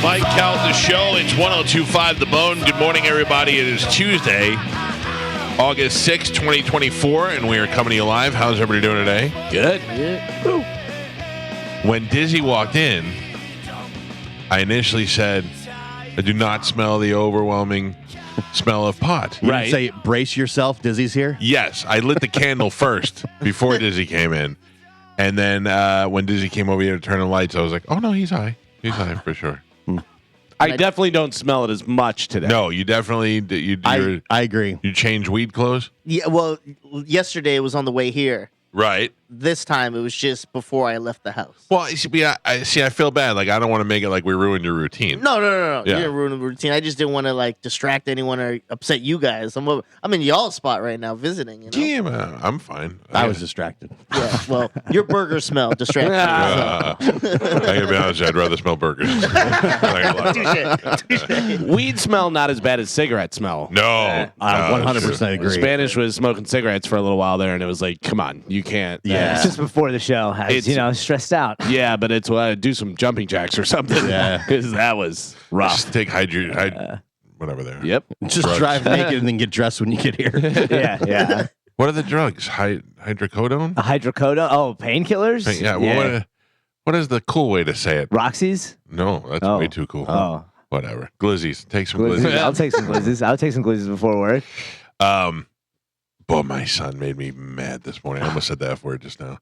Mike Calta Show. It's 102.5 The Bone. Good morning, everybody. It is Tuesday, August 6, 2024, and we are coming to you live. How's everybody doing today? Good. When Dizzy walked in, I initially said, I do not smell the overwhelming smell of pot. Right. You say, brace yourself, Dizzy's here? Yes, I lit the candle first before Dizzy came in. And then when Dizzy came over here to turn the lights, I was like, oh, no, he's high. He's high for sure. I definitely don't smell it as much today. No, you definitely I agree. You change weed clothes? Yeah, well, yesterday it was on the way here. Right. This time it was just before I left the house. Well, you see, I feel bad. Like, I don't want to make it like we ruined your routine. No. Yeah. You didn't ruin the routine. I just didn't want to like distract anyone or upset you guys. I'm in y'all's spot right now visiting. You know? Yeah, man, I'm fine. I was distracted. Yeah. Well, your burger smell distracted me. I gotta be honest, I'd rather smell burgers. Touche. Weed smell not as bad as cigarette smell. No. I 100% agree. Spanish was smoking cigarettes for a little while there, and it was like, come on, you can't. Yeah. It's just before the show. I was, It's- stressed out. Yeah, but it's do some jumping jacks or something. Yeah. Because that was rough. Just take whatever there. Yep. Just Drugs. drive naked and then get dressed when you get here. Yeah. What are the drugs? Hydrocodone? A hydrocodone. Oh, painkillers? Yeah. Well, what is the cool way to say it? Roxy's? No, that's Oh. way too cool. Oh. Whatever. Glizzies. Take some Glizzies. glizzies. I'll take some glizzies. I'll take some glizzies before work. Boy, my son made me mad this morning. I almost said the F word just now.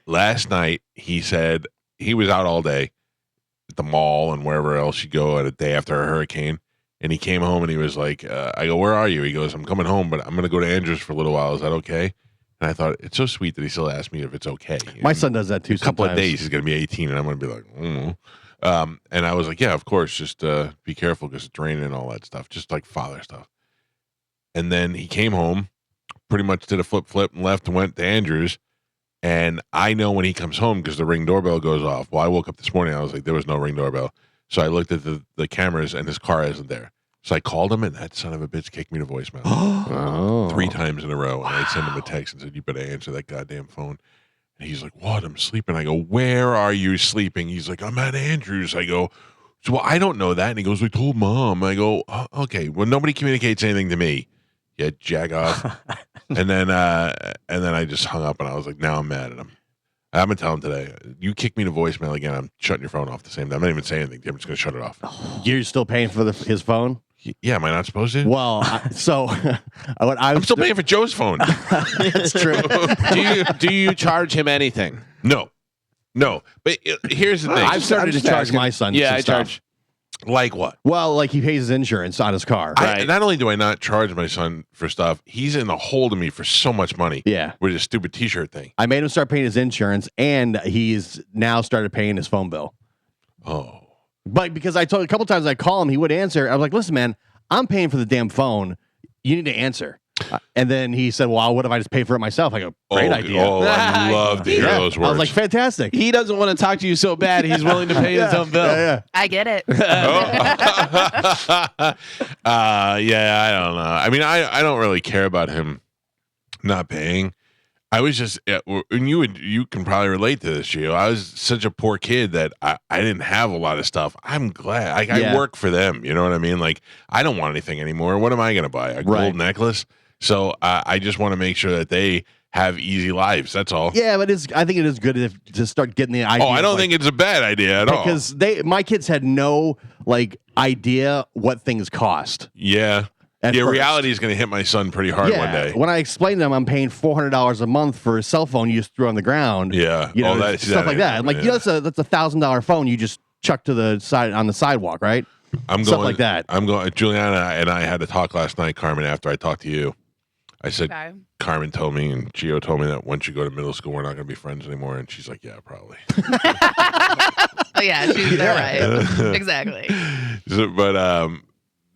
Last night, he said he was out all day at the mall and wherever else you go at a day after a hurricane. And he came home and he was like, I go, where are you? He goes, I'm coming home, but I'm going to go to Andrews for a little while. Is that okay? And I thought, it's so sweet that he still asked me if it's okay. My And son does that too. a couple of sometimes. days, he's going to be 18, and I'm going to be like, and I was like, yeah, of course, just be careful because it's raining and all that stuff, just like father stuff. And then he came home, pretty much did a flip and left and went to Andrews. And I know when he comes home because the Ring doorbell goes off. Well, I woke up this morning, I was like, there was no Ring doorbell. So I looked at the cameras and his car isn't there. So I called him and that son of a bitch kicked me to voicemail. Oh. 3 times in a row. And I sent him a text and said, you better answer that goddamn phone. And he's like, what? I'm sleeping. I go, where are you sleeping? He's like, I'm at Andrews. I go, so well, I don't know that. And he goes, I told mom. I go, oh, okay. Well, nobody communicates anything to me. Yeah, jag off. and then I just hung up and I was like, now I'm mad at him. I'm going to tell him today, you kick me to voicemail again, I'm shutting your phone off the same time. I'm not even saying anything. I'm just going to shut it off. You're still paying for his phone? Yeah, am I not supposed to? Well, I'm still paying for Joe's phone. That's true. Do you charge him anything? No. But here's the thing. I've started to just charge asking. my son. Yeah, some I stuff. charge. Like what? Well, like he pays his insurance on his car. Not only do I not charge my son for stuff, he's in a hole to me for so much money. Yeah. With his stupid T-shirt thing. I made him start paying his insurance, and he's now started paying his phone bill. Oh. But because I told a couple times I call him, he would answer. I was like, listen, man, I'm paying for the damn phone. You need to answer. And then he said, well, what if I just pay for it myself? I go, great idea. Oh, I love to hear Yeah. those words. I was like, fantastic. He doesn't want to talk to you so bad, he's willing to pay his own bill. Yeah. I get it. Yeah, I don't know. I mean, I don't really care about him not paying. I was just, and you can probably relate to this, Gio. I was such a poor kid that I didn't have a lot of stuff. I'm glad. I work for them. You know what I mean? Like, I don't want anything anymore. What am I going to buy? A gold necklace? So I just want to make sure that they have easy lives. That's all. Yeah, but I think it is good to start getting the idea. Oh, I don't think it's a bad idea at all. Because my kids had no idea what things cost. Yeah. At Yeah, first. reality is going to hit my son pretty hard one day. When I explained to them I'm paying $400 a month for a cell phone you just threw on the ground. Yeah. You know, Oh, stuff like that. I'm like, that's a $1,000 phone you just chuck to the side on the sidewalk, right? Stuff like that. Juliana and I had a talk last night, Carmen, after I talked to you. I said, Okay. Carmen told me and Gio told me that once you go to middle school, we're not going to be friends anymore. And she's like, yeah, probably. Oh yeah, they're right. Exactly. But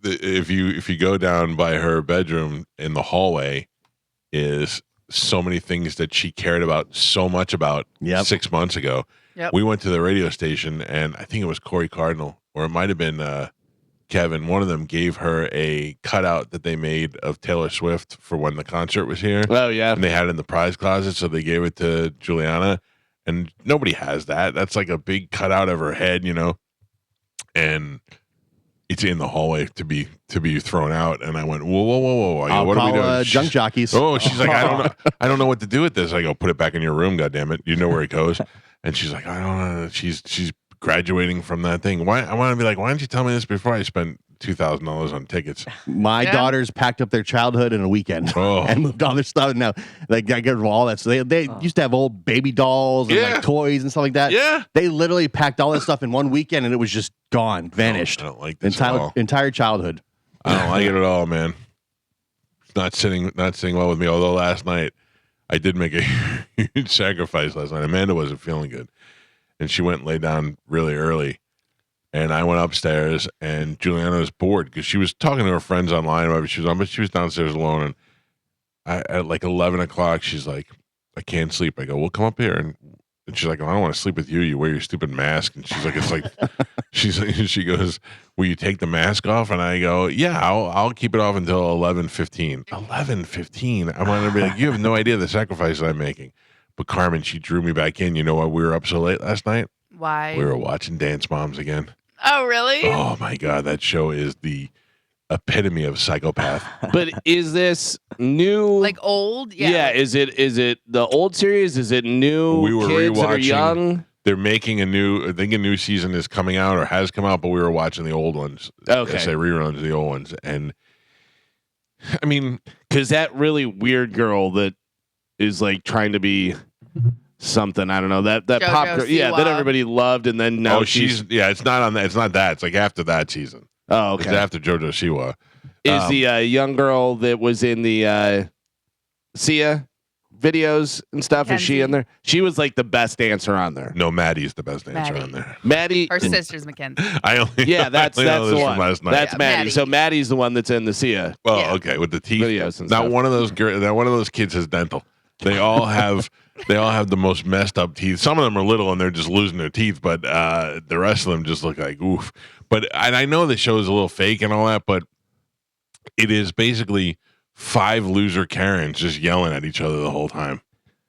if you go down by her bedroom in the hallway is so many things that she cared about so much about 6 months ago. Yep. We went to the radio station and I think it was Corey Cardinal or it might have been Kevin. One of them gave her a cutout that they made of Taylor Swift for when the concert was here. Oh, yeah. And they had it in the prize closet, so they gave it to Juliana. And nobody has that. That's like a big cutout of her head, you know. and it's in the hallway to be thrown out. And I went, whoa. I go, I'll what are we call doing? junk jockeys. Oh, she's like, I don't know what to do with this. I go, put it back in your room, goddammit. You know where it goes. And she's like, I don't know. She's graduating from that thing. Why? I want to be like, why didn't you tell me this before I spent $2,000 on tickets? My daughters packed up their childhood in a weekend and moved all their stuff. And now they got rid of all that. So they used to have old baby dolls and like toys and stuff like that. Yeah. They literally packed all that stuff in one weekend and it was just gone, vanished. I don't like this at all. Entire childhood. I don't like it at all, man. It's not sitting well with me. Although last night I did make a huge sacrifice last night. Amanda wasn't feeling good, and she went and lay down really early. And I went upstairs, and Juliana was bored because she was talking to her friends online, whatever she was on, but she was downstairs alone. And at like 11 o'clock, she's like, I can't sleep. I go, well, come up here. And she's like, oh, I don't want to sleep with you. You wear your stupid mask. And she's like, it's like, she goes, will you take the mask off? And I go, yeah, I'll keep it off until 11:15. 11:15. I want to be like, you have no idea the sacrifice I'm making. But Carmen, she drew me back in. You know why we were up so late last night? Why? We were watching Dance Moms again. Oh, really? Oh my God, that show is the epitome of psychopath. But is this new? Like old? Yeah. Is it the old series? Is it new We were kids that are rewatching- young? They're making I think a new season is coming out or has come out, but we were watching the old ones. Okay. I say reruns of the old ones. And I mean, Because that really weird girl that is like trying to be something, I don't know, that JoJo pop girl, that Siwa. everybody loved, and then now she's it's not on that. It's not that. It's like after that season. oh It's okay. after JoJo Siwa. Is the young girl that was in the Sia videos and stuff? Is she Kenzie. in there? She was like the best dancer on there. No, Maddie's the best dancer Maddie. on there. Maddie. Her sister's Mackenzie. I only Yeah, that's I only know the this one. from last night. That's Yeah, Maddie. Maddie. So Maddie's the one that's in the Sia. Well, Yeah. okay, with the teeth. Videos and Now stuff. one of those kids has dental. They all have the most messed up teeth. Some of them are little and they're just losing their teeth, but the rest of them just look like oof. And I know the show is a little fake and all that, but it is basically 5 loser Karens just yelling at each other the whole time,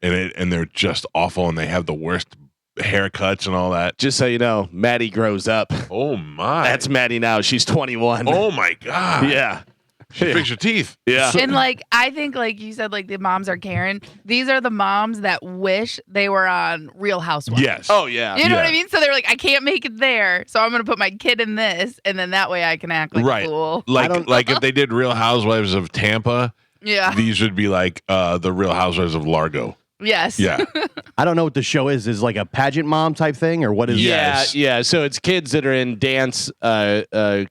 and they're just awful, and they have the worst haircuts and all that. Just so you know, Maddie grows up. Oh my! That's Maddie now. She's 21. oh my God! yeah. She fixed her teeth. Yeah. And like I think like you said, like the moms are Karen. These are the moms that wish they were on Real Housewives. Yes. Oh yeah. You know what Yeah. I mean? So they're like, I can't make it there, so I'm gonna put my kid in this, and then that way I can act like Right. a fool. Like if they did Real Housewives of Tampa, Yeah. these would be like the Real Housewives of Largo. Yes. Yeah. I don't know what the show is. Is it like a pageant mom type thing or what is Yes. Yeah. So it's kids that are in dance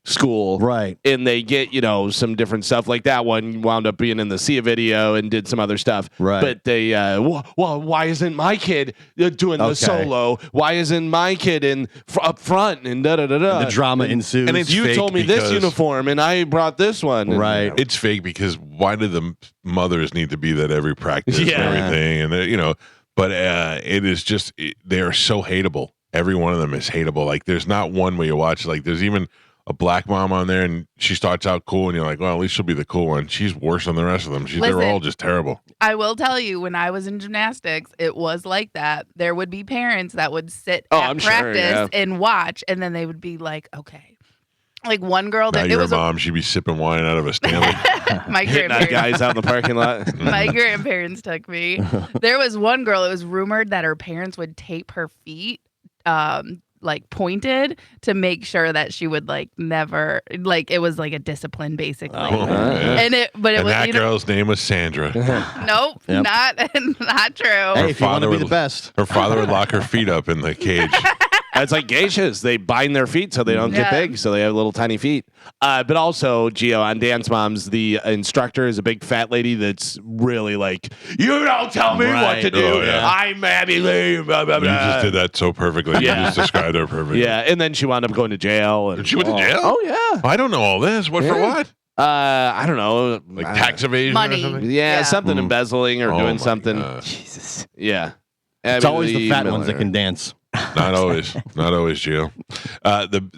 school. Right. And they get, some different stuff. Like that one wound up being in the Sia video and did some other stuff. Right. But they, well, why isn't my kid doing the Okay. solo? Why isn't my kid up front and da da da da? The drama ensues. and it's You fake told me this because- uniform and I brought this one. And, Right. It's fake because why do the mothers need to be at every practice Yeah. and everything? And but it is just they are so hateable. Every one of them is hateable. Like there's not one where you watch. Like there's even a black mom on there, and she starts out cool, and you're like, well, at least she'll be the cool one. She's worse than the rest of them. They're Listen. all just terrible. I will tell you, when I was in gymnastics, it was like that. There would be parents that would sit Oh, at I'm sure, practice yeah. and watch, and then they would be like, okay. Like one girl Now that it you're a was mom. She'd be sipping wine out of a Stanley. my Hitting on grandparents. guys out in the parking lot. My grandparents took me. There was one girl, it was rumored that her parents would tape her feet like pointed to make sure that she would like never like it was like a discipline basically. Oh, yeah. And it And was that girl's name was Sandra. nope, Yep. not true. Hey, if you want to father be the would- best. Her father would lock her feet up in the cage. It's like geishas. They bind their feet so they don't get Yeah. big, so they have little tiny feet. But also, Gio, on Dance Moms, the instructor is a big fat lady that's really like, you don't tell me what Right. to do. Oh, yeah. I'm Maddie Lee. Blah, blah, You blah. just did that so perfectly. Yeah. You just described her perfectly. Yeah, and then she wound up going to jail. And, She went to jail? Oh, yeah. I don't know all this. What for Yeah. what? I don't know. Like tax evasion or Money. something? Yeah, Yeah. something embezzling or Oh doing my something. God. Jesus. Yeah. It's always the Emily fat ones that Miller. can dance. Not always, not always, Gio.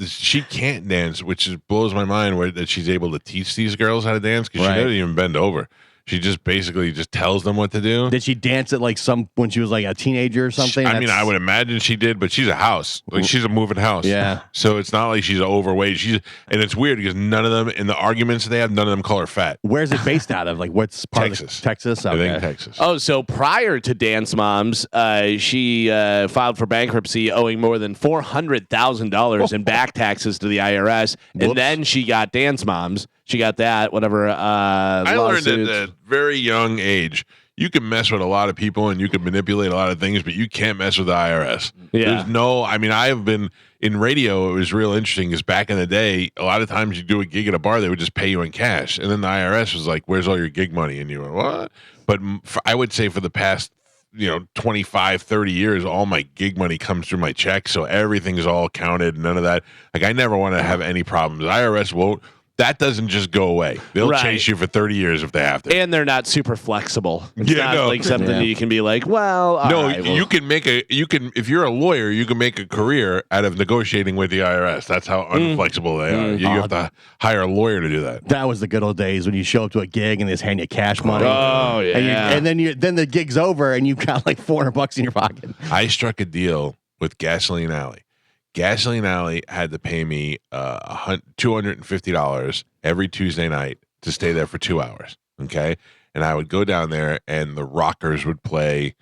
She can't dance, which blows my mind. That she's able to teach these girls how to dance because Right. she doesn't even bend over. She just basically just tells them what to do. Did she dance at like when she was like a teenager or something? I mean, I would imagine she did, but she's a house. Like she's a moving house. Yeah. So it's not like she's overweight. And it's weird because none of them in the arguments they have, none of them call her fat. Where's it based out of? Like what's part Texas. of Texas? I Okay. think Texas. Oh, so prior to Dance Moms, she filed for bankruptcy, owing more than $400,000 in back taxes to the IRS, and Whoops. then she got Dance Moms. She got that, whatever. I learned lawsuits. at a very young age, you can mess with a lot of people and you can manipulate a lot of things, but you can't mess with the IRS. Yeah. I mean, I have been in radio. It was real interesting because back in the day, a lot of times you do a gig at a bar, they would just pay you in cash. And then the IRS was like, where's all your gig money? And you went, what? But I would say for the past 25, 30 years, all my gig money comes through my check. So everything's all counted. None of that. Like I never want to have any problems. The IRS won't. That doesn't just go away. They'll Right. chase you for 30 years if they have to. And they're not super flexible. It's Yeah, not no. like something Yeah. that you can be like, well, all No, right, well, you can if you're a lawyer, you can make a career out of negotiating with the IRS. That's how unflexible they are. You have to hire a lawyer to do that. That was the good old days when you show up to a gig and they just hand you cash money. Oh, yeah. And then the gig's over and you've got like $400 in your pocket. I struck a deal with Gasoline Alley. Gasoline Alley had to pay me $250 every Tuesday night to stay there for 2 hours. Okay. And I would go down there and the rockers would play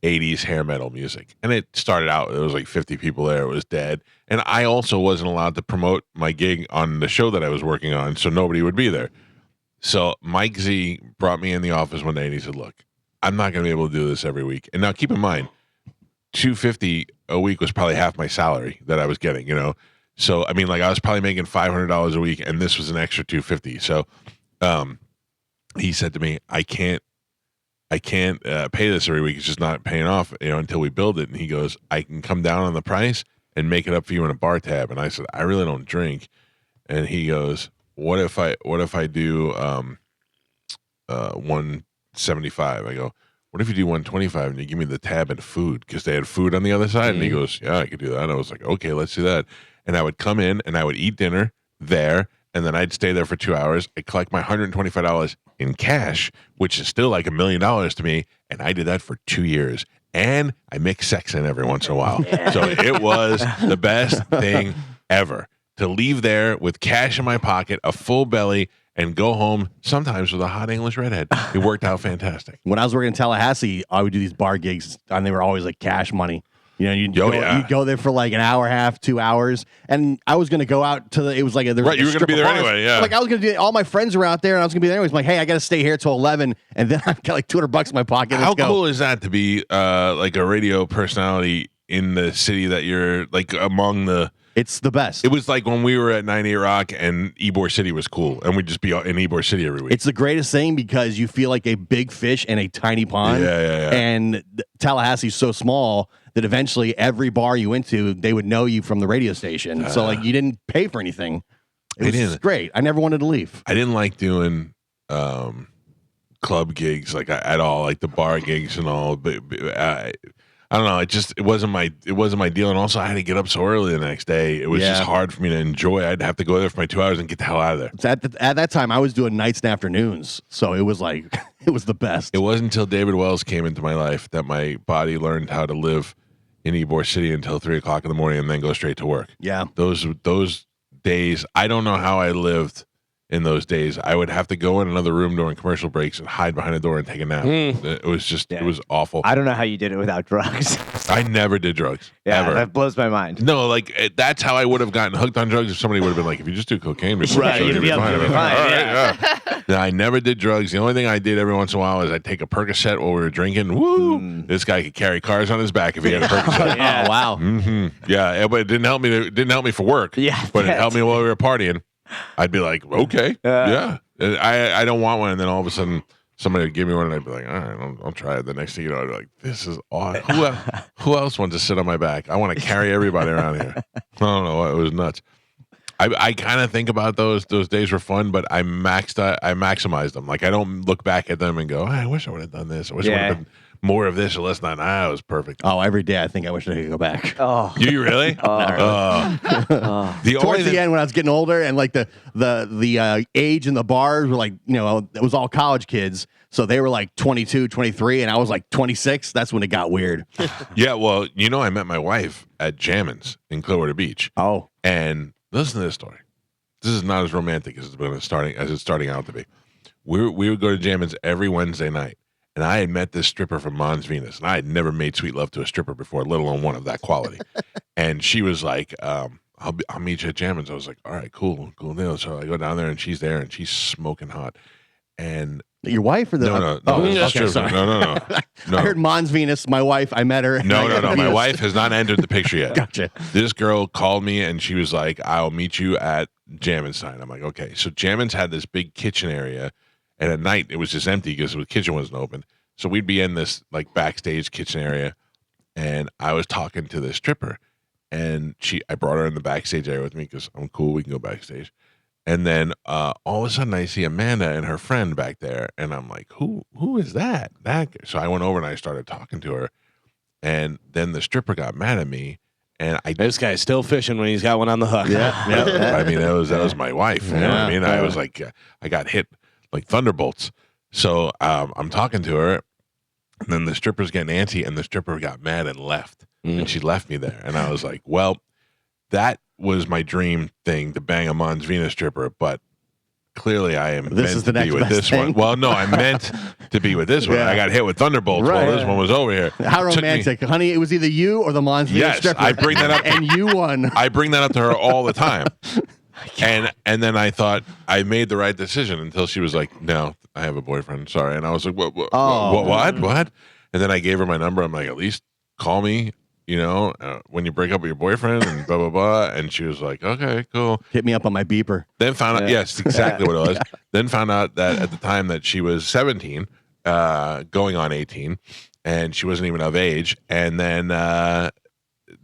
80s hair metal music. And it started out, there was like 50 people there. It was dead. And I also wasn't allowed to promote my gig on the show that I was working on. So nobody would be there. So Mike Z brought me in the office one day and he said, look, I'm not going to be able to do this every week. And now keep in mind, $250 a week was probably half my salary that I was getting, So I mean, like I was probably making $500 a week, and this was an extra $250. So, he said to me, "I can't pay this every week. It's just not paying off, until we build it." And he goes, "I can come down on the price and make it up for you in a bar tab." And I said, "I really don't drink." And he goes, "What if I do 175?" I go, "What if you do 125 and you give me the tab and food?" Because they had food on the other side. And he goes, "Yeah, I could do that." And I was like, "Okay, let's do that." And I would come in and I would eat dinner there. And then I'd stay there for 2 hours. I'd collect my $125 in cash, which is still like $1 million to me. And I did that for 2 years. And I mix sex in every once in a while. So it was the best thing ever to leave there with cash in my pocket, a full belly, and go home sometimes with a hot English redhead. It worked out fantastic. When I was working in Tallahassee, I would do these bar gigs and they were always like cash money. You'd yeah. go there for like an hour and a half, 2 hours. And I was going to go out to it was like, there was Right, you were gonna strip be of there bars. anyway, yeah. Like I was going to do, all my friends were out there and I was going to be there anyways. I'm like, hey, I got to stay here till 11. And then I've got like $200 in my pocket. Let's How go. cool is that to be like a radio personality in the city that you're like among the... It's the best. It was like when we were at 98 Rock and Ybor City was cool, and we'd just be in Ybor City every week. It's the greatest thing because you feel like a big fish in a tiny pond. Yeah. And Tallahassee's so small that eventually every bar you went to, they would know you from the radio station. So like you didn't pay for anything. It was didn't. great. I never wanted to leave. I didn't like doing club gigs like at all, like the bar gigs and all. But I don't know. It wasn't my deal. And also, I had to get up so early the next day. It was just hard for me to enjoy. I'd have to go there for my 2 hours and get the hell out of there. So at that time, I was doing nights and afternoons. So it was like, it was the best. It wasn't until David Wells came into my life that my body learned how to live in Ybor City until 3 o'clock in the morning and then go straight to work. Yeah. Those days, I don't know how I lived in those days. I would have to go in another room during commercial breaks and hide behind a door and take a nap. It was just, it was awful. I don't know how you did it without drugs. I never did drugs. Yeah, ever. that blows my mind. No, like that's how I would have gotten hooked on drugs if somebody would have been like, if you just do cocaine, before Right, the show, you'd you'll be able to fine. be I'm like, fine, all right, yeah. No, I never did drugs. The only thing I did every once in a while is I'd take a Percocet while we were drinking. Woo! This guy could carry cars on his back if he had a Percocet. Oh, wow. Yeah, but it didn't help me. It didn't help me for work. Yeah, but it helped me while we were partying. I'd be like, okay, yeah. And I don't want one, and then all of a sudden somebody would give me one, and I'd be like, all right, I'll try it. The next thing you know, I'd be like, this is awesome. Who else wants to sit on my back? I want to carry everybody around here. I don't know. It was nuts. I kind of think about those days were fun, but I maximized them. Like I don't look back at them and go, I wish I would have done this. I wish I would have been more of this or less than that. It was perfect. Oh, every day I think I wish I could go back. Oh. You really? The only Towards the thing, end when I was getting older and like the age in the bars were like, it was all college kids. So they were like 22, 23, and I was like 26. That's when it got weird. yeah. Well, I met my wife at Jammin's in Clearwater Beach, Oh, and listen to this story. This is not as romantic as it's starting out to be. We would go to Jammin's every Wednesday night, and I had met this stripper from Mons Venus, and I had never made sweet love to a stripper before, let alone one of that quality. And she was like, I'll meet you at Jammin's. I was like, all right, cool deal. So I go down there, and she's there, and she's smoking hot. And your wife or the no, Oh, this is okay, true. sorry. No. I heard Mons Venus. My wife. I met her. No. My wife has not entered the picture yet. Gotcha. This girl called me and she was like, I'll meet you at Jammin's tonight. I'm like, okay. So Jammin's had this big kitchen area, and at night it was just empty because the kitchen wasn't open. So we'd be in this like backstage kitchen area, and I was talking to this stripper, and I brought her in the backstage area with me because I'm cool. We can go backstage. And then all of a sudden I see Amanda and her friend back there, and I'm like, who is that? So I went over and I started talking to her, and then the stripper got mad at me, and This guy's still fishing when he's got one on the hook. Yeah. I mean, that was my wife. You know what I mean? I was like, I got hit like thunderbolts. So I'm talking to her, and then the stripper's getting antsy, and the stripper got mad and left, and she left me there. And I was like, well, that was my dream thing, to bang a Mons Venus stripper, but clearly I am meant to be with this one. Well, no, I meant to be with this one. Yeah. I got hit with thunderbolts while this one was over here. How romantic, honey! It was either you or the Mons Venus Yes, stripper. I bring that up, and you won. I bring that up to her all the time. And then I thought I made the right decision until she was like, "No, I have a boyfriend. Sorry." And I was like, "What? What?" And then I gave her my number. I'm like, "At least call me, when you break up with your boyfriend and blah blah blah." And she was like, "Okay, cool." Hit me up on my beeper. Then found out, yes, exactly what it was. Then found out that at the time that she was 17, going on 18, and she wasn't even of age. And then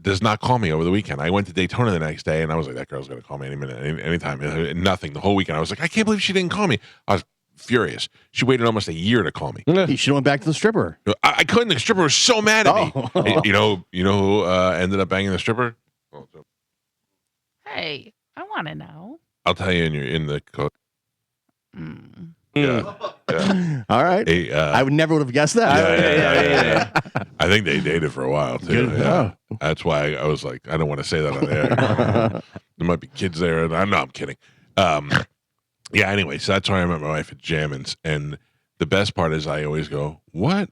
does not call me over the weekend. I went to Daytona the next day, and I was like, that girl's going to call me any minute, anytime. Nothing. The whole weekend, I was like, I can't believe she didn't call me. I was furious. She waited almost a year to call me. You should have went back to the stripper. I couldn't. The stripper was so mad at me. You know who ended up banging the stripper? Hey, I want to know. I'll tell you in the code. Mm. Yeah. All right. Hey, I would never would have guessed that. Yeah. I think they dated for a while too. Good. Yeah. That's why I was like, I don't want to say that on air. There might be kids there. I'm kidding. Yeah. Anyway, so that's why I met my wife at Jammin's, and the best part is I always go, "What?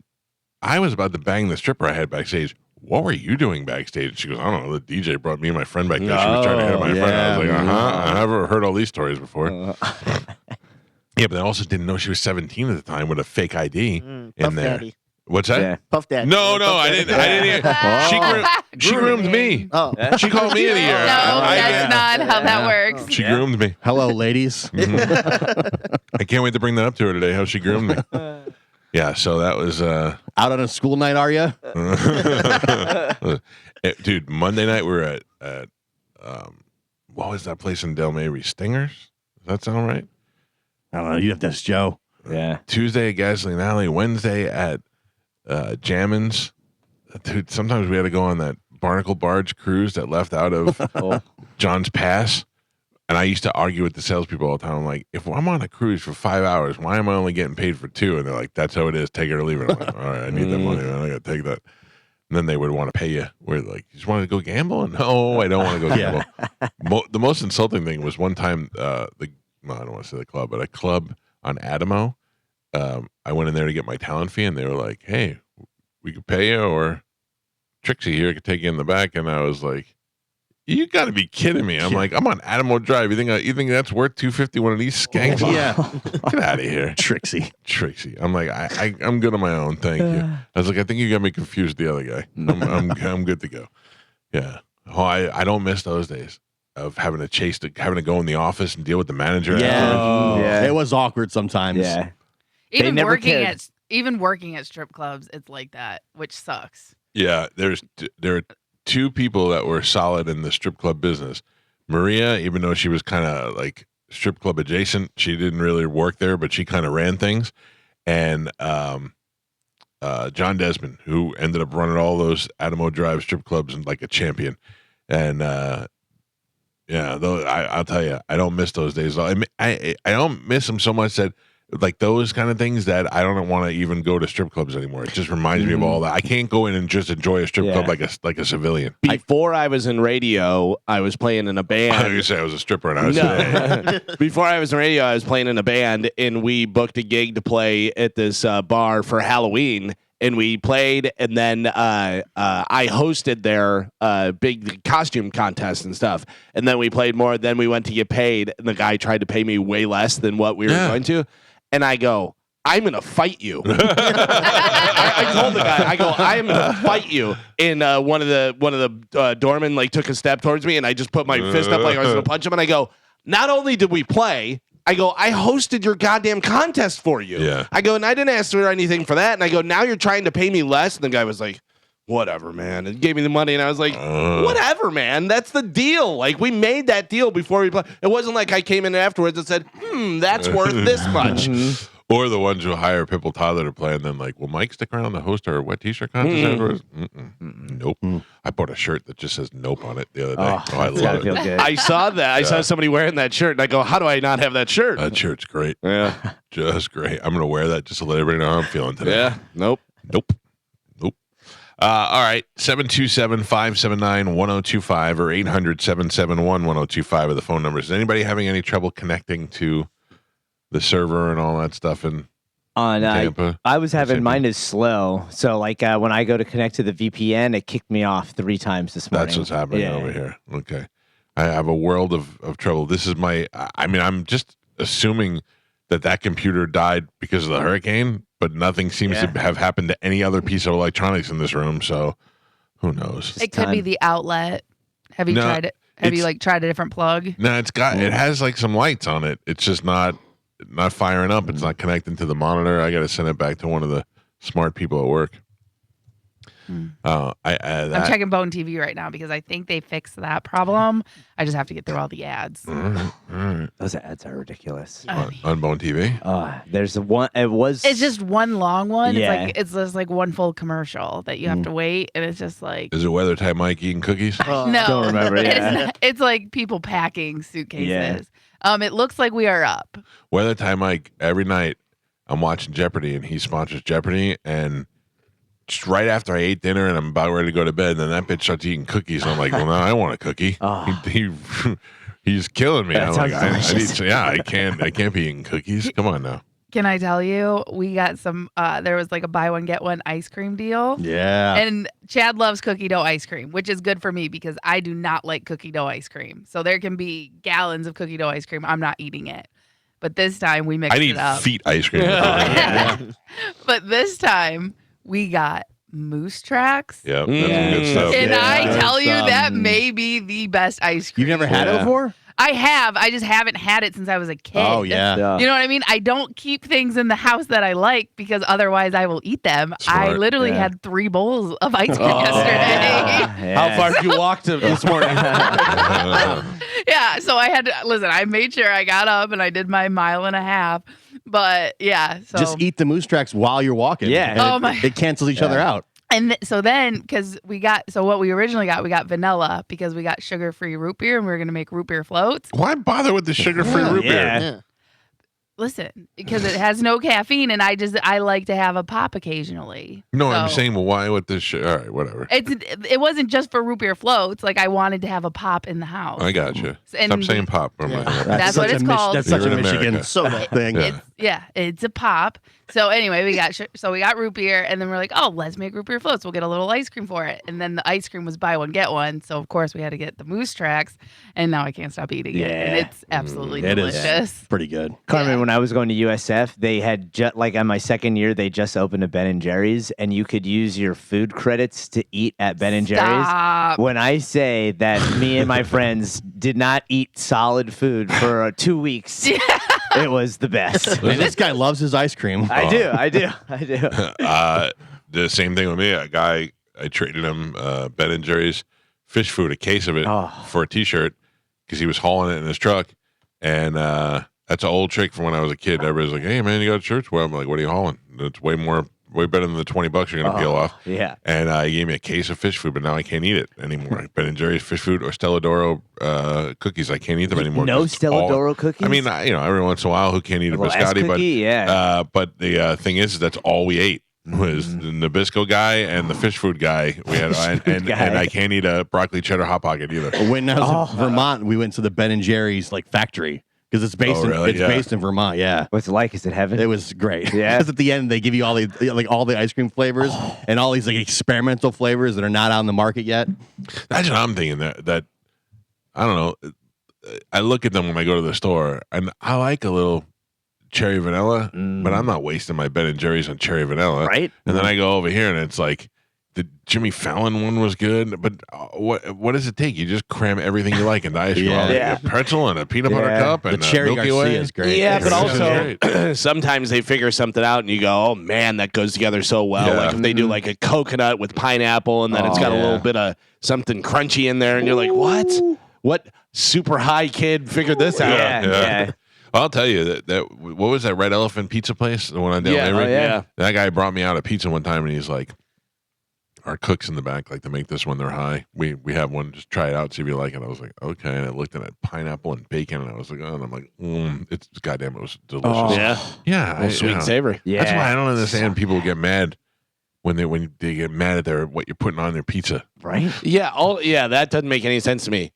I was about to bang the stripper I had backstage. What were you doing backstage?" She goes, "I don't know. The DJ brought me and my friend back there. She was trying to hit my friend." I was like, I never heard all these stories before. Yeah, but I also didn't know she was 17 at the time with a fake ID in Puff there. Daddy. What's that? Yeah. Puff Daddy. No, I didn't. She groomed me. Oh. She called me in a year. No, that's not how that works. She groomed me. Hello, ladies. I can't wait to bring that up to her today, how she groomed me. Yeah, so that was Out on a school night, are you? dude, Monday night we were at what was that place in Del Mar? Stingers? Does that sound right? I don't know. You'd have to ask Joe. Yeah. Tuesday at Gasoline Alley, Wednesday at Jammin's. Dude, sometimes we had to go on that barnacle barge cruise that left out of John's Pass. And I used to argue with the salespeople all the time. I'm like, if I'm on a cruise for 5 hours, why am I only getting paid for 2? And they're like, that's how it is. Take it or leave it. I'm like, all right, I need that money, man. I got to take that. And then they would want to pay you. We're like, you just want to go gamble? No, I don't want to go gamble. The most insulting thing was one time, I don't want to say the club, but a club on Adamo. I went in there to get my talent fee, and they were like, hey, we could pay you, or Trixie here could take you in the back. And I was like, you got to be kidding me. I'm like, I'm on Adamo Drive. You think that's worth $250 one of these skanks? Yeah. Get out of here. Trixie. I'm like, I'm good on my own. Thank you. I was like, I think you got me confused with the other guy. I'm good to go. Yeah. Oh, I don't miss those days of having to go in the office and deal with the manager. Yeah. It was awkward sometimes. Yeah. Even never working at strip clubs, it's like that, which sucks. Yeah. There are two people that were solid in the strip club business. Maria, even though she was kind of like strip club adjacent, she didn't really work there, but she kind of ran things. And John Desmond, who ended up running all those Adamo Drive strip clubs and like a champion. And yeah, though I'll tell you, I don't miss those days. I don't miss them so much that like those kind of things that I don't want to even go to strip clubs anymore. It just reminds me of all that. I can't go in and just enjoy a strip club like a civilian. Before I was in radio, I was playing in a band. I thought you say I was a stripper, and I was saying, Before I was in radio, I was playing in a band, and we booked a gig to play at this bar for Halloween. And we played, and then I hosted their big costume contest and stuff. And then we played more. Then we went to get paid, and the guy tried to pay me way less than what we were going to. And I go, I'm gonna fight you. I told the guy, I go, I am gonna fight you. And one of the doormen like took a step towards me, and I just put my fist up like I was gonna punch him. And I go, not only did we play, I go, I hosted your goddamn contest for you. Yeah. I go, and I didn't ask for anything for that. And I go, now you're trying to pay me less. And the guy was like, whatever, man. And gave me the money, and I was like, whatever, man. That's the deal. Like, we made that deal before we played. It wasn't like I came in afterwards and said, that's worth this much. or the ones who hire Pipple Toddler to play, and then like, will Mike stick around to host our wet t-shirt contest afterwards? Nope. I bought a shirt that just says nope on it the other day. I love it. Feel good. I saw that. I saw somebody wearing that shirt, and I go, how do I not have that shirt? That shirt's great. Yeah. Just great. I'm gonna wear that just to let everybody know how I'm feeling today. Yeah. Nope. Nope. All right. 727-579-1025 or 800-771-1025 are the phone numbers. Is anybody having any trouble connecting to the server and all that stuff in Tampa? I was having Same mine thing. is slow. So like when I go to connect to the VPN, it kicked me off 3 times this morning. That's what's happening Yeah. over here. Okay. I have a world of trouble. This is I'm just assuming that computer died because of the hurricane, but nothing seems to have happened to any other piece of electronics in this room. So who knows? It could be the outlet. Have you tried it? Have you tried a different plug? No, it has like some lights on it. It's just not firing up. It's not connecting to the monitor. I got to send it back to one of the smart people at work. I'm checking Bone TV right now because I think they fixed that problem. I just have to get through all the ads. Those ads are ridiculous. on Bone TV. There's one. It's just one long one. Yeah. It's just like one full commercial that you have to wait, and it's just like Is it Weather Type Mike eating cookies? no, Don't remember, yeah. it's like people packing suitcases. It looks like we are up. Weather Type Mike, every night I'm watching Jeopardy, and he sponsors Jeopardy, and just right after I ate dinner and I'm about ready to go to bed, and then that bitch starts eating cookies. And I'm like, well, now I want a cookie. He's killing me. That I'm like, sounds delicious. I can't be eating cookies. Come on now. Can I tell you, we got some, there was like a buy one, get one ice cream deal. Yeah. And Chad loves cookie dough ice cream, which is good for me because I do not like cookie dough ice cream. So there can be gallons of cookie dough ice cream. I'm not eating it. But this time we mixed I need it up. feet ice cream. But this time we got moose tracks. Yeah, that's some good stuff. Can I tell you That's, that may be the best ice cream? You've never had it before? I have. I just haven't had it since I was a kid. Oh, yeah. You know what I mean? I don't keep things in the house that I like because otherwise I will eat them. I Smart. literally had 3 bowls of ice cream yesterday. How far did you walk to this morning? Yeah, so I had to listen. I made sure I got up and I did my 1.5 miles. But yeah, so Just eat the moose tracks while you're walking. Yeah. And Oh, it, my- it cancels each other out. And so then, because what we originally got, we got vanilla because we got sugar-free root beer and we were going to make root beer floats. Why bother with the sugar-free root beer? Yeah. Listen, because it has no caffeine and I like to have a pop occasionally. No, I'm So saying, well, why with this shit? All right, whatever. it wasn't just for root beer floats. Like I wanted to have a pop in the house. I got you. And Stop saying pop. That's what such it's a called. That's such You're a in Michigan America. Soda. thing. Yeah. It's a pop. So anyway, we got root beer, and then we're like, oh, let's make root beer floats. We'll get a little ice cream for it, and then the ice cream was buy one get one. So of course we had to get the moose tracks, and now I can't stop eating it, and Yeah. it's absolutely It is. delicious. Pretty good. Carmen, Yeah. when I was going to USF, they had like on my second year, they just opened a Ben and Jerry's, and you could use your food credits to eat at Ben and Jerry's. Stop. When I say that me and my friends did not eat solid food for 2 weeks, it was the best. And this guy loves his ice cream. I do. The same thing with me. A guy, I traded him Ben and Jerry's fish food, a case of it, for a T-shirt because he was hauling it in his truck. And that's an old trick from when I was a kid. Everybody's like, "Hey man, you got shirts?" Well, I'm like, "What are you hauling?" It's way more way better than the $20 you're gonna peel off. Yeah. And he gave me a case of fish food, but now I can't eat it anymore. Ben and Jerry's fish food or Stella d'Oro cookies, I can't eat them anymore. No 'cause Stella d'Oro cookies? I mean, every once in a while, who can't eat a Little biscotti? cookie, yeah. But the thing is that's all we ate was the Nabisco guy and the fish food guy. We had, and I can't eat a broccoli cheddar hot pocket either. When I was in Vermont, we went to the Ben and Jerry's factory because it's based based in Vermont. Yeah. What's it like? Is it heaven? It was great. Yeah. Because at the end they give you all the ice cream flavors and all these experimental flavors that are not out on the market yet. That's what I'm thinking. That I don't know. I look at them when I go to the store, and I like a little cherry vanilla, but I'm not wasting my Ben and Jerry's on cherry vanilla. Right. And then I go over here, and it's like the Jimmy Fallon one was good, but what does it take? You just cram everything you like into ice cream. Yeah. A pretzel and a peanut butter cup and The cherry Milky Garcia Way. is great. Yeah, It's but so also sometimes they figure something out and you go, oh man, that goes together so well. Yeah. Like if they do like a coconut with pineapple and then it's got a little bit of something crunchy in there and you're like, what super high kid figured this out? Yeah. I'll tell you that what was that Red Elephant pizza place? The one on Dale Avery? yeah. That guy brought me out a pizza one time, and he's like, "Our cooks in the back like to make this when they're high. We have one. Just try it out, see if you like it." I was like, "Okay." And I looked at it, pineapple and bacon, and I was like, "Oh," and I'm like, "It's goddamn, it was delicious." Yeah. Sweet and savory. Yeah. That's why I don't understand people get mad when they get mad at what you're putting on their pizza. Right. Yeah. That doesn't make any sense to me.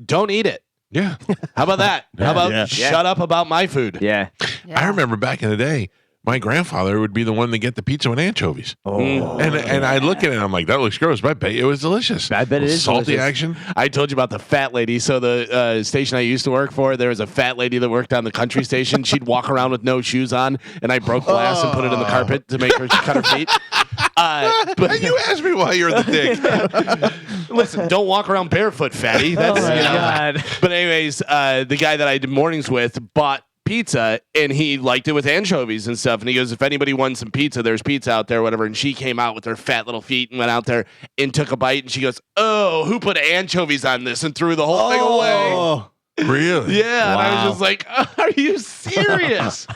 Don't eat it. Yeah, How about that? How about shut up about my food? Yeah. I remember back in the day. My grandfather would be the one to get the pizza with anchovies. Oh. And I look at it and I'm like, that looks gross, but I bet it was delicious. I bet it is salty delicious. action. I told you about the fat lady. So the station I used to work for, there was a fat lady that worked on the country station. She'd walk around with no shoes on, and I broke glass and put it in the carpet to make her cut her feet. But You asked me why you're the dick. listen, don't walk around barefoot, fatty. That's God. But anyways, the guy that I did mornings with bought pizza and he liked it with anchovies and stuff, and he goes, if anybody wants some pizza, there's pizza out there, whatever. And she came out with her fat little feet and went out there and took a bite, and she goes, oh, who put anchovies on this, and threw the whole thing away. Really? Yeah. And I was just like, are you serious?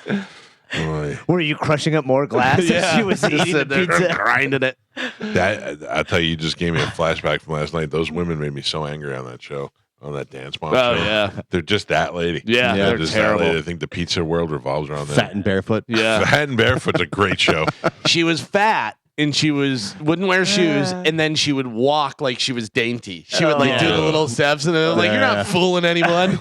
Boy. Were you crushing up more glass as she was Just eating the sitting there pizza? grinding it. I tell you just gave me a flashback from last night. Those women made me so angry on that show, on that dance mom Oh show. yeah. They're just that lady. Yeah, they're just terrible. that lady. I think the pizza world revolves around that. Fat and barefoot. Yeah. Fat and Barefoot's a great show. She was fat and she wouldn't wear shoes, and then she would walk like she was dainty. She would do the little steps, and it was like, you're not fooling anyone.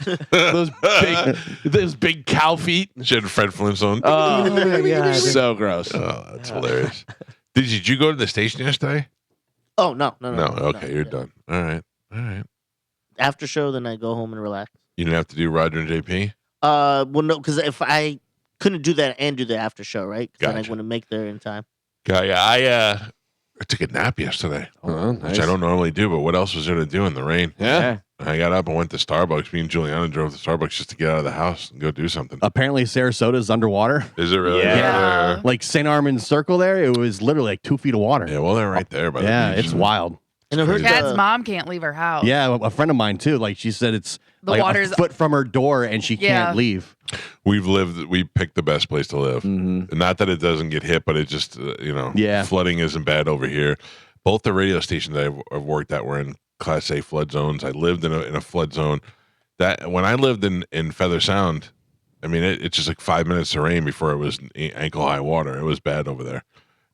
those big cow feet. She had Fred Flintstone. Oh my God. So gross. Oh, that's hilarious. Did you go to the station yesterday? Oh no. No. Okay, you're done. All right. After show, then I go home and relax. You didn't have to do Roger and JP? Well, no, because if I couldn't do that and do the after show, right? 'Cause then I Gotcha. wouldn't make there in time. Yeah, I took a nap yesterday, Oh, which I don't normally do, but what else was there to do in the rain? Yeah. I got up and went to Starbucks. Me and Juliana drove to Starbucks just to get out of the house and go do something. Apparently, Sarasota's underwater. Is it really? Yeah. Like St. Armand's Circle there, it was literally like 2 feet of water. Yeah, well, they're right there. By Yeah, the beach. it's wild. And I heard Chad's mom can't leave her house. Yeah, a friend of mine too. Like she said, it's The like water's- a foot from her door, and she Yeah. can't leave. We picked the best place to live. Not that it doesn't get hit, but it just, Yeah. flooding isn't bad over here. Both the radio stations I've worked at were in Class A flood zones. I lived in a flood zone. That when I lived in Feather Sound, I mean, it's just like 5 minutes of rain before it was ankle high water. It was bad over there.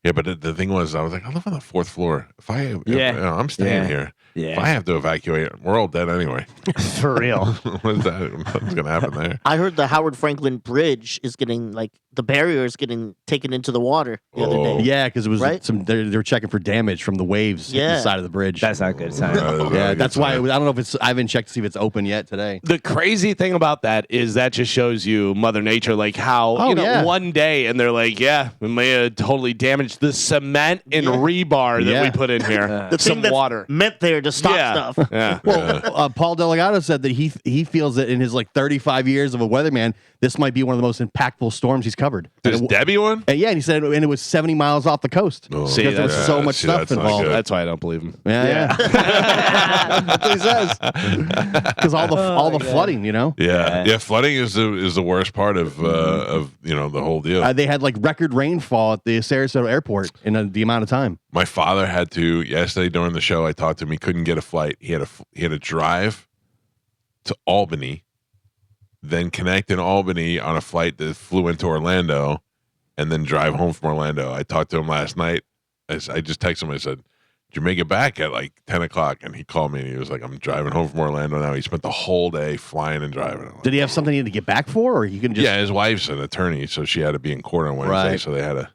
Yeah, but the thing was, I was like, I live on the 4th floor. I'm staying here. If I have to evacuate, we're all dead anyway. For real. What's going to happen there? I heard the Howard Franklin Bridge is getting the barrier is getting taken into the water the other Oh. day. Yeah, because it was Right? they were checking for damage from the waves hitting Yeah. the side of the bridge. That's not a good sign. yeah, that's why I don't know if it's. I haven't checked to see if it's open yet today. The crazy thing about that is that just shows you Mother Nature, like how Oh, yeah. one day and they're like, yeah, we may have totally damaged the cement and rebar that Yeah. we put in here. The Some thing that's water. meant there to stock stuff. Yeah. Well, Paul Delgado said that he feels that in his like 35 years of a weatherman, this might be one of the most impactful storms he's covered. Is Debbie one? And yeah, and he said it was 70 miles off the coast. Oh, See, because there was that's- so much see, stuff that's not involved. good. That's why I don't believe him. Yeah. That's what he says. Because all the flooding, you know. Yeah. Flooding is the worst part of the whole deal. They had like record rainfall at the Sarasota airport in the amount of time. My father had to yesterday during the show. I talked to him. He couldn't get a flight. He had to drive to Albany, then connect in Albany on a flight that flew into Orlando, and then drive home from Orlando. I talked to him last night. I just texted him. I said, "Did you make it back at like 10 o'clock?" And he called me and he was like, "I'm driving home from Orlando now." He spent the whole day flying and driving. Did he have something he had to get back for, or you can just? Yeah, his wife's an attorney, so she had to be in court on Wednesday, Right. so they had to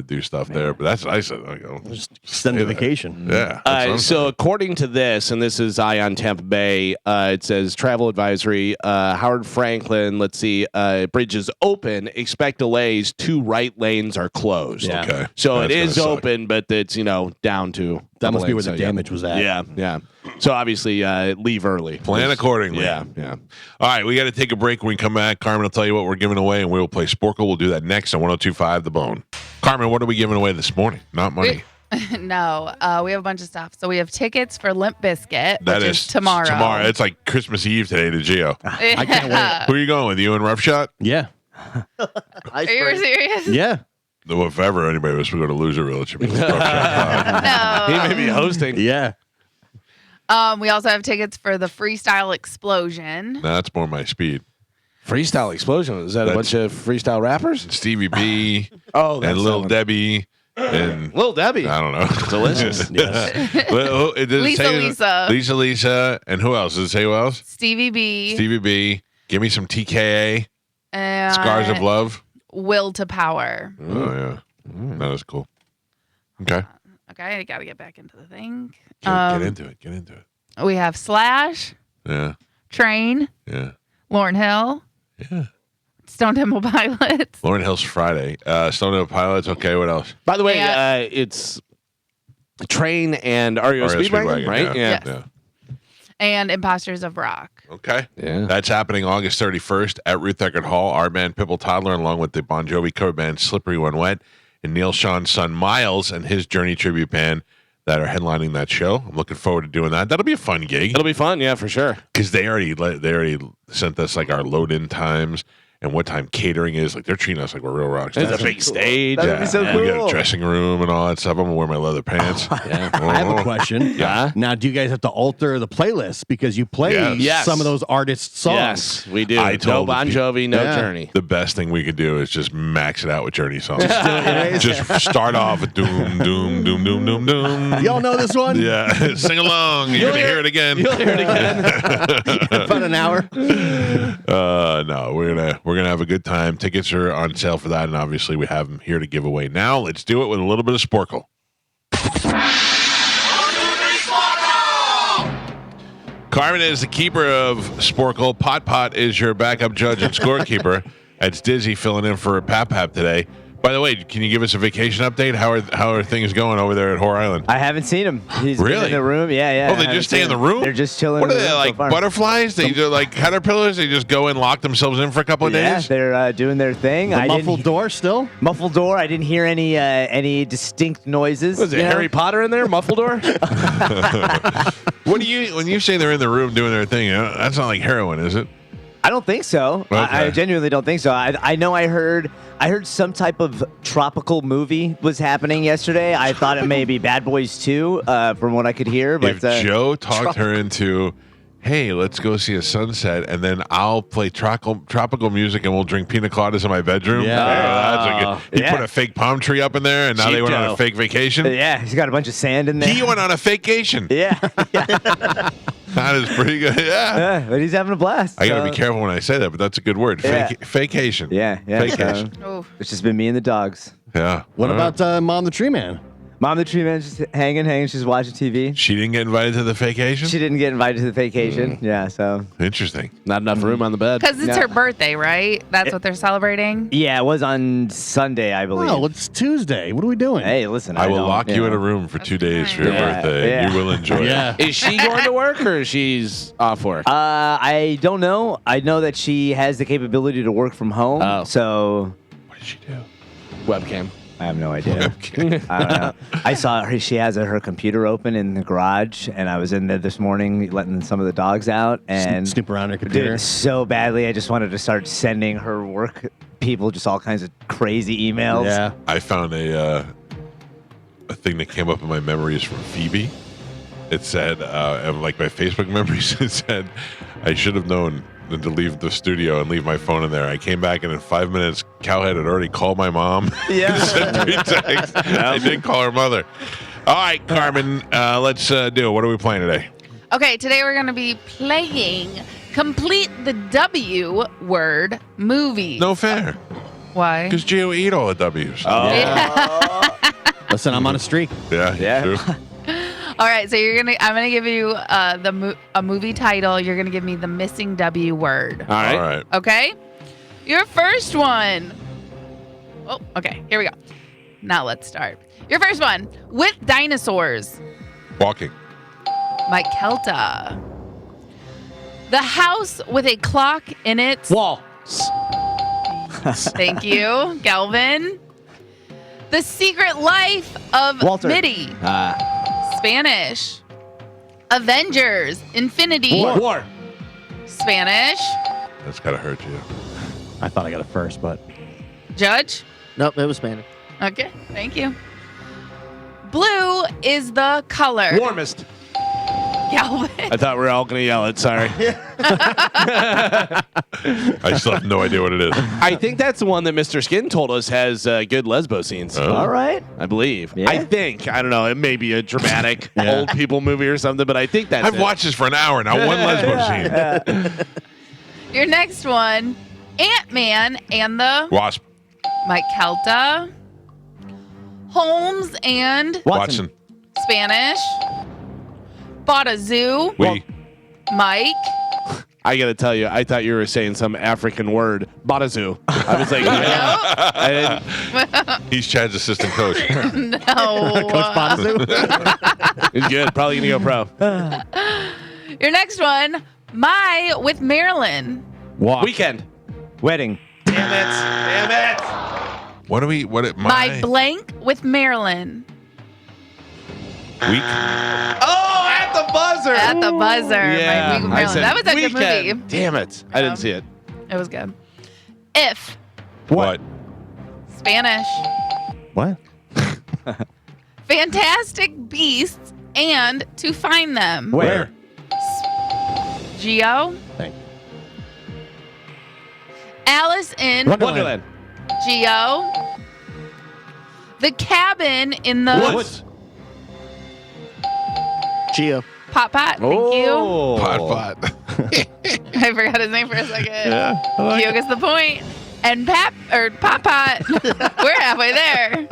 do stuff there. But that's what I said. I go, Just extend the vacation. yeah. that's what I'm So saying. according to this, and this is Eye on Tampa Bay, it says travel advisory. Howard Franklin. Let's see. Bridge is open. Expect delays. 2 right lanes are closed. Yeah. Okay. So That's it is gonna suck. open, but it's down to That must be lanes, where the so, damage was at. Yeah. So obviously, leave early. Plan accordingly. Yeah. All right, we got to take a break. When we come back, Carmen will tell you what we're giving away, and we will play Sporkle. We'll do that next on 102.5 The Bone. Carmen, what are we giving away this morning? Not money. No, we have a bunch of stuff. So we have tickets for Limp Bizkit, That which is is tomorrow. Tomorrow. It's like Christmas Eve today to Gio. I can't wait. Who are you going with? You and Roughshot? Yeah. Are you serious? Yeah. Well, if ever anybody was going to Loserville, it should be Roughshot. No. He may be hosting. Yeah. We also have tickets for the Freestyle Explosion. That's more my speed. Freestyle Explosion. Is that a That's- bunch of freestyle rappers? Stevie B Oh, and Lil Debbie and Lil Debbie. I don't know. Delicious. Well, it does Lisa. say Lisa, and who else? Does it say who else? Stevie B. Stevie B. Give me some TKA. And Scars of Love. Will to Power. Oh yeah, that is cool. Okay, Okay, I got to get back into the thing. get into it. Get into it. We have Slash, Yeah, Train, yeah, Lauryn Hill, yeah. Stone Temple Pilots. Lauren Hill's Friday. Stone Temple Pilots. Okay, what else? By the way, Yeah. it's Train and REO Speedwagon, right? Yeah. Yes. yeah. And Imposters of Rock. Okay. Yeah. That's happening August 31st at Ruth Eckerd Hall. Our band Pipple Toddler, along with the Bon Jovi cover band Slippery When Wet, and Neil Sean's son Miles and his Journey tribute band that are headlining that show. I'm looking forward to doing that. That'll be a fun gig It'll be fun, yeah, for sure. because they already sent us like our load in times and what time catering is. Like they're treating us like we're real rock stars. It's a big stage. That'd be so We got a cool. dressing room and all that stuff. I'm gonna wear my leather pants. Yeah. I have a question. Yeah. Now, do you guys have to alter the playlist because you play Yes. some of those artists' songs? Yes, we do. I No told the Bon people- Jovi, no Yeah. Journey. The best thing we could do is just max it out with Journey songs. it. Just start off with doom, doom, doom, doom, doom, doom. Y'all know this one? Yeah, sing along. You're gonna hear it again. You'll hear it again. About an hour. No, we're gonna have a good time. Tickets are on sale for that, and obviously we have them here to give away. Now let's do it with a little bit of Sporkle. Carmen is the keeper of Sporkle. Pot is your backup judge and scorekeeper. It's Dizzy filling in for Pap today. By the way, can you give us a vacation update? How are things going over there at Whore Island? I haven't seen him. He's been Really? in the room. Yeah. Oh, I they haven't just stay seen in the him. room? They're just chilling. What are in the they room like? so far. Butterflies? They do like caterpillars? They just go and lock themselves in for a couple of Yeah, days? they're doing their thing. The I muffled didn't, door still? muffled door. I didn't hear any distinct noises. Was it you know? Harry Potter in there? Muffledore? What do you when you say they're in the room doing their thing? That's not like heroin, is it? I don't think so. I Okay. genuinely don't think so. I know I heard some type of tropical movie was happening yesterday. I thought it may be Bad Boys 2 from what I could hear. But If Joe talked her into, hey, let's go see a sunset, and then I'll play tropical music and we'll drink pina coladas in my bedroom. Yeah. That's a good. He Yeah. put a fake palm tree up in there, and now they Cheap went on a Joe. fake vacation. yeah, he's got a bunch of sand in there. He went on a vacation. yeah, That is pretty good. Yeah. yeah, but he's having a blast. I got to so- be careful when I say that, but that's a good word. Yeah. Vacation. Yeah. Vacation. So Oh, it's just been me and the dogs. Yeah. What All right. about Mom the Tree Man? Mom, the tree man, just hanging. She's watching TV. She didn't get invited to the vacation? She didn't get invited to the vacation. Yeah, so. Interesting. Not enough room on the bed. Because it's No. her birthday, right? That's what they're celebrating. Yeah, it was on Sunday, I believe. Oh, it's Tuesday. What are we doing? Hey, listen. I will don't, lock you in a know. room for 2 days for your Yeah. birthday. Yeah. You will enjoy it. Yeah. Is she going to work or she's off work? I don't know. I know that she has the capability to work from home. Oh. So What did she do? Webcam. I have no idea. Okay. I don't know. I saw her. She has her computer open in the garage, and I was in there this morning letting some of the dogs out, and Snoop around her computer. dude, so badly. I just wanted to start sending her work people just all kinds of crazy emails. Yeah. I found a thing that came up in my memories from Phoebe. It said, like my Facebook memories, it said, I should have known than to leave the studio and leave my phone in there. I came back and in 5 minutes, Cowhead had already called my mom. Yeah. Sent 3 texts. I did call her mother. All right, Carmen, let's do it. What are we playing today? Okay, today we're going to be playing Complete the W Word Movies. No fair. Why? Because Gio eat all the W's. Listen, I'm on a streak. Yeah. True. All right, so I'm gonna give you a movie title. You're gonna give me the missing W word. All right. All right. Okay. Your first one. Oh, okay. Here we go. Now let's start. Your first one with dinosaurs. Walking. Mike Calta. The house with a clock in its Wall. Thank you, Galvin. The Secret Life of Walter. Mitty. Spanish. Avengers. Infinity. War. Spanish. That's got to hurt you. I thought I got it first, but Judge. Nope, it was Spanish. Okay, thank you. Blue is the color. Warmest. Galvin. I thought we were all going to yell it. Sorry. I still have no idea what it is. I think that's the one that Mr. Skin told us has good lesbo scenes. Oh. All right. I believe. Yeah. I think. I don't know. It may be a dramatic Yeah. old people movie or something, but I think that's I've it. watched this for an hour now. One lesbo scene. Your next one, Ant-Man and the Wasp. Mike Calta. Holmes and Watson. Spanish. Bought a zoo. We. Mike. I got to tell you, I thought you were saying some African word. Batazu. I was like, I didn't. He's Chad's assistant coach. No. Coach Batazu. It's good. Probably going to go pro. Your next one, My with Marilyn. Walk. Weekend. Wedding. Damn it. What do we? What it? My blank with Marilyn. Week. Oh, at the buzzer. At the buzzer. Yeah. My week with I Marilyn. said That was a good weekend. movie. Damn it. I didn't see it. It was good. If. What? Spanish. What? Fantastic Beasts and To Find Them. Where? Geo. Thank you. Alice in Wonderland. Geo. The Cabin in the Woods. Geo. Pot Pot. Thank Oh. Pot. you. I forgot his name for a second. Yeah. I like Geo gets the point. And Pot Pot. We're halfway there.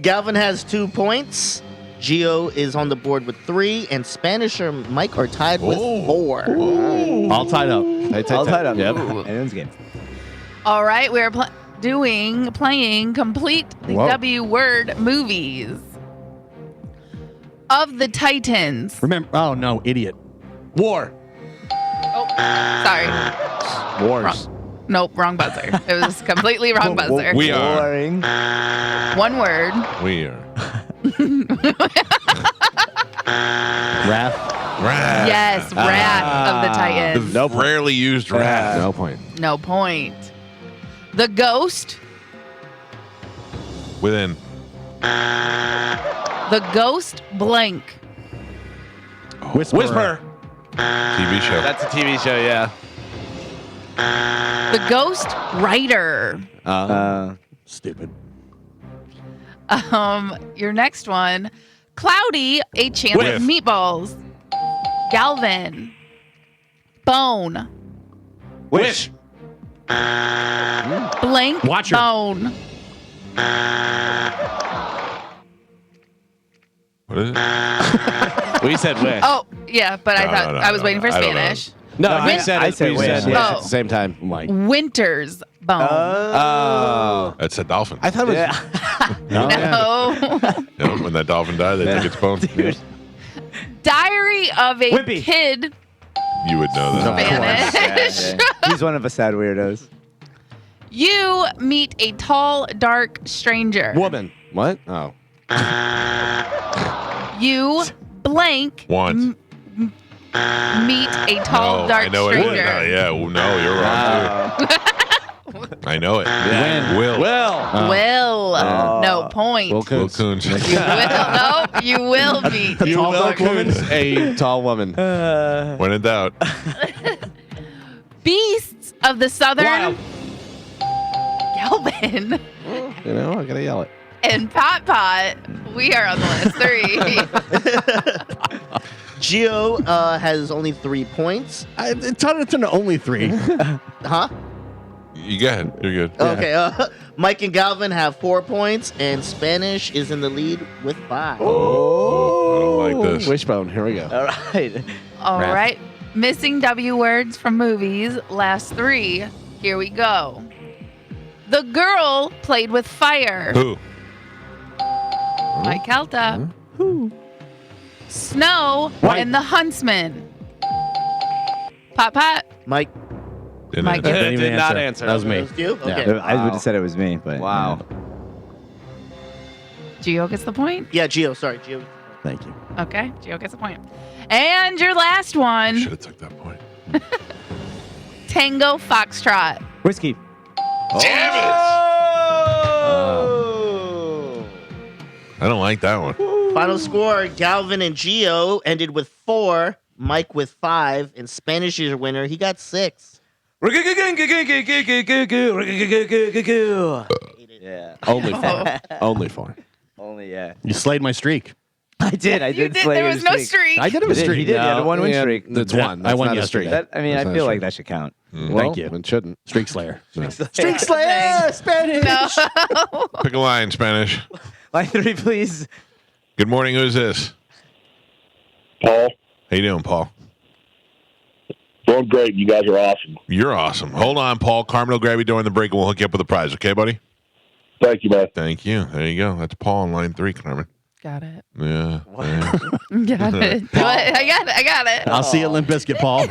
Galvin has 2 points. Geo is on the board with 3, and Spanish or Mike are tied with Oh. 4. All tied up. All tied up. Yep. Anyone's game. All right, we're playing complete the Whoa. W word movies. Of the Titans. Remember? Oh no, idiot. War. Oh, sorry. Wars. Nope, wrong buzzer. It was completely wrong buzzer. We are. Boring. One word. We are. Wrath. Wrath. Yes, Wrath of the The Titans. rarely used wrath. No point. No point. The Ghost. Within. The Ghost blank. Whisper. TV show. That's a TV show, yeah. The Ghost Writer. Stupid. Your next one. Cloudy, a chance Whiff. of meatballs. Galvin. Bone. Wish. Blank Watcher. bone. What is it? We said wish. Oh, yeah, but I No, thought no, I was no, waiting for I don't know. Spanish. No, No, he I- said I it. said We wish, said yeah. wish at the same time. Mike. Winter's bone. Oh. That's a dolphin. I thought it was. Yeah. No. You know, when that dolphin died, they took its bone. Dude. Diary of a Wimpy. Kid. You would know that. Spanish. He's one of us sad weirdos. You meet a tall, dark stranger. Woman. What? Oh. You blank Want. meet a tall, No, dark I know it. stranger. No, yeah, well, no, you're wrong. Too. I know it. Yeah. Will. Will. Will. Oh. No point. Will Will Coons. Coons. You will. No, you will meet. You tall will dark woman? Coons, a tall woman. When in doubt. Beasts of the Southern. Wild. Galvin You know, I gotta yell it. and Pot Pot. We are on the list. 3. Geo has only 3 points. It's an only 3. Huh? You go ahead. You're good. Okay. Mike and Galvin have 4 points, and Spanish is in the lead with 5. Oh, I don't like this. Wishbone. Here we go. All right. All Raph. right. Missing W words from movies. Last 3. Here we go. The girl played with fire. Who? Mike Calta. Snow White. and the Huntsman. Pot Pot. Mike, Didn't Mike. answer. Didn't even Did not answer. That was me. it was you? Yeah. Okay. I would have said it was me, but Wow. Gio gets the point. Yeah, Geo. Sorry, Geo. Thank you. Okay. Gio gets the point. And your last one. Should have took that point. Tango Foxtrot. Whiskey. Damn it! Oh. I don't like that one. Final score: Galvin and Geo ended with 4. Mike with 5, and Spanish is your winner. He got 6. Yeah. Only 4. Only 4. Only yeah. You slayed my streak. I did. You did. slay There your was no streak. streak. I did have You a did. streak. He did. He had a one-win Yeah, streak. That's Yeah, one. I That's won not a yesterday. streak. That, I mean, That's I not feel a like streak. that should count. Thank you. It shouldn't. Streak Slayer. Streak Slayer, Spanish. No. Pick a line, Spanish. Line 3, please. Good morning. Who's this? Paul, How you doing, Paul? doing great. You guys are awesome. You're awesome. Hold on, Paul. Carmen will grab you during the break, and we'll hook you up with a prize. Okay, buddy? Thank you, man. Thank you. There you go. That's Paul on line 3, Carmen. Got it. Yeah. yeah. Got it. I got it. I'll see you at Limp Bizkit, Paul.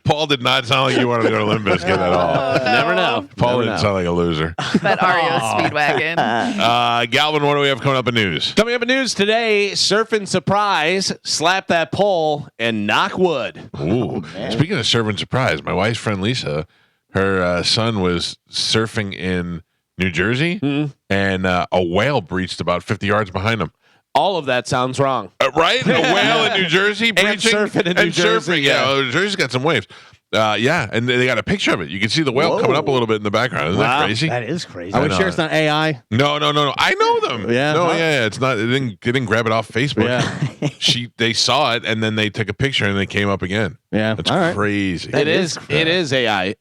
Paul did not sound like you wanted to go to Limp Bizkit at all. Oh, no. Never know. Paul Never didn't know. sound like a loser. That Ario Speedwagon. Galvin, what do we have coming up in news? Coming up in news today, surfing surprise, slap that pole, and knock wood. Ooh. Speaking of serving surprise, my wife's friend Lisa, her son was surfing in New Jersey, and a whale breached about 50 yards behind him. All of that sounds wrong. Right? A whale in New Jersey breaching surfing in New Jersey, Yeah, yeah. well, New Jersey's got some waves. Yeah, and they got a picture of it. You can see the whale coming up a little bit in the background. Isn't that Wow. crazy? That is crazy. Are we know. sure it's not AI? No. I know them. Yeah? No, Huh? yeah. It's not. They didn't grab it off Facebook. Yeah. They saw it and then they took a picture and they came up again. Yeah. That's All right. crazy. It is AI.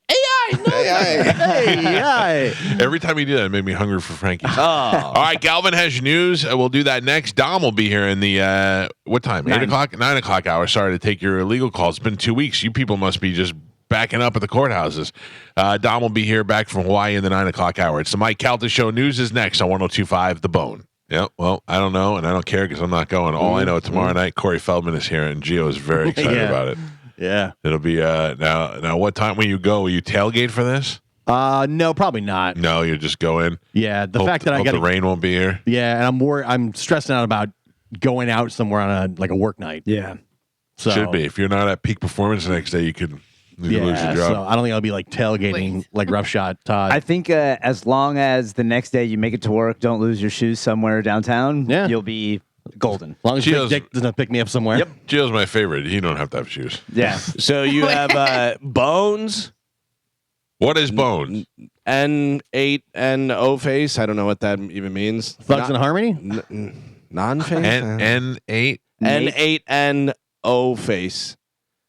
Hey, Every time you do that, it made me hungry for Frankie's. Oh. All right, Galvin has your news. We'll do that next. Dom will be here in the what time? 8 o'clock, 9 o'clock hour. Sorry to take your illegal calls. It's been 2 weeks. You people must be just backing up at the courthouses. Dom will be here back from Hawaii in the 9 o'clock hour. It's the Mike Calta Show. News is next on 102.5 The Bone. Yeah, well, I don't know, and I don't care because I'm not going. All I know, tomorrow night, Corey Feldman is here, and Gio is very excited Yeah. about it. yeah. It'll be now. What time will you go? Will you tailgate for this? No, probably not. No, you just go in. Yeah, the Hope- fact that I hope got the rain won't be here. Yeah, and I'm stressing out about going out somewhere on a work night. Yeah. So Should be. If you're not at peak performance the next day, you could lose your Yeah, job. so I don't think I'll be like tailgating Wait. like Rough Shot Todd. I think as long as the next day you make it to work, don't lose your shoes somewhere downtown, Yeah. you'll be golden. as long as Gio's- Big Dick doesn't pick me up somewhere. Yep. Gio's my favorite. He don't have to have shoes. Yeah. So you have Bones, What is Bones? N8 and O face. I don't know what that even means. Thugs in Harmony? Non-face. N8 N8 and O face.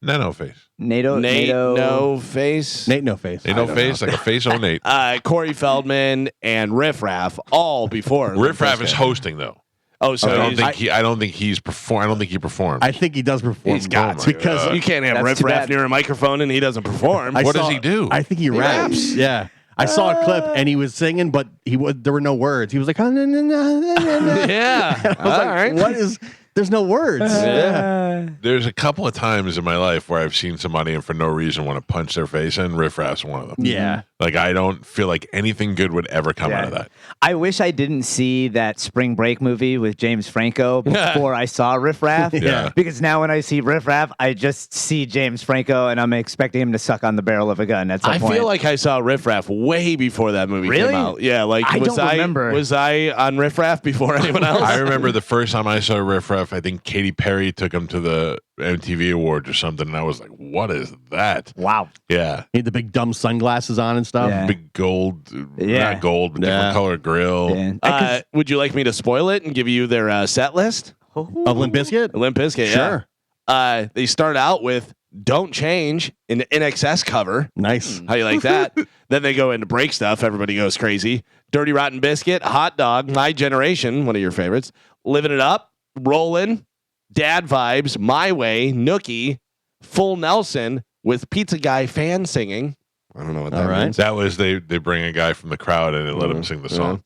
Nano face. NATO. Nate NATO. no face. Nate No Face. Ain't no face like a face on Nate. Corey Feldman and Riff Raff all before. Riff Raff is Bizkit. hosting though. Oh, so I don't he's- think he. I don't think he's perform. I don't think he performed. I think he does perform. He's got my to. because you can't have That's Riff too Raff bad. near a microphone and he doesn't perform. I What does saw- he do? I think he raps. Yeah. I saw a clip and he was singing, but there were no words. He was like, "Ah, na, na, na, na, na, na." yeah. I was like, right. what is? There's no words. Yeah. There's a couple of times in my life where I've seen somebody and for no reason want to punch their face in. Riff Raff's one of them. Yeah. Like I don't feel like anything good would ever come Yeah. out of that. I wish I didn't see that Spring Break movie with James Franco before I saw Riff Raff. Yeah. Because now when I see Riff Raff, I just see James Franco and I'm expecting him to suck on the barrel of a gun at some I point. feel like I saw Riff Raff way before that movie Really? came out. Yeah, like I was don't remember. Was I on Riff Raff before anyone else? I remember the first time I saw Riff Raff, I think Katy Perry took him to the MTV Awards or something, and I was like, what is that? wow. Yeah. He had the big dumb sunglasses on and stuff. Yeah. Big gold, Yeah. not gold, but Yeah. different color grill. Yeah. Would you like me to spoil it and give you their set list? Of Limp Bizkit? Limp Bizkit, Sure. yeah. They start out with "Don't Change" in the NXS cover. Nice. How you like that? Then they go into break stuff. Everybody goes crazy. Dirty Rotten Biscuit, Hot Dog, My Generation, one of your favorites. Living It Up, Rollin', Dad Vibes, My Way, Nookie, Full Nelson with Pizza Guy fan singing. I don't know what that All right. means. That was they bring a guy from the crowd and they let him sing the song.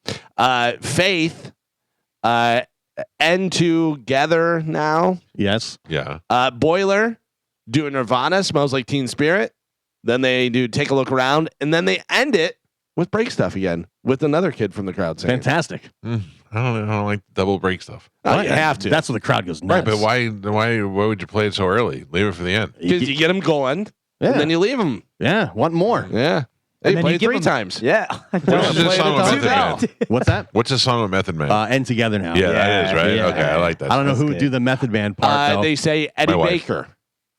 Faith, End Together Now, Yes. Yeah. Boiler, doing Nirvana, Smells Like Teen Spirit. Then they do Take a Look Around, and then they end it with break stuff again with another kid from the crowd singing. Fantastic. I don't like double break stuff. Oh, you have to. That's when the crowd goes nuts. Right, but why would you play it so early? Leave it for the end. Because you get them going, Yeah. and then you leave them. Yeah. Want more? Yeah. And They then play you give three them- times. Yeah. What's the song with it Method Man? too. What's that? What's the song with Method Man? End together now. yeah, that is right. yeah. Okay, I like that. I don't know That's who would good. do the Method Man part though. They say Eddie My wife. Baker.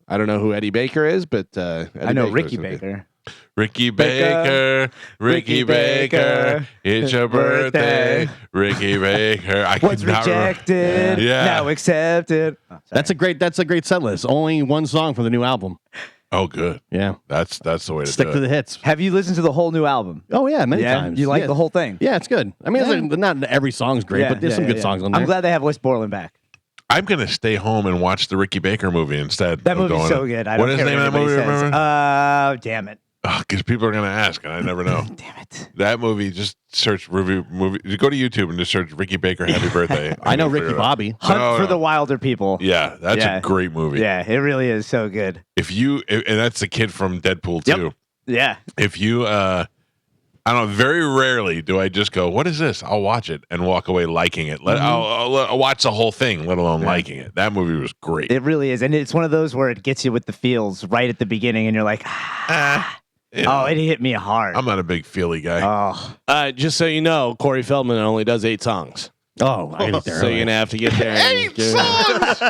I don't know who Eddie Baker is, but Eddie I know Baker's Ricky okay. Baker. Ricky Baker, Ricky Baker, it's your birthday, Ricky Baker. I Was could not remember. rejected. Yeah. Now accepted. Oh, sorry. That's a great set list. Only one song from the new album. Oh, good. Yeah. That's the way to Stick do to it. the hits. Have you listened to the whole new album? Oh yeah, many Yeah? times. You like Yeah. the whole thing? Yeah, it's good. I mean, Yeah. it's like, not every song's great, but there's some good songs on there. I'm glad they have West Borland back. I'm gonna stay home and watch the Ricky Baker movie instead. That of movie's going so in. good. I What don't is care the name what of that movie? anybody says. Remember? Damn it. Because people are gonna ask, and I never know. Damn it. That movie, just search review movie. You go to YouTube and just search Ricky Baker Happy Birthday. I know and you'll Ricky figure it out. Bobby. Hunt No, for no. the Wilder People. Yeah, that's Yeah. a great movie. Yeah, it really is so good. And that's the kid from Deadpool Yep. too. Yeah. If you, I don't know, very rarely do I just go, "What is this?" I'll watch it and walk away liking it. I'll watch the whole thing, let alone liking it. That movie was great. It really is. And it's one of those where it gets you with the feels right at the beginning and you're like, Yeah. oh, it hit me hard. I'm not a big feely guy. Oh. Just so you know, Corey Feldman only does 8 songs. Oh, I get there. So you're going to have to get there. 8 songs! There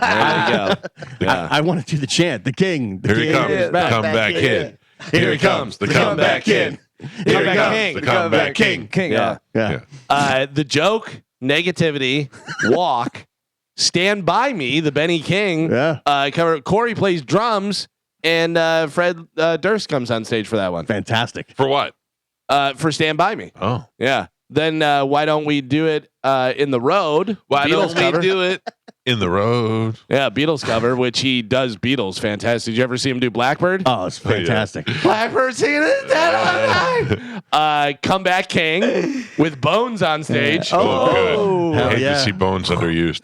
you go. Yeah. I want to do the chant. The king. The Here he king comes, is the back. comeback kid. Here he comes, the comeback kid. Here he comes, the comeback king. Yeah. Yeah. The joke, negativity, walk, stand by me, the Benny King. Yeah. Cover. Corey plays drums, and Fred Durst comes on stage for that one. Fantastic. For what? For Stand By Me. Oh, Yeah. Then why don't we do it in the road? why Beatles don't we cover. do it in the road? Yeah, Beatles cover, which he does Beatles fantastic. Did you ever see him do Blackbird? Oh, it's fantastic. Blackbird singing it dead on time. Comeback King with Bones on stage. Oh, good. Hell I hate yeah. to see Bones underused.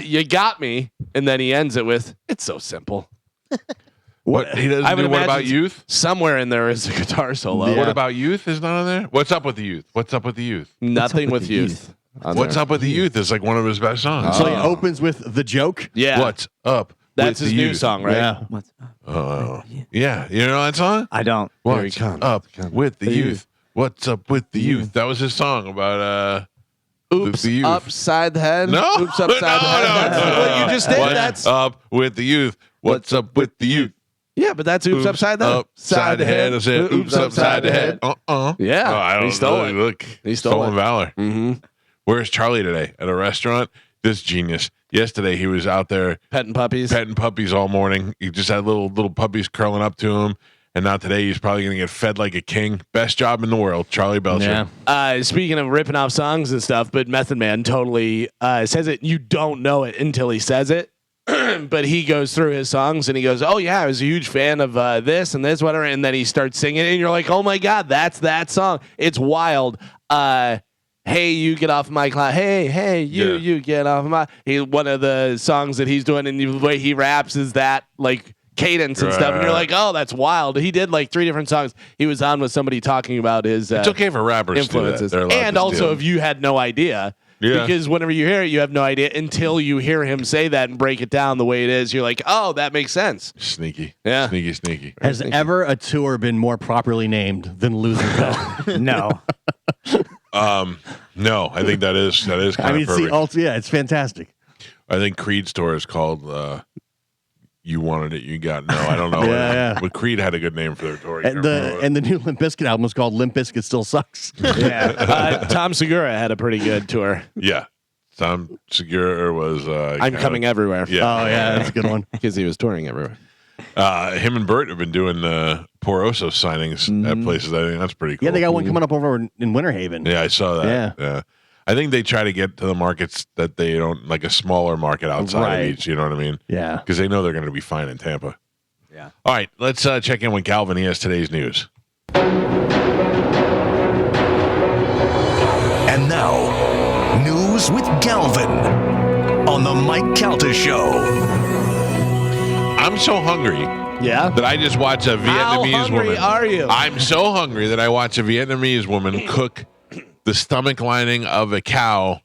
You got me, and then he ends it with "It's so simple." What he doesn't I would do? What about imagine- youth? Somewhere in there is a guitar solo. Yeah. What about youth? Is not on there. What's up with the youth? What's up with the youth? Nothing with with the youth. on What's there. up with the youth? Is like one of his best songs. So he opens with the joke. Yeah, What's up? that's with his the new youth? song, right? Yeah. What's Yeah, you know that song? I don't. Here he What's comes. up with the youth? What's up with the youth? That was his song about Oops, the youth. upside the head. No, Oops, upside the head. That's what you just did. What's That's up with the youth? What's up with the youth? yeah, but that's oops, upside the head. Upside the head. I said, oops, upside the head. Yeah, Oh, I don't he stole it. Look, He stole stolen it. valor. Mm-hmm. Where's Charlie today? At a restaurant? This genius. Yesterday he was out there Petting puppies. petting puppies all morning. He just had little puppies curling up to him, And now today he's probably going to get fed like a king. Best job in the world, Charlie Belcher. Yeah. Speaking of ripping off songs and stuff, but Method Man totally says it. You don't know it until he says it. But he goes through his songs and he goes, "Oh yeah, I was a huge fan of this and this, whatever." And then he starts singing it, and you're like, "Oh my god, that's that song!" It's wild. Hey, you get off my cloud. Hey, you get off my. One of the songs that he's doing, and the way he raps is that like cadence and stuff, and you're like, "Oh, that's wild." He did like 3 different songs. He was on with somebody talking about his. It's okay for rappers influences, to do that. and also if you had no idea. Yeah. Because whenever you hear it, you have no idea until you hear him say that and break it down the way it is. You're like, oh, that makes sense. Sneaky. Yeah. Sneaky. Has ever a tour been more properly named than Loserville? No. No, I think that is kind of perfect. It's fantastic. I think Creed's tour is called You Wanted It, You Got No. I don't know. Yeah. But Creed had a good name for their tour. And the new Limp Bizkit album was called Limp Bizkit Still Sucks. Yeah. Tom Segura had a pretty good tour. Yeah. Tom Segura was I'm Coming Everywhere. Yeah. Oh, yeah, that's a good one. Because he was touring everywhere. Him and Bert have been doing Poroso signings at places. I think that's pretty cool. Yeah, they got one coming up over in Winter Haven. Yeah, I saw that. Yeah. I think they try to get to the markets that they don't, like a smaller market outside of each, you know what I mean? Yeah. Because they know they're going to be fine in Tampa. Yeah. All right, let's check in with Calvin. He has today's news. And now, news with Galvin on the Mike Calta Show. I'm so hungry Yeah. that I just watch a Vietnamese How hungry woman. are you? I'm so hungry that I watch a Vietnamese woman cook the stomach lining of a cow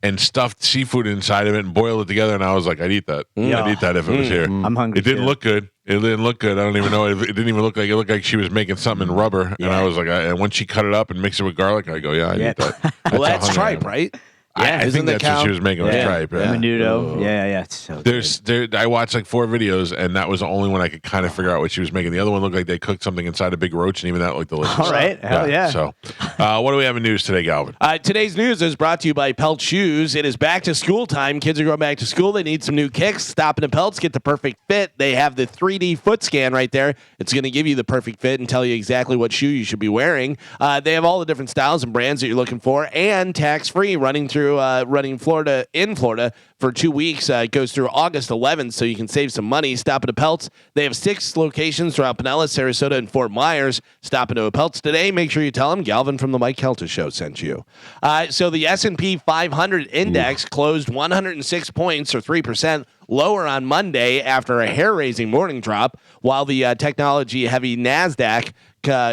and stuffed seafood inside of it and boil it together. And I was like, I'd eat that. Yeah. I'd eat that if it was here. I'm hungry. It didn't too. look good. It didn't look good. I don't even know. It didn't even look like it. Looked like she was making something in rubber. And I was like, and when she cut it up and mixed it with garlic, I go, yeah, I'd eat that. Well, that's how hungry I tripe, am. right? I Isn't think the that's cow- what she was making with tripe. Yeah. Menudo. Yeah. It's so good. I watched like 4 videos, and that was the only one I could kind of figure out what she was making. The other one looked like they cooked something inside a big roach, and even that looked delicious. All right. Hell yeah. So, what do we have in news today, Galvin? Today's news is brought to you by Pelt Shoes. It is back to school time. Kids are going back to school. They need some new kicks. Stop in at Pelts, get the perfect fit. They have the 3D foot scan right there. It's going to give you the perfect fit and tell you exactly what shoe you should be wearing. They have all the different styles and brands that you're looking for, and tax-free running Florida for 2 weeks. It goes through August 11th, so you can save some money. Stop at a Pelts. They have 6 locations throughout Pinellas, Sarasota, and Fort Myers. Stop into a Pelts today. Make sure you tell them Galvin from the Mike Calta Show sent you. So the S&P 500 index closed 106 points, or 3%, lower on Monday after a hair-raising morning drop, while the technology-heavy NASDAQ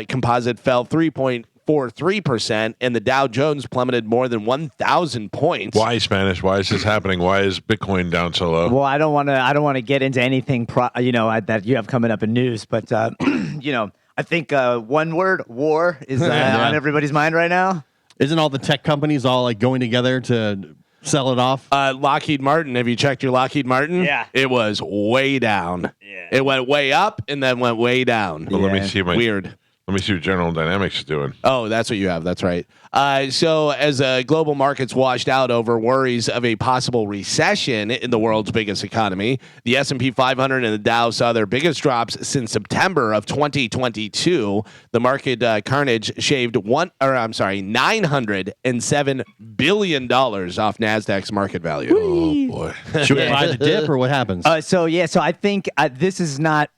composite fell 3.43%, and the Dow Jones plummeted more than 1,000 points. Why Spanish? Why is this happening? Why is Bitcoin down so low? Well, I don't want to get into anything that you have coming up in news, but I think one word, war, is on everybody's mind right now. Isn't all the tech companies all like going together to sell it off? Lockheed Martin. Have you checked your Lockheed Martin? Yeah. It was way down. Yeah. It went way up and then went way down. Well, let me see Weird. Let me see what General Dynamics is doing. Oh, that's what you have. That's right. So as global markets washed out over worries of a possible recession in the world's biggest economy, the S&P 500 and the Dow saw their biggest drops since September of 2022. The market carnage shaved $907 billion off Nasdaq's market value. Oh boy. Should we buy the dip or what happens? So I think this is not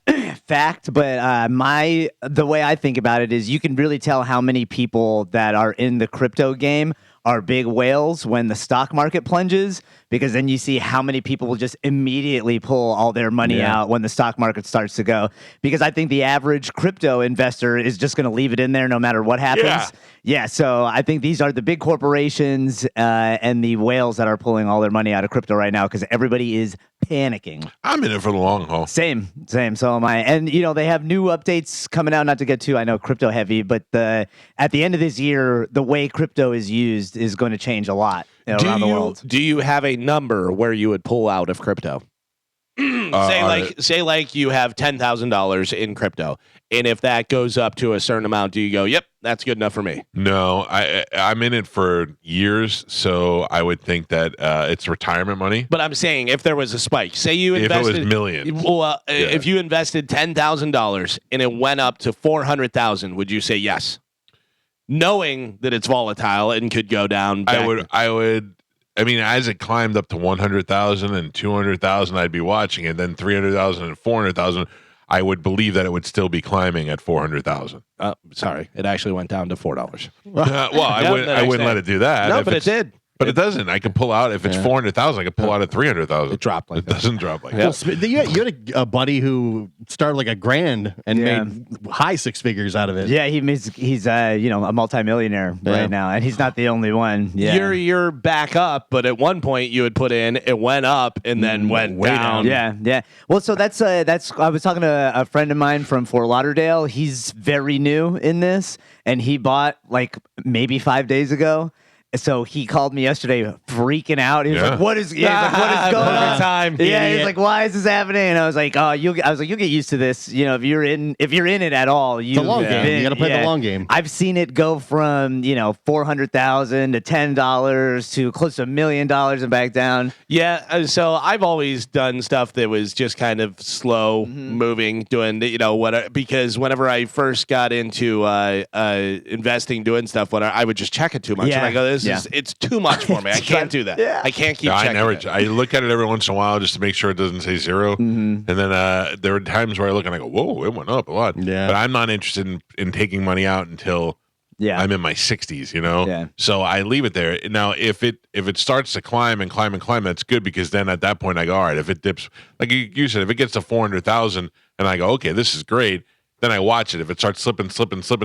fact, but the way I think about it is you can really tell how many people that are in the crypto game are big whales when the stock market plunges, because then you see how many people will just immediately pull all their money out when the stock market starts to go. Because I think the average crypto investor is just going to leave it in there no matter what happens. Yeah, so I think these are the big corporations and the whales that are pulling all their money out of crypto right now because everybody is panicking. I'm in it for the long haul. Same. So am I. And, they have new updates coming out, not to get too, I know, crypto heavy, but at the end of this year, the way crypto is used is going to change a lot around the world. Do you have a number where you would pull out of crypto? say like you have $10,000 in crypto, and if that goes up to a certain amount, do you go, yep, that's good enough for me? No, I'm in it for years, so I would think that it's retirement money. But I'm saying if there was a spike, say you If invested, it was millions. well, if you invested $10,000 and it went up to $400,000, would you say yes? Knowing that it's volatile and could go down. I would. I mean, as it climbed up to 100,000 and 200,000, I'd be watching it. Then 300,000 and 400,000, I would believe that it would still be climbing at 400,000. Sorry, it actually went down to $4. Well, I wouldn't let it do that. No, If but it it's- did. But it doesn't. I can pull out if it's 400,000. I can pull out at 300,000. It dropped like It that. doesn't drop like Well, that. you had a buddy who started like $1,000 and made high six figures out of it. Yeah, he's a multimillionaire Yeah. right now, and he's not the only one. Yeah. You're back up, but at one point you had put in, it went up and then went way down. Yeah. Well, so that's I was talking to a friend of mine from Fort Lauderdale. He's very new in this, and he bought like maybe 5 days ago. So he called me yesterday, freaking out. He was like, "What is? Yeah, he's like, what is going on?" Time. Yeah, he's like, "Why is this happening?" And I was like, "Oh, you'll get used to this. You know, if you're in it at all, It's a long game. You got to play the long game. I've seen it go from $400,000 to $10 to close to $1 million and back down. Yeah, so I've always done stuff that was just kind of slow moving, doing because whenever I first got into investing, doing stuff, I would just check it too much, and I go, it's too much for me. I can't do that. Yeah. I can't keep I checking never. it. I look at it every once in a while just to make sure it doesn't say 0. And then there were times where I look and I go, "Whoa, it went up a lot." Yeah. But I'm not interested in taking money out until I'm in my 60s. Yeah. So I leave it there. Now, if it starts to climb and climb and climb, that's good because then at that point I go, all right. If it dips, like you said, if it gets to 400,000 and I go, okay, this is great. Then I watch it. If it starts slipping,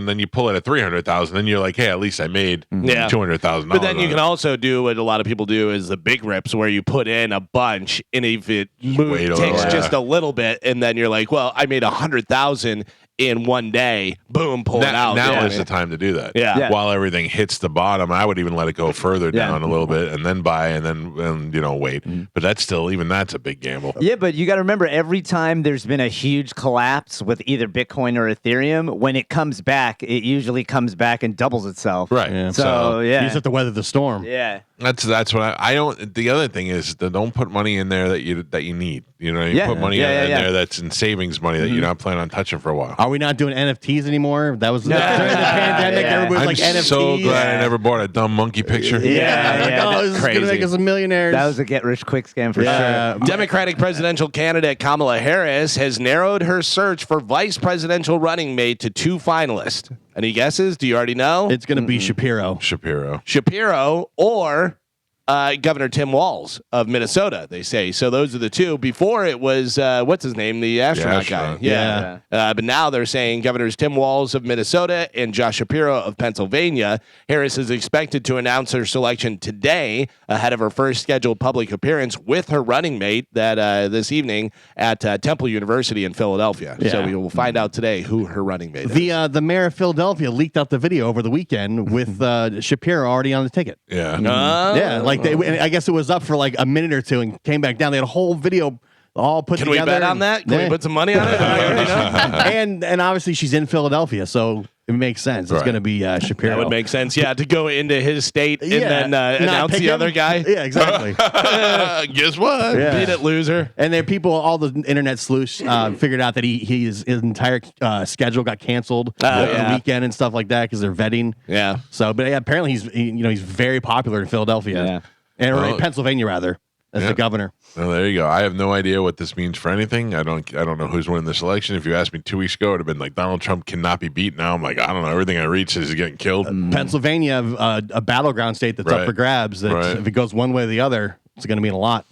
then you pull it at 300,000. Then you're like, hey, at least I made $200,000. But then you can also do what a lot of people do is the big rips where you put in a bunch, and if it takes just a little bit, and then you're like, well, I made 100,000 in one day. Boom, pull it out. Now is the time to do that. Yeah. While everything hits the bottom, I would even let it go further down a little bit, and then buy, and then wait. But that's a big gamble. Yeah, but you got to remember, every time there's been a huge collapse with either Bitcoin or Ethereum, when it comes back, it usually comes back and doubles itself. Right. Yeah. So You just have to weather the storm. Yeah. That's what I don't. The other thing is that don't put money in there that you need. You put money in there that's in savings money that you're not planning on touching for a while. Are we not doing NFTs anymore? That was during the pandemic. Everybody I'm was like NFTs. so glad I never bought a dumb monkey picture. Oh, this is Crazy. gonna make us a millionaires. That was a get-rich-quick scam for sure. Democratic presidential candidate Kamala Harris has narrowed her search for vice presidential running mate to 2 finalists. Any guesses? Do you already know? It's gonna be Shapiro. Shapiro or Governor Tim Walz of Minnesota, they say. So those are the two. Before it was, what's his name? The astronaut guy. Yeah. But now they're saying Governors Tim Walz of Minnesota and Josh Shapiro of Pennsylvania. Harris is expected to announce her selection today ahead of her first scheduled public appearance with her running mate this evening at Temple University in Philadelphia. Yeah. So we will find out today who her running mate is. The mayor of Philadelphia leaked out the video over the weekend with Shapiro already on the ticket. Yeah. Yeah, like I guess it was up for like a minute or two and came back down. They had a whole video all put Can together. we bet on that? Can we put some money on it? I already know. and obviously she's in Philadelphia, so it makes sense. It's going to be Shapiro. That would make sense. Yeah, to go into his state and then Not announce pick the him. other guy. Yeah, exactly. Guess what? Yeah. Beat it, loser. And then all the internet sleuths figured out that his entire schedule got canceled over the weekend and stuff like that because they're vetting. Yeah. So, but yeah, apparently he's very popular in Philadelphia, or in Pennsylvania rather, as the governor. Well, there you go. I have no idea what this means for anything. I don't know who's winning this election. If you asked me 2 weeks ago, it would have been like Donald Trump cannot be beat. Now I'm like, I don't know. Everything I read says he's getting killed. Pennsylvania, a battleground state that's up for grabs. That if it goes one way or the other, it's going to mean a lot.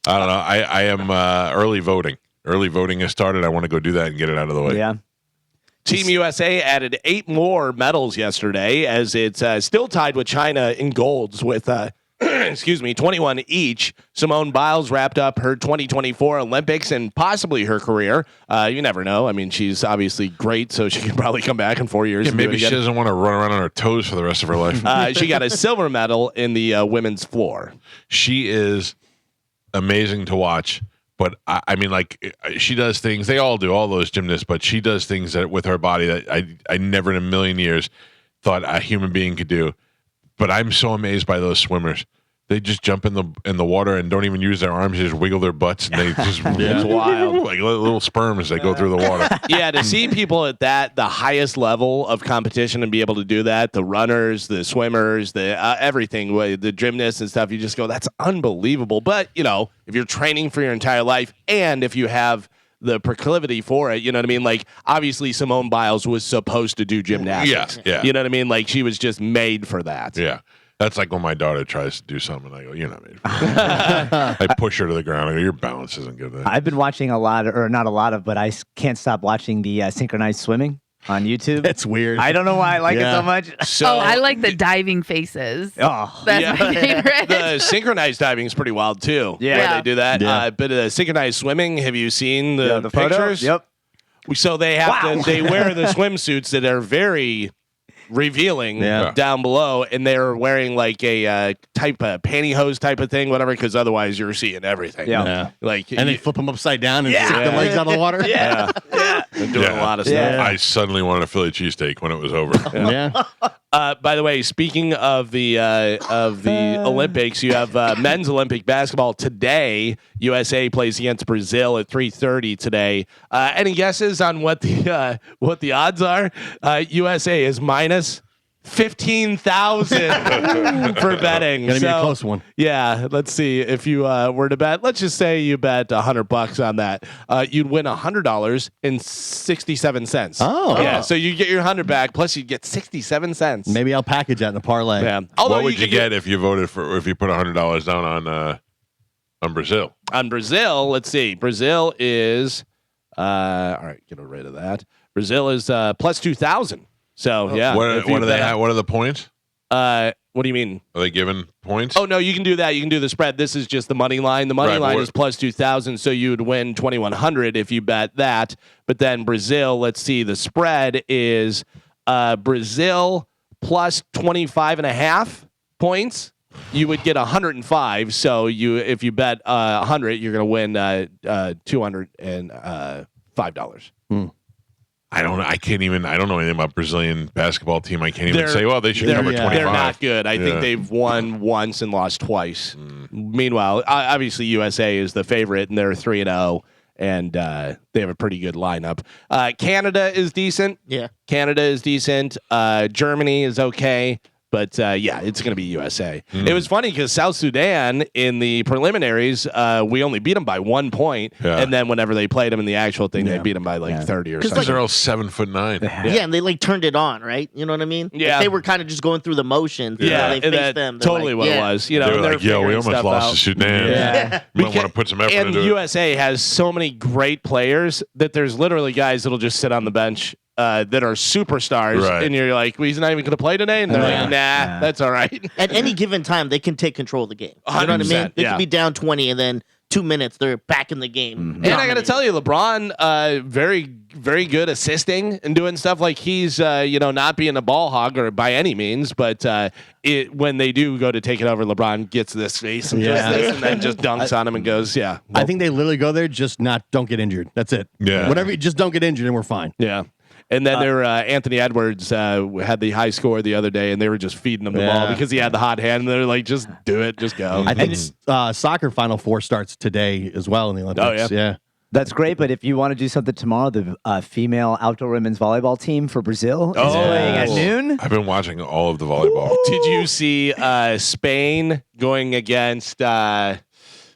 I don't know. I am early voting. Early voting has started. I want to go do that and get it out of the way. Yeah. Team USA added 8 more medals yesterday as it's still tied with China in golds with 21 each. Simone Biles wrapped up her 2024 Olympics and possibly her career. You never know. I mean, she's obviously great, so she can probably come back in 4 years. Yeah, maybe she doesn't want to run around on her toes for the rest of her life. She got a silver medal in the women's floor. She is amazing to watch, But I mean, like she does things. They all do, all those gymnasts. But she does things that with her body that I never in a million years thought a human being could do. But I'm so amazed by those swimmers. They just jump in the water and don't even use their arms. They just wiggle their butts and they just It's wild. like little sperms as they go through the water. Yeah, to see people at the highest level of competition and be able to do that, the runners, the swimmers, the everything, the gymnasts and stuff, you just go, that's unbelievable. But, if you're training for your entire life and if you have the proclivity for it, you know what I mean? Like, obviously, Simone Biles was supposed to do gymnastics. Yeah. You know what I mean? Like, she was just made for that. Yeah. That's like when my daughter tries to do something, I go, you're not made for that. I push her to the ground. I go, your balance isn't good. I've been watching a lot, or not a lot of, but I can't stop watching the synchronized swimming on YouTube. It's weird. I don't know why I like it Yeah. so much. So, I like the diving faces. Oh, That's my favorite. The synchronized diving is pretty wild, too. Yeah. Where they do that. Yeah. But synchronized swimming, have you seen the photo? pictures? Yep. So they have they wear the swimsuits that are very revealing down below, and they're wearing like a type of pantyhose type of thing, whatever, because otherwise you're seeing everything. Yeah. Like And they flip them upside down and Yeah. stick the legs out of the water. yeah. They're doing a lot of stuff. Yeah. I suddenly wanted a Philly cheesesteak when it was over. Yeah. By the way, speaking of the Olympics, you have men's Olympic basketball today. USA plays against Brazil at 3:30 today. Any guesses on what the odds are? USA is minus 15,000 for betting. Gonna be a close one. Yeah, let's see. If you were to bet, let's just say you bet $100 on that, you'd win $100.67. Oh. yeah. So you get your 100 back, plus you get 67 cents. Maybe I'll package that in a parlay. Yeah. Although What would you could do- get if you voted for if you put $100 down on Brazil? on Brazil? Let's see. Brazil is all right. Get rid of that. Brazil is plus 2,000. So yeah. What do they have? What are the points? What do you mean? Are they given points? Oh no, you can do that. You can do the spread. This is just the money line. The money Right, line but is plus 2,000, so you would win 2,100 if you bet that. But then Brazil, let's see, the spread is Brazil plus 25.5 points. You would get 105. So if you bet 100, you're going to win $205. I don't know. I don't know anything about Brazilian basketball team. I can't even They're- say, well, they should cover 25. They're not good. I Yeah. think they've won once and lost twice. Meanwhile, obviously USA is the favorite, and they're 3-0, and they have a pretty good lineup. Canada is decent. Yeah. Canada is decent. Germany is okay. But yeah, it's going to be USA. It was funny because South Sudan in the preliminaries, we only beat them by 1 point, and then whenever they played them in the actual thing, they beat them by like 30 or something. Because they're all 7'9". Yeah, and they like turned it on, right? You know what I mean? Yeah. Like, they were kind of just going through the motions. Yeah, they and faced that them. They're totally like, what yeah. it was. They were they're like, yo, we figuring almost stuff lost out. to Sudan. Yeah. Might want to put some effort And into it. USA has so many great players that there's literally guys that'll just sit on the bench that are superstars, Right. and you're like, well, he's not even going to play today, and they're like, nah, that's all right. At any given time, they can take control of the game. You know what I mean? 100%, They yeah. can be down 20, and then 2 minutes, they're back in the game. And I got to tell you, LeBron, very, very good assisting and doing stuff. Like he's, not being a ball hog or by any means, but when they do go to take it over, LeBron gets this face and just this, and then just dunks on him and goes, yeah. I think they literally go there don't get injured. That's it. Yeah. Whatever, just don't get injured and we're fine. Yeah. And then Anthony Edwards had the high score the other day, and they were just feeding him the ball because he had the hot hand. And they're like, just do it, just go. I think soccer Final Four starts today as well in the Olympics. Oh, yeah. That's great, but if you want to do something tomorrow, the female outdoor women's volleyball team for Brazil is playing at noon. I've been watching all of the volleyball. Did you see Spain going against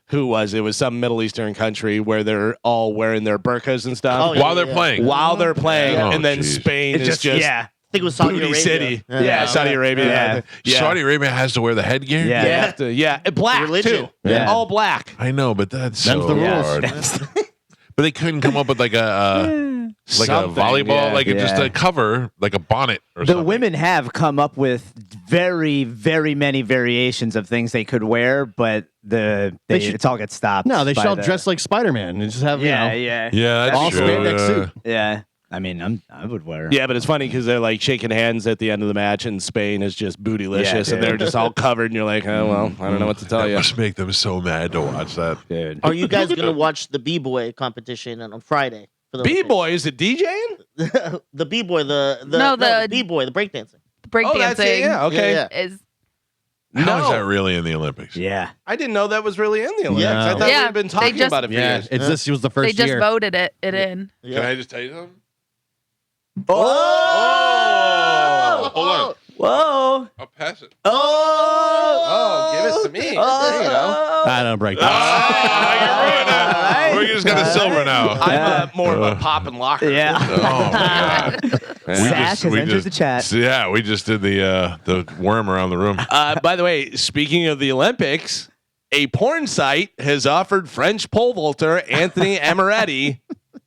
who was it? It was some Middle Eastern country where they're all wearing their burqas and stuff Oh, yeah, While they're playing. while they're playing, Yeah. and then Oh, geez. Spain It's is just yeah. I think it was Saudi booty Arabia. city. Yeah. Yeah, Saudi Arabia. Yeah. Saudi Arabia has to wear the headgear? Yeah. They have to, and black Religion. too. Yeah. All black. I know, but that's Them's so the rules. hard. But they couldn't come up with like a Something, volleyball, yeah. like just Yeah. a cover, like a bonnet or The something. women have come up with very, very many variations of things they could wear, but it's all gets stopped. No, they by should all the- dress like Spider-Man and just have, Yeah, you know, yeah, Yeah, that's all true. spandex suit. yeah. I mean, I would wear. Yeah, but it's funny because they're like shaking hands at the end of the match, and Spain is just bootylicious, Yeah, and they're just all covered, and you're like, oh well, I don't know what to tell That you. must make them so mad to watch that. Dude. Are you guys gonna watch the B-boy competition on Friday? For the B-boy, is it DJing? the B-boy, the B-boy, the breakdancing. Oh, that's it. Breakdancing Yeah, okay. Yeah. is How is No. that really in the Olympics? Yeah. I didn't know that was really in the Olympics. Yeah. I thought Yeah, we'd been they talking just- about it for Yeah, years. it's this was the first they just year. voted it in. Can I just tell you something? Oh! Hold on. Whoa. I'll pass it. Oh, give it to me. There you go. I don't break Ah, that. you ruined it. We just got a silver now. I'm more of a pop and locker. Yeah. Oh my god. Sash has entered the chat. Yeah, we just did the worm around the room. By the way, speaking of the Olympics, a porn site has offered French pole vaulter Anthony Amoretti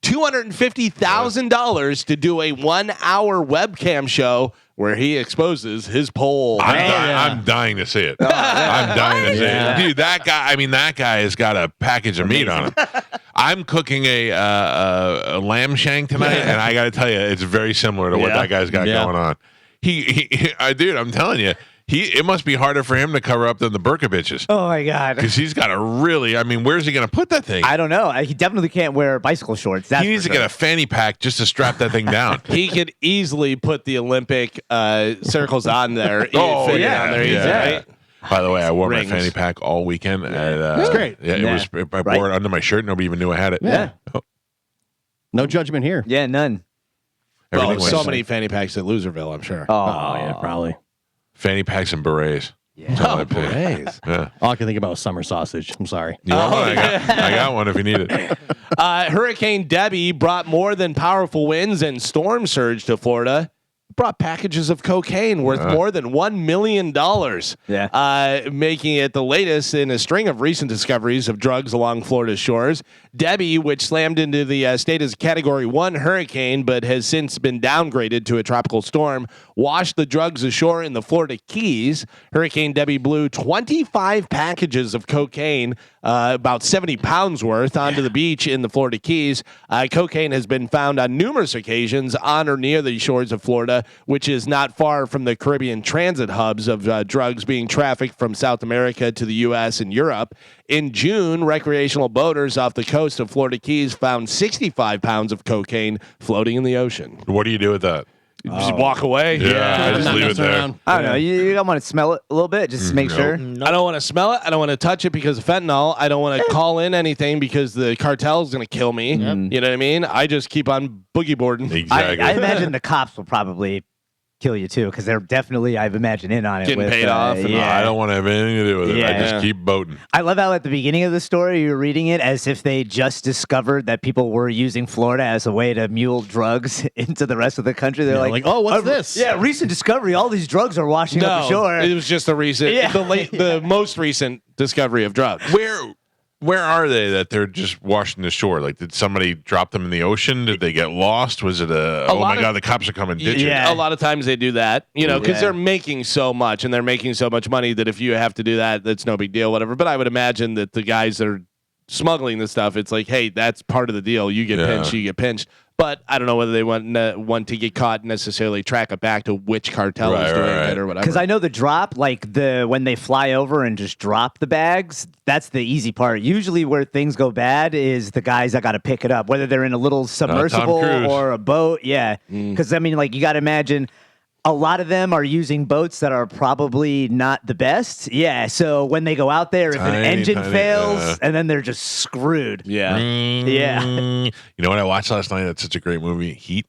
$250,000 to do a 1-hour webcam show where he exposes his pole. I'm dying to see it. I'm dying to see it. Dude, that guy has got a package of meat on him. I'm cooking a lamb shank tonight, and I got to tell you, it's very similar to what that guy's got going on. Dude, I'm telling you, it must be harder for him to cover up than the Berkovitches. Oh my God. Because he's got a really, where's he going to put that thing? I don't know. He definitely can't wear bicycle shorts. That's He needs to get a fanny pack just to strap that thing down. He could easily put the Olympic circles on there. Oh, yeah. On there easy, Yeah. right? By the way, I wore Rings. my fanny pack all weekend. And, That's great. Yeah, it was. I wore it under my shirt. Nobody even knew I had it. Yeah. Oh, No judgment here. Yeah, none. everything Oh, was so many fanny packs at Loserville, I'm sure. Oh, yeah, probably. fanny packs and berets. Yeah. That's all I pay. Yeah. All I can think about was summer sausage. I'm sorry. You want one? I got one if you need it. Hurricane Debbie brought more than powerful winds and storm surge to Florida. Brought packages of cocaine worth more than $1 million. Yeah. Making it the latest in a string of recent discoveries of drugs along Florida's shores. Debbie, which slammed into the state as a Category 1 hurricane, but has since been downgraded to a tropical storm, washed the drugs ashore in the Florida Keys. Hurricane Debbie blew 25 packages of cocaine, about 70 pounds worth, onto the beach in the Florida Keys. Cocaine has been found on numerous occasions on or near the shores of Florida, which is not far from the Caribbean transit hubs of drugs being trafficked from South America to the U.S. and Europe. In June, recreational boaters off the coast of Florida Keys found 65 pounds of cocaine floating in the ocean. What do you do with that? You just walk away. Yeah, I just Not leave it messing there. around. I don't know. You don't want to smell it a little bit, just to make sure. I don't want to smell it. I don't want to touch it because of fentanyl. I don't want to call in anything because the cartel is going to kill me. You know what I mean? I just keep on boogie boarding. Exactly. I imagine the cops will probably kill you too, because they're definitely, I've imagined, in on it. Getting with, paid off and No, yeah. I don't want to have anything to do with it. I Yeah. just keep boating. I love how at the beginning of the story you were reading it as if they just discovered that people were using Florida as a way to mule drugs into the rest of the country. They're Like, oh, what's this? Yeah, recent discovery. All these drugs are washing up the shore. it was just a recent, Yeah. the most recent discovery of drugs. Where are they that they're just washing the shore? Like, did somebody drop them in the ocean? Did they get lost? Was it oh lot my of- God, the cops are coming ditching? Yeah. A lot of times they do that, because Yeah. they're making so much and they're making so much money that if you have to do that, that's no big deal, whatever. But I would imagine that the guys that are smuggling the stuff, it's like, hey, that's part of the deal. You get Yeah. pinched, you get pinched. But I don't know whether they want to get caught and necessarily track it back to which cartel is Right, doing right. it or whatever. Because I know the drop, like when they fly over and just drop the bags, that's the easy part. Usually where things go bad is the guys that got to pick it up, whether they're in a little submersible Cruise. or a boat. Yeah. Because, you got to imagine a lot of them are using boats that are probably not the best. Yeah. So when they go out there, if an Tiny, engine tiny, fails, and then they're just screwed. yeah. Yeah. You know what I watched last night? That's such a great movie, Heat.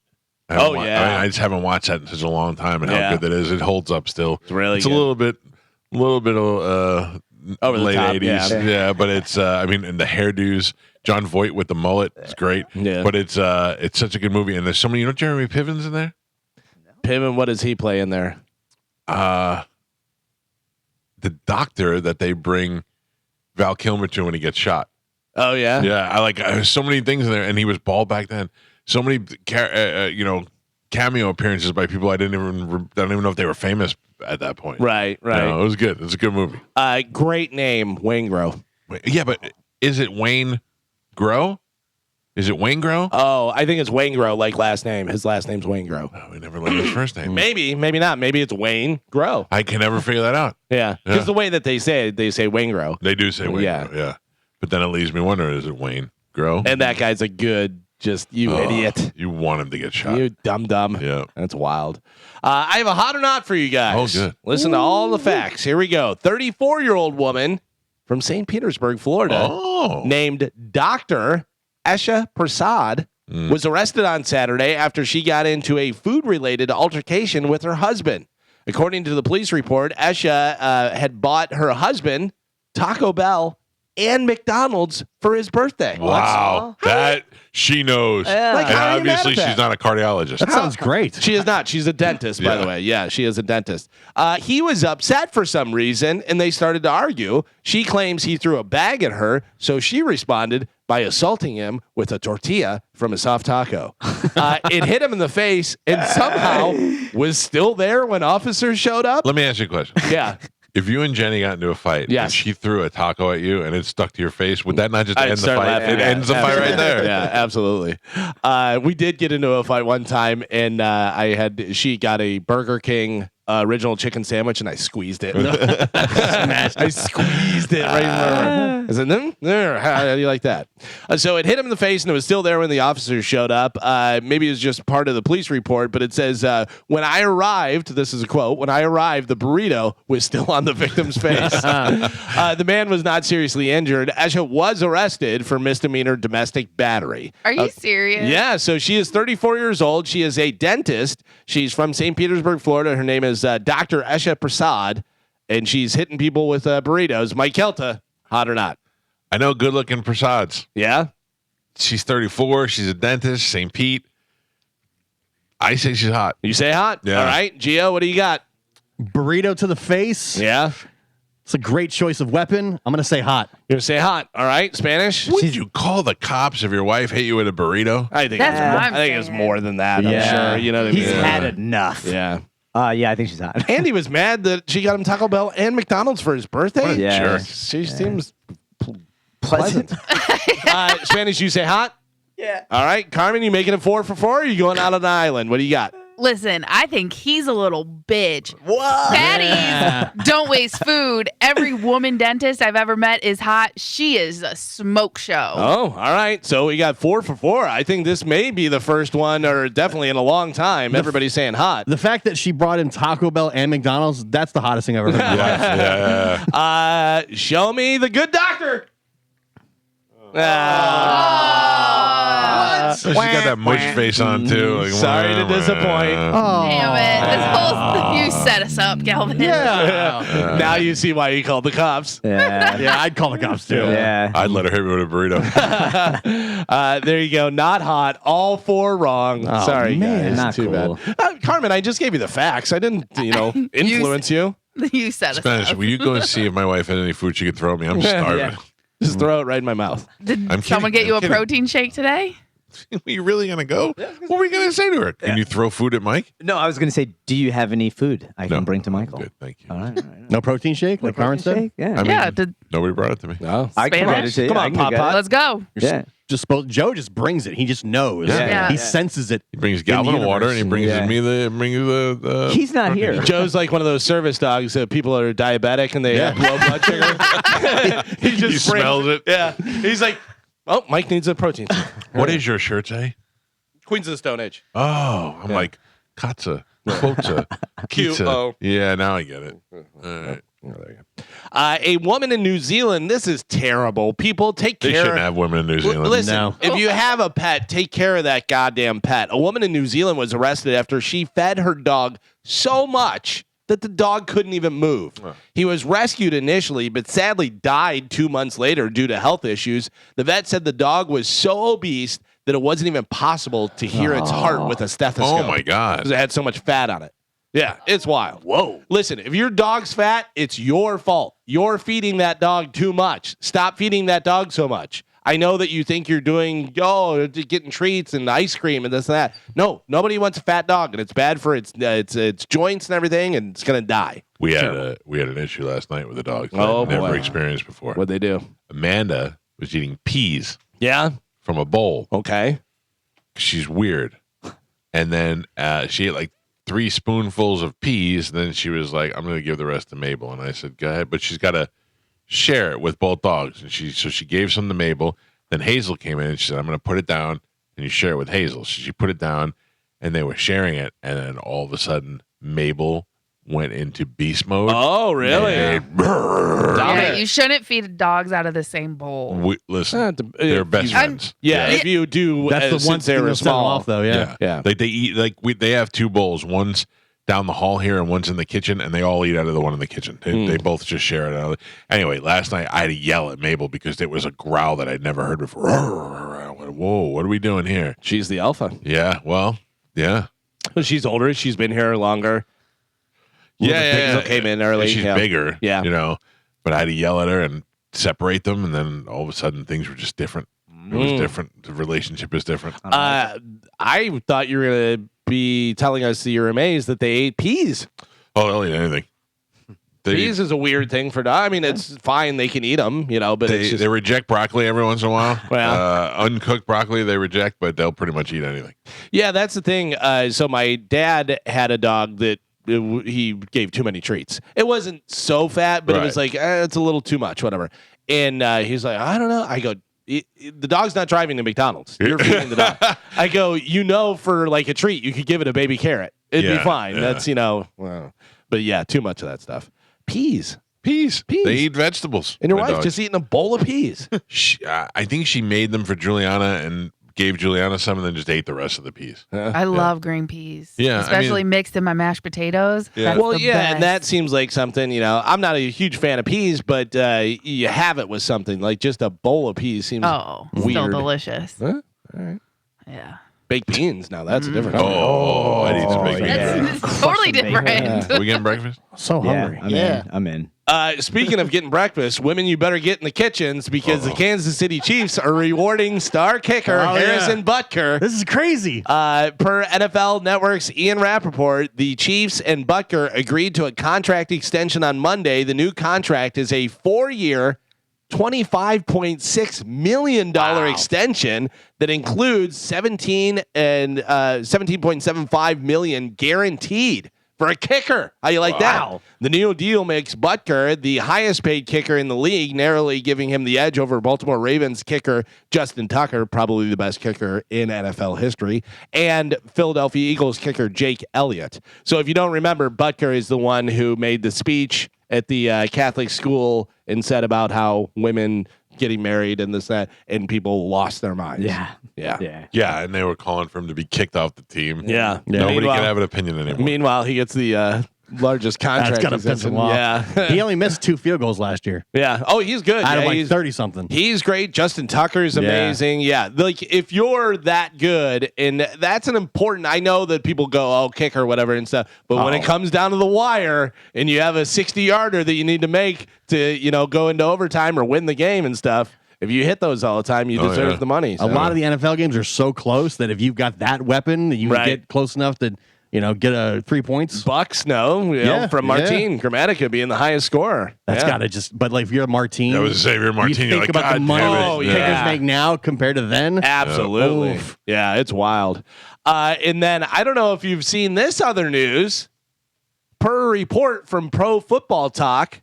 Oh, yeah. I just haven't watched that in such a long time, and Yeah. how good that is. It holds up still. It's really It's good. a little bit of Over the late top, 80s. yeah. Yeah, but it's and the hairdos. John Voight with the mullet. It's great. Yeah. But it's such a good movie, and there's so many. You know, Jeremy Piven's in there. Piven, what does he play in there? The doctor that they bring Val Kilmer to when he gets shot. Oh, yeah? Yeah, I like so many things in there, and he was bald back then. So many, cameo appearances by people I don't even know if they were famous at that point. Right, right. You know, it was good. It's a good movie. Great name, Wayne Grow. Yeah, but is it Wayne Grow? Is it Wayne Grow? Oh, I think it's Wayne Grow, like last name. His last name's Wayne Grow. Oh, we never learned his first name. Maybe not. Maybe it's Wayne Grow. I can never figure that out. Yeah, Yeah. because the way that they say Wayne Grow, They do say Wayne Yeah. Grow, yeah. But then it leaves me wondering, is it Wayne Grow? and that guy's a good, just you idiot, You want him to get shot. you dumb. Yeah. That's wild. I have a hot or not for you guys. Oh, good. Listen to all the facts. Here we go. 34-year-old woman from St. Petersburg, Florida, Oh. named Dr. Esha Prasad was arrested on Saturday after she got into a food-related altercation with her husband. According to the police report, Esha had bought her husband Taco Bell and McDonald's for his birthday. Wow. That she knows. Like, and how are you mad obviously at that? she's not a cardiologist. That sounds great. She is not. She's a dentist, by Yeah. the way. Yeah, she is a dentist. He was upset for some reason, and they started to argue. She claims he threw a bag at her, so she responded by assaulting him with a tortilla from a soft taco. It hit him in the face and somehow was still there when officers showed up. Let me ask you a question. Yeah. If you and Jenny got into a fight Yes. and she threw a taco at you and it stuck to your face, would that not just I'd end the start fight? laughing. It Yeah, ends the fight right there. Yeah, absolutely. We did get into a fight one time, and she got a Burger King original chicken sandwich, and I squeezed it. I squeezed it right in there. I said, there. How do you like that? So it hit him in the face, and it was still there when the officers showed up. Maybe it was just part of the police report, but it says, when I arrived, this is a quote, when I arrived, the burrito was still on the victim's face. The man was not seriously injured. Esha was arrested for misdemeanor domestic battery. Are you serious? Yeah, so she is 34 years old. She is a dentist. She's from St. Petersburg, Florida. Her name is Dr. Esha Prasad, and she's hitting people with burritos. Mike Calta, hot or not? I know good looking Prasads. Yeah? She's 34. She's a dentist, St. Pete. I say she's hot. You say hot? Yeah. All right. Gio, what do you got? Burrito to the face. Yeah? It's a great choice of weapon. I'm going to say hot. You're going to say hot. All right. Spanish? Would you call the cops if your wife hit you with a burrito? I think, That's what I'm it's saying. more than that. I'm Yeah. sure. You know what I mean? He's had enough. Yeah. Yeah, I think she's hot. Andy was mad that she got him Taco Bell and McDonald's for his birthday. Yeah. Jerk. She seems Pleasant. Spanish, you say hot? Yeah. All right. Carmen, you making it 4 for 4? Or are you going out on an island? What do you got? Listen, I think he's a little bitch. What? Fatties don't waste food. Every woman dentist I've ever met is hot. She is a smoke show. Oh, all right. So we got 4 for 4. I think this may be the first one, or definitely in a long time. Everybody's saying hot. The fact that she brought in Taco Bell and McDonald's, that's the hottest thing I've ever heard. Yeah. Show me the good doctor. She's got that mush face on, too. Like, Sorry to disappoint. Damn it. This whole you set us up, Galvin. Now you see why you called the cops. Yeah. Yeah, I'd call the cops too. Yeah. I'd let her hit me with a burrito. There you go. Not hot. All 4 wrong. Oh, Sorry, man. guys. Not Too cool. bad. Carmen, I just gave you the facts. I didn't, influence you. You set us Spanish, up. will you go and see if my wife had any food she could throw me? I'm starving. Just throw it right in my mouth. Did I'm someone kidding. get you I'm a kidding. protein shake today? Are you really going to go? What were you going to say to her? Can you throw food at Mike? No, I was going to say, do you have any food I can bring to Michael? Good, thank you. All right. All right. No protein shake, like Karen said? Shake? Yeah. I mean, Yeah, did- nobody brought it to me. No. I can Spanish? get it to you. Come I on, can get it. Pop-Pop. let's go. You're just supposed. Joe just brings it. He just knows. Yeah. He Yeah. senses it. He brings in the Galvin water and he universe. brings Yeah. me the He's not protein here. shake. Joe's like one of those service dogs that people are diabetic and they have low blood sugar. he just He smells it. Yeah. He's like, oh, Mike needs a protein. What does your shirt say? Queens of the Stone Age. Oh, I'm like, Katza, Quota, Pizza. Q-O. Yeah, now I get it. All right. A woman in New Zealand. This is terrible. People take They care. shouldn't have women in New Zealand. Listen, No. if you have a pet, take care of that goddamn pet. A woman in New Zealand was arrested after she fed her dog so much that the dog couldn't even move. He was rescued initially, but sadly died 2 months later due to health issues. The vet said the dog was so obese that it wasn't even possible to hear its heart with a stethoscope. Oh, my God. Because it had so much fat on it. Yeah, it's wild. Whoa. Listen, if your dog's fat, it's your fault. You're feeding that dog too much. Stop feeding that dog so much. I know that you think you're doing, getting treats and ice cream and this and that. No, nobody wants a fat dog, and it's bad for its joints and everything, and it's gonna die. We had an issue last night with a dog that Oh, I've never boy. experienced before. What'd they do? Amanda was eating peas. Yeah. from a bowl. Okay. She's weird. And then she ate like 3 spoonfuls of peas. And then she was like, I'm going to give the rest to Mabel. And I said, go ahead. But she's got to share it with both dogs. And so she gave some to Mabel. Then Hazel came in and she said, I'm going to put it down and you share it with Hazel. So she put it down and they were sharing it. And then all of a sudden, Mabel went into beast mode. Oh, really? Yeah, you shouldn't feed dogs out of the same bowl. Listen, they're best friends. If you do, That's the one thing that set them off, though. Yeah. Like they eat they have 2 bowls. One's down the hall here and one's in the kitchen, and they all eat out of the one in the kitchen. They both just share it. Anyway, last night I had to yell at Mabel because there was a growl that I'd never heard before. I went, whoa, what are we doing here? She's the alpha. Yeah, well, yeah. She's older. She's been here longer. Yeah. Came in early. She's bigger. Yeah. But I had to yell at her and separate them, and then all of a sudden things were just different. It was different. The relationship is different. I thought you were going to be telling us that you're amazed that they ate peas. Oh, they'll eat anything. Peas is a weird thing for dogs. I mean, it's fine. They can eat them, but they reject broccoli every once in a while. Well, uncooked broccoli they reject, but they'll pretty much eat anything. Yeah, that's the thing. So my dad had a dog that he gave too many treats. It wasn't so fat, but it was like, it's a little too much, whatever. And he's like, I don't know. I go, the dog's not driving to McDonald's. You're feeding the dog. I go, for like a treat, you could give it a baby carrot. It'd be fine. Yeah. That's, but yeah, too much of that stuff. Peas. They eat vegetables. And your my wife dogs. just eating a bowl of peas. I think she made them for Juliana and gave Juliana some and then just ate the rest of the peas. I love green peas. Yeah, Especially mixed in my mashed potatoes. Yeah. That's the best. And that seems like something, I'm not a huge fan of peas, but you have it with something. Like just a bowl of peas seems still weird. delicious. Huh? All right. Yeah. Baked beans. Now that's a different. I need some baked beans. That's totally different. Are we getting breakfast? So hungry. I'm in. Speaking of getting breakfast, women, you better get in the kitchens because the Kansas City Chiefs are rewarding star kicker Harrison Butker. This is crazy. Per NFL Network's Ian Rappaport, the Chiefs and Butker agreed to a contract extension on Monday. The new contract is a 4-year, $25.6 million extension that includes $17.75 million guaranteed for a kicker. How you like that? The new deal makes Butker the highest paid kicker in the league, narrowly giving him the edge over Baltimore Ravens kicker Justin Tucker, probably the best kicker in NFL history, and Philadelphia Eagles kicker Jake Elliott. So if you don't remember, Butker is the one who made the speech at the Catholic school and said about how women getting married and this, that, and people lost their minds. Yeah. And they were calling for him to be kicked off the team. Yeah. Nobody Meanwhile- can have an opinion anymore. Meanwhile, he gets the largest contract. That's gonna piss him off. Yeah. He only missed 2 field goals last year. Yeah. Oh, he's good. Out of like he's 30 something. He's great. Justin Tucker's amazing. Yeah. Like if you're that good, and that's an important, I know that people go, oh, kicker, whatever and stuff. But when it comes down to the wire and you have a 60-yarder that you need to make to, go into overtime or win the game and stuff, if you hit those all the time, you deserve the money. A lot of the NFL games are so close that if you've got that weapon, that you can get close enough to, get a 3 points. Bucks, from Martin. Grammatica being the highest scorer. That's got to just, but like if you're a Martin. That was Xavier Martin. You You're think like, about the God money damn it. kickers make now compared to then. Absolutely. Oof. Yeah, it's wild. And then I don't know if you've seen this other news. Per a report from Pro Football Talk,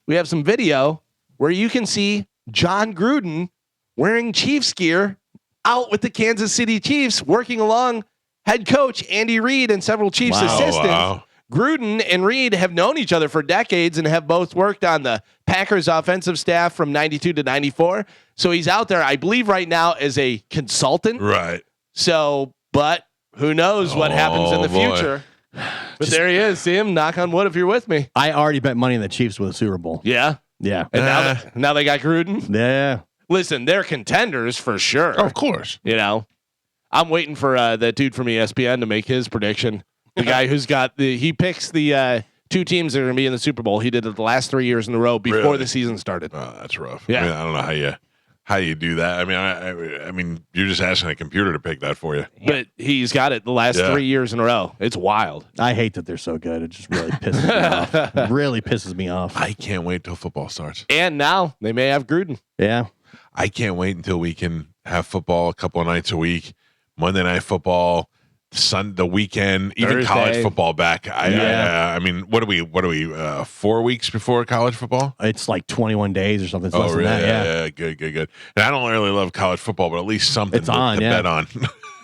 we have some video where you can see John Gruden wearing Chiefs gear out with the Kansas City Chiefs, working along head coach Andy Reid and several Chiefs assistants. Wow. Gruden and Reid have known each other for decades and have both worked on the Packers offensive staff from 92 to 94. So he's out there, I believe right now as a consultant. Right. So, but who knows what happens in the boy. future. But there he is. See him, knock on wood if you're with me. I already bet money on the Chiefs with the Super Bowl. Yeah. Yeah. And now they got Gruden. Yeah. Listen, they're contenders for sure. Of course. I'm waiting for that dude from ESPN to make his prediction. The guy who's got he picks the 2 teams that are going to be in the Super Bowl. He did it the last 3 years in a row before the season started. Oh, that's rough. Yeah. I mean, I don't know how you do that. I mean, I mean, you're just asking a computer to pick that for you. But he's got it the last 3 years in a row. It's wild. I hate that they're so good. It just really pisses me off. It really pisses me off. I can't wait till football starts. And now they may have Gruden. Yeah. I can't wait until we can have football a couple of nights a week. Monday Night Football, the weekend, even Thursday. college football back. I mean, what are we? 4 weeks before college football? It's like 21 days or something. It's less Really? than that. Yeah. Good. And I don't really love college football, but at least something It's on, to yeah. bet on.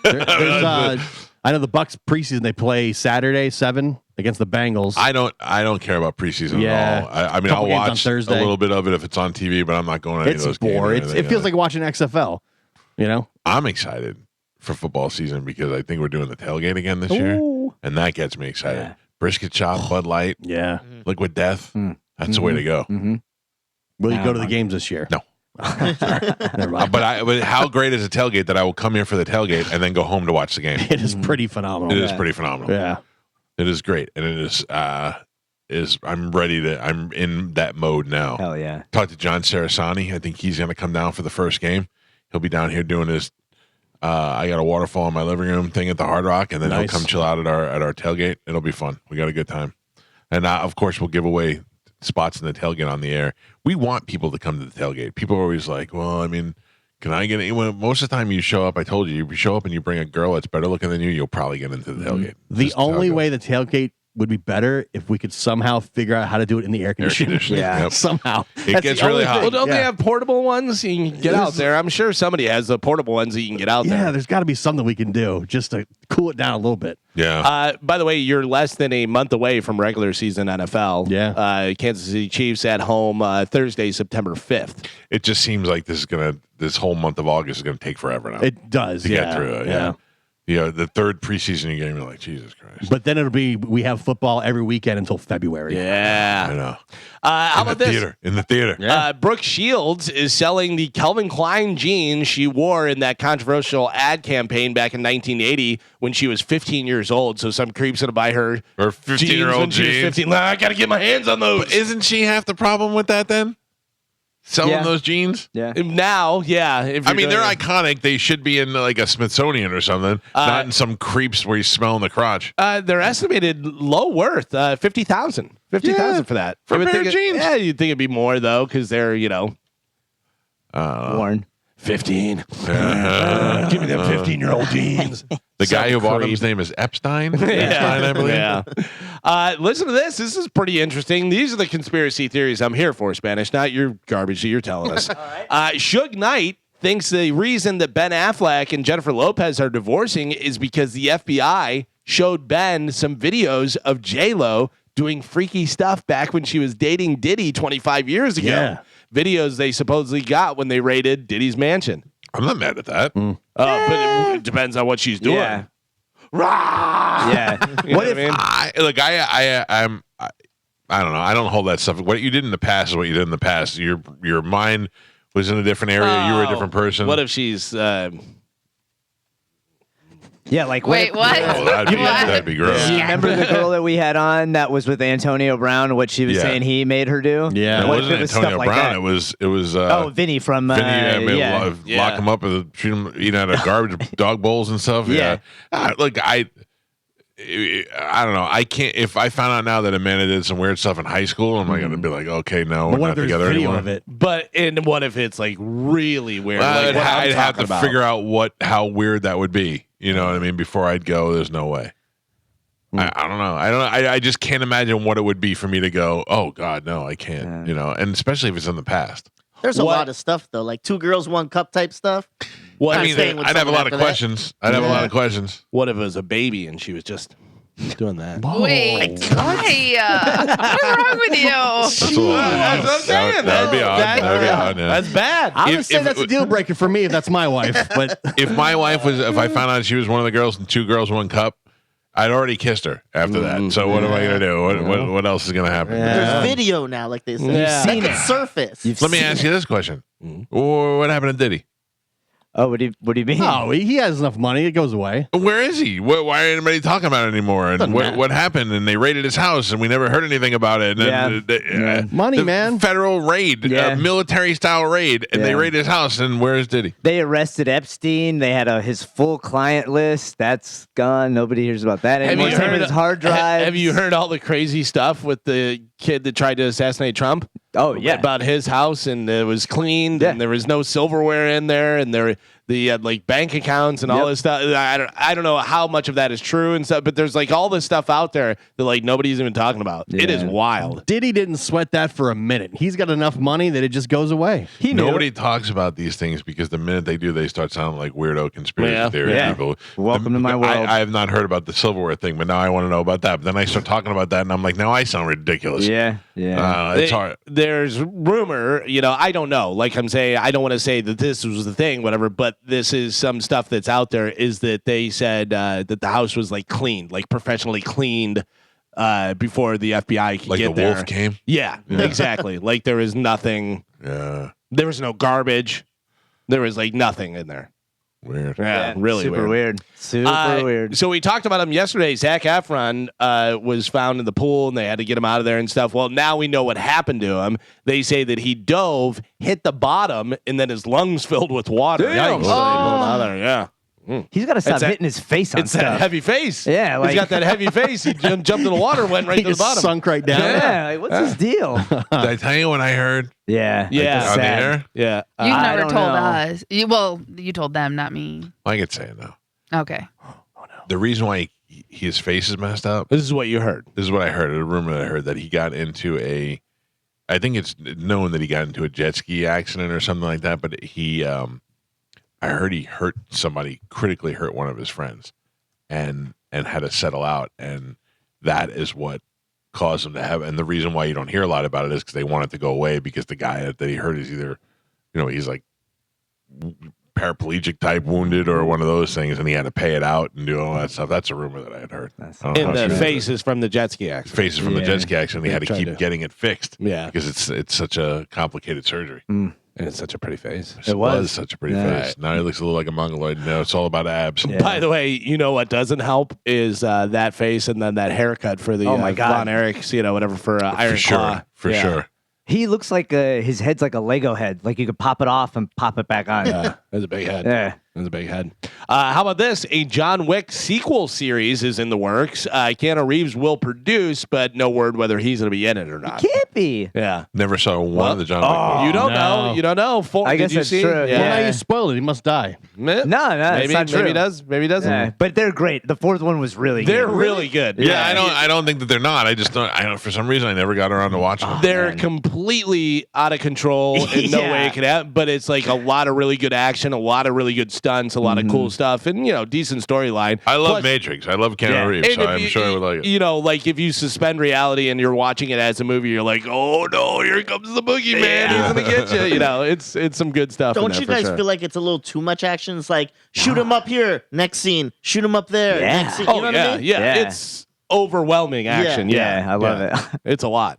There's, I know the Bucks preseason. They play Saturday 7 against the Bengals. I don't care about preseason Yeah. at all. I mean, Couple I'll games on watch a Thursday. little bit of it if it's on TV, but I'm not going to any It's of those games. or boring. anything It feels like like watching XFL. You know. I'm excited for football season because I think we're doing the tailgate again this year, and that gets me excited. Yeah. Brisket chop, Bud Light, Yeah. Liquid Death. Mm. That's the way to go. Mm-hmm. Will you go to the games this year? No. Never mind. But how great is a tailgate that I will come here for the tailgate and then go home to watch the game? It is pretty phenomenal. It is pretty phenomenal. Yeah. It is great, and it is. I'm in that mode now. Hell yeah. Talked to John Sarasani. I think he's going to come down for the first game. He'll be down here doing his. I got a waterfall in my living room thing at the Hard Rock, and then he'll Nice. come chill out at our tailgate. It'll be fun. We got a good time, and of course we'll give away spots in the tailgate on the air. We want people to come to the tailgate. People are always like, "Well, I mean, can I get anyone?" Most of the time, you show up. I told you, if you show up and you bring a girl that's better looking than you, you'll probably get into the tailgate. The Just how it only goes. way the tailgate would be better if we could somehow figure out how to do it in the air Air conditioning. conditioning. Yeah. Yep. Somehow. It That's gets the really only hot. thing. Well, don't they Yeah. have portable ones you can get out there? I'm sure somebody has the portable ones that you can get out Yeah, there. there's got to be something we can do just to cool it down a little bit. Yeah. By the way, you're less than a month away from regular season NFL. Yeah. Kansas City Chiefs at home Thursday, September 5th. It just seems like this whole month of August is gonna take forever now It does. to yeah. get through it. Yeah. The third preseason game, you're like, Jesus Christ. But then it'll be we have football every weekend until February. I Yeah. know. How about this? In the theater. Brooke Shields is selling the Calvin Klein jeans she wore in that controversial ad campaign back in 1980 when she was 15 years old. So some creep's gonna buy her Or jeans 15-year-old when she was jeans. 15. I gotta get my hands on those. But isn't she half the problem with that then? Selling Yeah. those jeans? Yeah. Now, yeah. If I you're mean, they're doing it. iconic. They should be in like a Smithsonian or something, not in some creeps where you smell in the crotch. They're estimated low worth, 50,000. 50,000 for that. For a I would pair think of jeans. Yeah, you'd think it'd be more though, because they're, Warren. 15. Give me them 15-year-old jeans. The guy who bought him, creep. his name is Epstein. Epstein, I believe. Yeah. Listen to this. This is pretty interesting. These are the conspiracy theories I'm here for, Spanish, not your garbage that you're telling us. Suge Knight thinks the reason that Ben Affleck and Jennifer Lopez are divorcing is because the FBI showed Ben some videos of J-Lo doing freaky stuff back when she was dating Diddy 25 years ago. Yeah. Videos they supposedly got when they raided Diddy's mansion. I'm not mad at that. But it depends on what she's doing. Yeah. Rah! Yeah. You know what I mean? I don't know. I don't hold that stuff. What you did in the past is what you did in the past. Your mind was in a different area. You were a different person. What if she's Yeah, like Wait, what? Oh, that'd be gross. Do you remember the girl that we had on that was with Antonio Brown? What she was Yeah. saying he made her do? Yeah. It What if wasn't stuff Antonio like Brown. that? It was. Oh, Vinny from Vinny, yeah. lock him up and treat him eating out of garbage dog bowls and stuff. Yeah. Look, I don't know. I can't. If I found out now that Amanda did some weird stuff in high school, I'm going to be like, okay, no, we're But what not if there's together video anymore. of it? But and what if it's like really weird? Like what I'm I'd have to talking about. figure out how weird that would be. You know what I mean? Before I'd go, there's no way. I don't know. I just can't imagine what it would be for me to go, oh God, no, I can't. Yeah. You know, and especially if it's in the past. There's a What- lot of stuff though, like 2 girls, 1 cup type stuff. What, I'm I mean, staying with I'd have a someone lot of after that. questions. I'd have a lot of questions. what if it was a baby and she was just doing that? Wait, why? What's wrong with you? That's a little odd. That's what I'm saying. That would be odd. That would be odd. Yeah. That's bad. I would If- say if- that's a deal breaker for me if that's my wife. But If my wife was, if I found out she was one of the girls and 2 girls, 1 cup, I'd already kissed her after that. So what am I gonna do? What else is gonna happen? There's video now, like they said. Yeah. That could surface. You've Let me seen ask it. you this question: What happened to Diddy? Oh, what do you mean? no, he has enough money. It goes away. Where is he? Why ain't anybody talking about it anymore? And Doesn't matter. what happened? And they raided his house, and we never heard anything about it. And Yeah. Money, the man. Federal raid, Yeah. military style raid, and they Yeah. raided his house. And where's Diddy? They arrested Epstein. They had his full client list. That's gone. Nobody hears about that anymore. Same with his hard drives. Have you heard all the crazy stuff with the kid that tried to assassinate Trump? Oh yeah. About his house, and it was cleaned, Yeah. and there was no silverware in there, and the like bank accounts and all this stuff. I don't know how much of that is true and stuff, but there's like all this stuff out there that like nobody's even talking about. It is wild. Diddy didn't sweat that for a minute. He's got enough money that it just goes away. Nobody talks about these things because the minute they do, they start sounding like weirdo conspiracy theory people. Welcome to my world. I have not heard about the silverware thing, but now I want to know about that. But then I start talking about that, and I'm like, now I sound ridiculous. Yeah. It's hard. There's rumor, I don't know. Like I'm saying, I don't want to say that this was the thing, whatever, but this is some stuff that's out there is that they said that the house was like cleaned, like professionally cleaned before the FBI could Like get the there. wolf came? Yeah, exactly. Like there was nothing. Yeah. There was no garbage. There was like nothing in there. Weird. Yeah, really super weird. Super weird. So we talked about him yesterday. Zac Efron was found in the pool, and they had to get him out of there and stuff. Well, now we know what happened to him. They say that he dove, hit the bottom, and then his lungs filled with water. Damn. Yikes. So they pulled him out of there. Yeah. He's got to stop It's that- hitting his face on It's that stuff. heavy face. Yeah, he's like- got that heavy face. He jumped in the water, went right He to the just bottom. sunk right down. Yeah, like, what's his deal? Did I tell you what I heard Yeah. on the air? Yeah. You I never don't told know. us. You told them, not me. I could say it now. Okay. The reason why his face is messed up, This is what you heard. this is what I heard, a rumor that I heard that he got into I think it's known that he got into a jet ski accident or something like that, but I heard he hurt somebody, critically hurt one of his friends and had to settle out. And that is what caused him to have, and the reason why you don't hear a lot about it is because they want it to go away because the guy that he hurt is either, he's like paraplegic type wounded or one of those things, and he had to pay it out and do all that stuff. That's a rumor that I had heard. I don't know And how the true that face is. is from the jet ski accident. Faces from the jet ski accident. He They had to tried keep to- getting it fixed. Yeah. Because it's such a complicated surgery. And it's such a pretty face. It was such a pretty Yeah. face. Now he looks a little like a mongoloid. Now it's all about abs. Yeah. By the way, you know what doesn't help is that face and then that haircut for the Oh my God. Von Erichs, whatever for Iron For sure. Claw. For Yeah. sure. He looks like his head's like a Lego head. Like you could pop it off and pop it back on. Yeah, that's a big head. Yeah. That's a big head. How about this? A John Wick sequel series is in the works. Keanu Reeves will produce, but no word whether he's going to be in it or not. Can't be. Yeah. Never saw one of the John Wick movies. You don't no. know. You don't know. I guess did you that's see? true. Yeah. Well, now you spoiled it. He must die. No, No, maybe, it's not true. maybe he does. Maybe he doesn't. Yeah, but they're great. The fourth one was really They're good. really good. Yeah, I don't think that they're not. I just don't. For some reason I never got around to watching them. They're man. completely out of control in no Yeah. way it could happen, but it's like a lot of really good action, a lot of really good stunts, a lot of cool stuff, and decent storyline. I love Plus- Matrix. I love Keanu Yeah. Reeves, and so if I'm you- sure I would like it. Like if you suspend reality and you're watching it as a movie, you're like, oh no, here comes the boogeyman. Yeah. He's gonna get you. It's some good stuff. in Don't there you for guys sure. feel like it's a little too much action? It's like shoot him up here, next scene. Shoot him up there, Yeah. next scene. Oh You know what yeah, I mean? yeah, Yeah. It's overwhelming action. Yeah, I love it. It's a lot.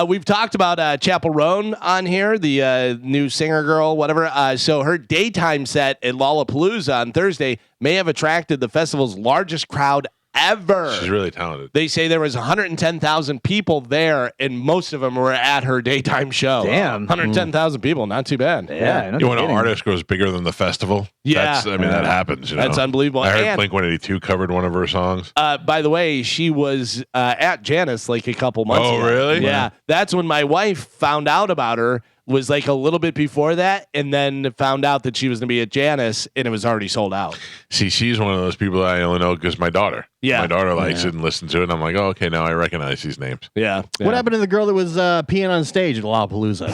We've talked about Chapel Roan on here, the new singer girl, whatever. So her daytime set at Lollapalooza on Thursday may have attracted the festival's largest crowd ever. She's really talented. They say there was 110,000 people there, and most of them were at her daytime show. Damn. 110,000 people, not too bad. Yeah. no When an kidding. artist goes bigger than the festival, Yeah. that happens. That's unbelievable. I heard And- Blink-182 covered one of her songs. By the way, she was at Janice like a couple months Oh, ago. really? Yeah. That's when my wife found out about her, was like a little bit before that, and then found out that she was going to be at Janice, and it was already sold out. See, she's one of those people that I only know because my daughter. Yeah. My daughter likes it and listens to it, and I'm like, oh, okay, now I recognize these names. Yeah. What happened to the girl that was peeing on stage at Lollapalooza?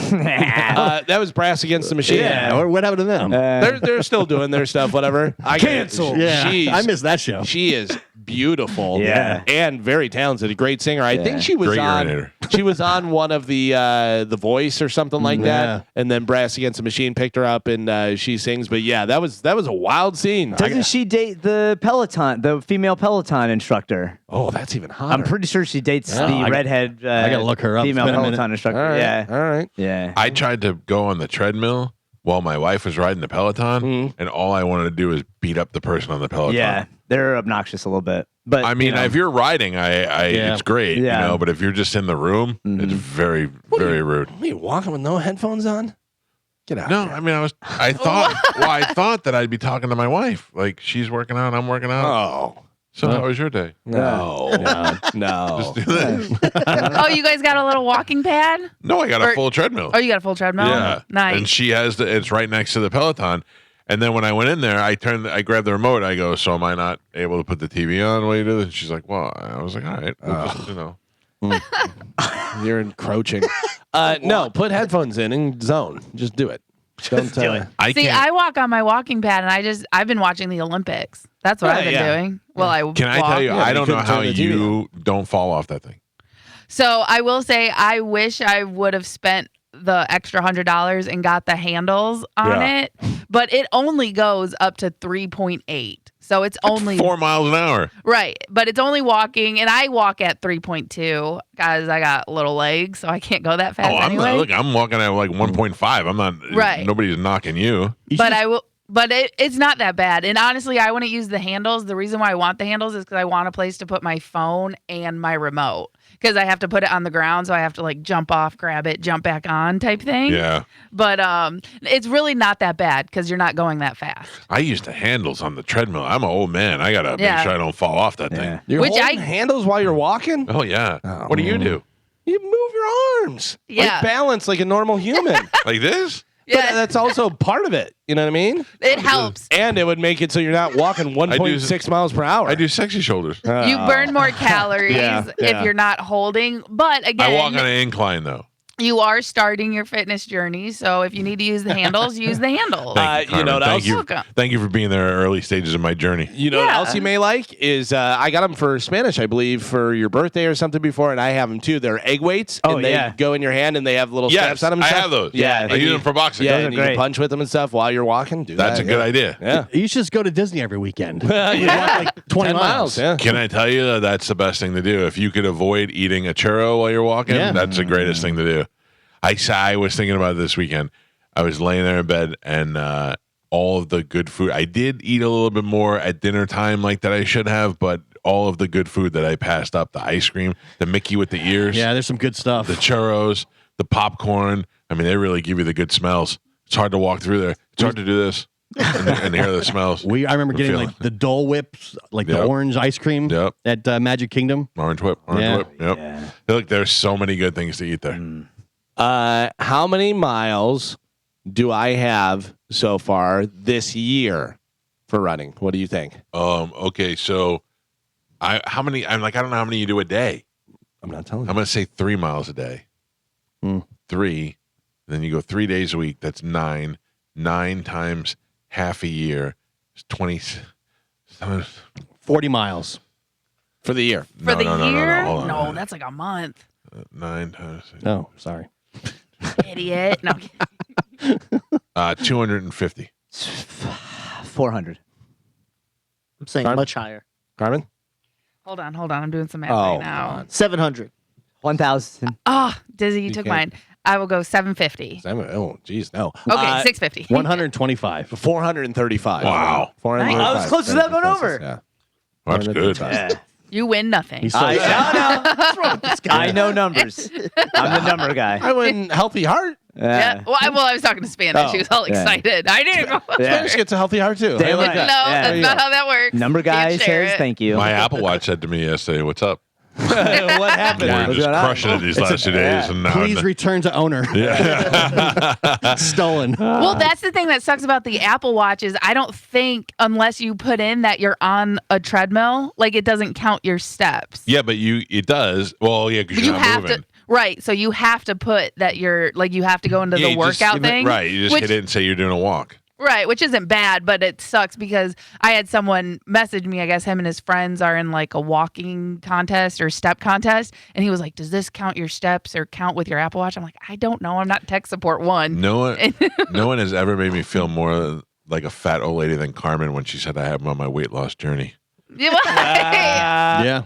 That was Brass Against the Machine. yeah, or what happened to them? They're still doing their stuff, whatever. Canceled. yeah, She's, I missed that show. She is beautiful. Yeah. And very talented. A great singer. I think she was Great on urinator. she was on one of The Voice or something like Yeah. that. And then Brass Against the Machine picked her up and she sings. But yeah, that was a wild scene. Doesn't she date the Peloton, the female Peloton instructor? Oh, that's even hotter. I'm pretty sure she dates Yeah, the I got- redhead I gotta look her up. It's female been a minute. Peloton instructor. All right. Yeah. All right. Yeah. I tried to go on the treadmill while my wife was riding the Peloton, and all I wanted to do is beat up the person on the Peloton. Yeah. They're obnoxious a little bit. But I mean, you know, if you're riding, it's great, Yeah. but if you're just in the room, it's very, very rude. What are you walking with no headphones on? Get out. No, I mean, I thought that I'd be talking to my wife. Like, she's working out, I'm working out. Oh. So how was your day? No. No. Just do this. Oh, you guys got a little walking pad? No, I got a Or- full treadmill. Oh, you got a full treadmill? Yeah. Nice. And she has it's right next to the Peloton. And then when I went in there, I grabbed the remote. I go, so am I not able to put the TV on while you do this? And she's like, well, I was like, all right, we'll just, You're encroaching. No, put headphones in and zone. Just do it. Don't do it. I walk on my walking pad, and I've been watching the Olympics. That's what I've been doing. Well, I tell you, I don't know couldn't how turn the TV you don't fall off that thing. So I will say, I wish I would have spent the extra $100 and got the handles on it, but it only goes up to 3.8. So it's only 4 miles an hour. Right. But it's only walking, and I walk at 3.2 because I got little legs, so I can't go that fast anyway. I'm walking at like 1.5. I'm not. Right. Nobody's knocking you. But I will. But it's not that bad. And honestly, I wouldn't use the handles. The reason why I want the handles is because I want a place to put my phone and my remote. Because I have to put it on the ground, so I have to like jump off, grab it, jump back on type thing. Yeah. But it's really not that bad because you're not going that fast. I use the handles on the treadmill. I'm an old man. I gotta make sure I don't fall off that thing. You're holding handles while you're walking? Oh yeah. What do you do? You move your arms. Yeah. Like balance like a normal human. Like this? But that's also part of it. You know what I mean? It helps. And it would make it so you're not walking 1.6 miles per hour. I do sexy shoulders. You burn more calories if you're not holding. But again, I walk on an incline though. You are starting your fitness journey, so if you need to use the handles, use the handles. Thank you, Carmen. Thank you. Thank you for being there at early stages of my journey. You know what else you may like is I got them for Spanish, I believe, for your birthday or something before, and I have them too. They're egg weights, and they go in your hand, and they have little straps on them. I have those. Yeah, I use them for boxing. Yeah, and you can punch with them and stuff while you're walking. That's a good idea. Yeah, you should just go to Disney every weekend. You walk like 20 miles. Yeah. Can I tell you that's the best thing to do? If you could avoid eating a churro while you're walking, that's the greatest thing to do. I was thinking about it this weekend. I was laying there in bed, and all of the good food. I did eat a little bit more at dinner time, like that I should have, but all of the good food that I passed up, the ice cream, the Mickey with the ears. Yeah, there's some good stuff. The churros, the popcorn. I mean, they really give you the good smells. It's hard to walk through there. It's hard to do this and hear the smells. I remember getting like the Dole Whips, like the orange ice cream at Magic Kingdom. Orange Whip. Yep. Yeah. Look, there's so many good things to eat there. How many miles do I have so far this year for running? What do you think? Okay, so I don't know how many you do a day. I'm not telling you. I'm gonna say 3 miles a day. 3. Then you go 3 days a week. That's 9. 9 times half a year is 20. 40 miles for the year. For the year? Hold on. No, that's like a month. 9 times. Oh, sorry. Idiot. No. 250. 400. I'm saying much higher. Carmen? Hold on. I'm doing some math right now. 700. 1,000. Oh, Dizzy, you took mine. I will go 750. Oh, geez, no. Okay, 650. 125. 435. Wow. 435. I was close to that going over. Yeah. That's good. Yeah. You win nothing. I know numbers. I'm the number guy. I win healthy heart. Yeah. Well, I was talking to Spanish. She was all excited. I didn't know. Spanish gets a healthy heart too. Damn right. No, that's not how that works. Number guy Can't share says it. thank you. My Apple Watch said to me yesterday, "What's up?" What happened? We're just crushing it these last 2 days, and now Please return to owner. Stolen. Well, that's the thing that sucks about the Apple Watch is I don't think unless you put in that you're on a treadmill, like it doesn't count your steps. Yeah, but it does. Well, yeah, because You you're not have moving. to. Right, so you have to put that you're like you have to go into the workout thing. Right, you just hit it and say you're doing a walk. Right, which isn't bad, but it sucks because I had someone message me. I guess him and his friends are in like a walking contest or step contest, and he was like, "Does this count your steps or count with your Apple Watch?" I'm like, "I don't know. I'm not tech support one." No one has ever made me feel more like a fat old lady than Carmen when she said I have him on my weight loss journey. Yeah.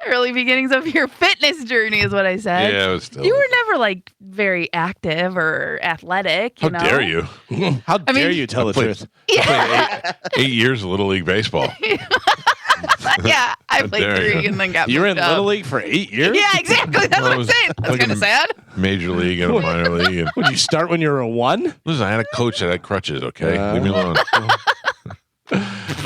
Early beginnings of your fitness journey is what I said. Yeah, it was still. You were never like very active or athletic. How dare you? How dare you tell the truth? Yeah. I played 8 years of Little League baseball. Yeah, I played dare 3 you. and then got You were in moved up. Little League for 8 years? Yeah, exactly. That's what I'm saying. That's like kind of sad. Major League and a minor league. And, Would you start when you were a 1? listen, I had a coach that had crutches. Okay, leave me alone.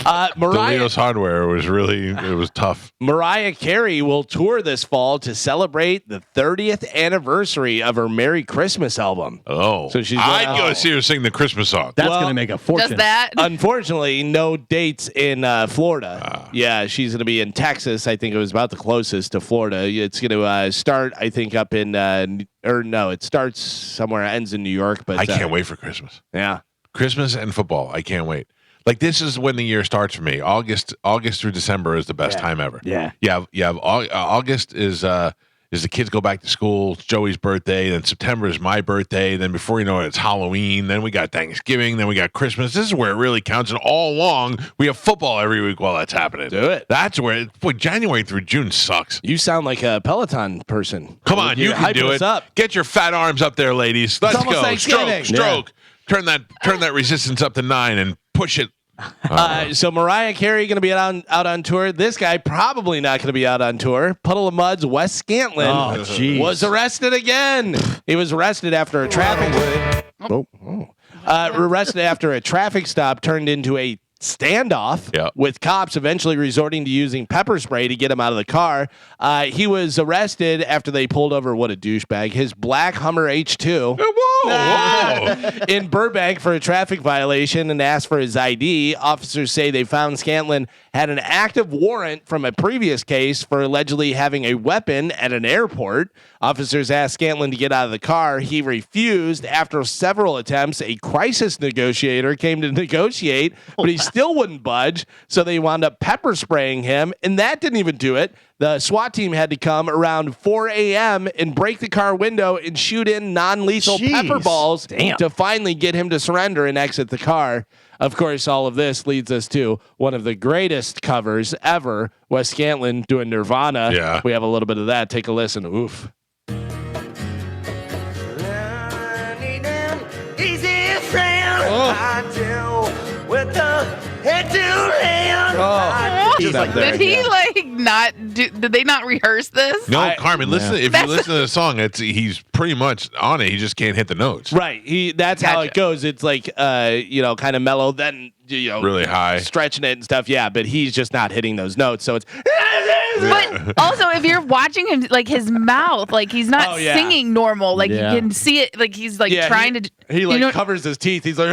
DeLeo's Hardware was it was tough. Mariah Carey will tour this fall to celebrate the 30th anniversary of her Merry Christmas album. Oh, So she's I'd gonna- go see her sing the Christmas song. That's Well, going to make a fortune. Just that. Unfortunately, no dates in Florida. Yeah, she's going to be in Texas. I think it was about the closest to Florida. It's going to start, I think, up in, it starts somewhere, ends in New York. But I can't wait for Christmas. Yeah. Christmas and football. I can't wait. Like this is when the year starts for me. August through December is the best time ever. Yeah. You have August is the kids go back to school. It's Joey's birthday. Then September is my birthday. Then before you know it, it's Halloween. Then we got Thanksgiving. Then we got Christmas. This is where it really counts. And all along, we have football every week while that's happening. Do it. That's where January through June sucks. You sound like a Peloton person. Come on, you can hyping do us it. up. Get your fat arms up there, ladies. Let's almost go. Thanksgiving. Stroke. Turn that resistance up to 9 and push it. So Mariah Carey going to be out on tour. This guy probably not going to be out on tour. Puddle of Mudd's Wes Scantlin Oh, jeez. was arrested again. He was arrested after a traffic arrested after a traffic stop turned into a standoff Yeah. with cops eventually resorting to using pepper spray to get him out of the car. He was arrested after they pulled over, what a douchebag, his black Hummer H2 Whoa. in Burbank for a traffic violation and asked for his ID. Officers say they found Scantlin had an active warrant from a previous case for allegedly having a weapon at an airport. Officers asked Scantlin to get out of the car. He refused. After several attempts, a crisis negotiator came to negotiate, but he still wouldn't budge. So they wound up pepper spraying him, and that didn't even do it. The SWAT team had to come around 4 a.m. and break the car window and shoot in non-lethal Jeez. pepper balls Damn. to finally get him to surrender and exit the car. Of course, all of this leads us to one of the greatest covers ever, Wes Scantlin doing Nirvana. Yeah. We have a little bit of that. Take a listen. Oof. Did he like not do? Did they not rehearse this? No, Carmen, listen. If you That's- listen to the song, he's pretty much on it. He just can't hit the notes. Right. That's how Gotcha. it goes. It's like kind of mellow, then Really high. stretching it and stuff. Yeah, but he's just not hitting those notes. So it's But also, if you're watching him, like his mouth, like he's not Oh, yeah. singing normal. Like Yeah. you can see it. Like he's like Yeah, trying to. he you like know- covers his teeth. He's like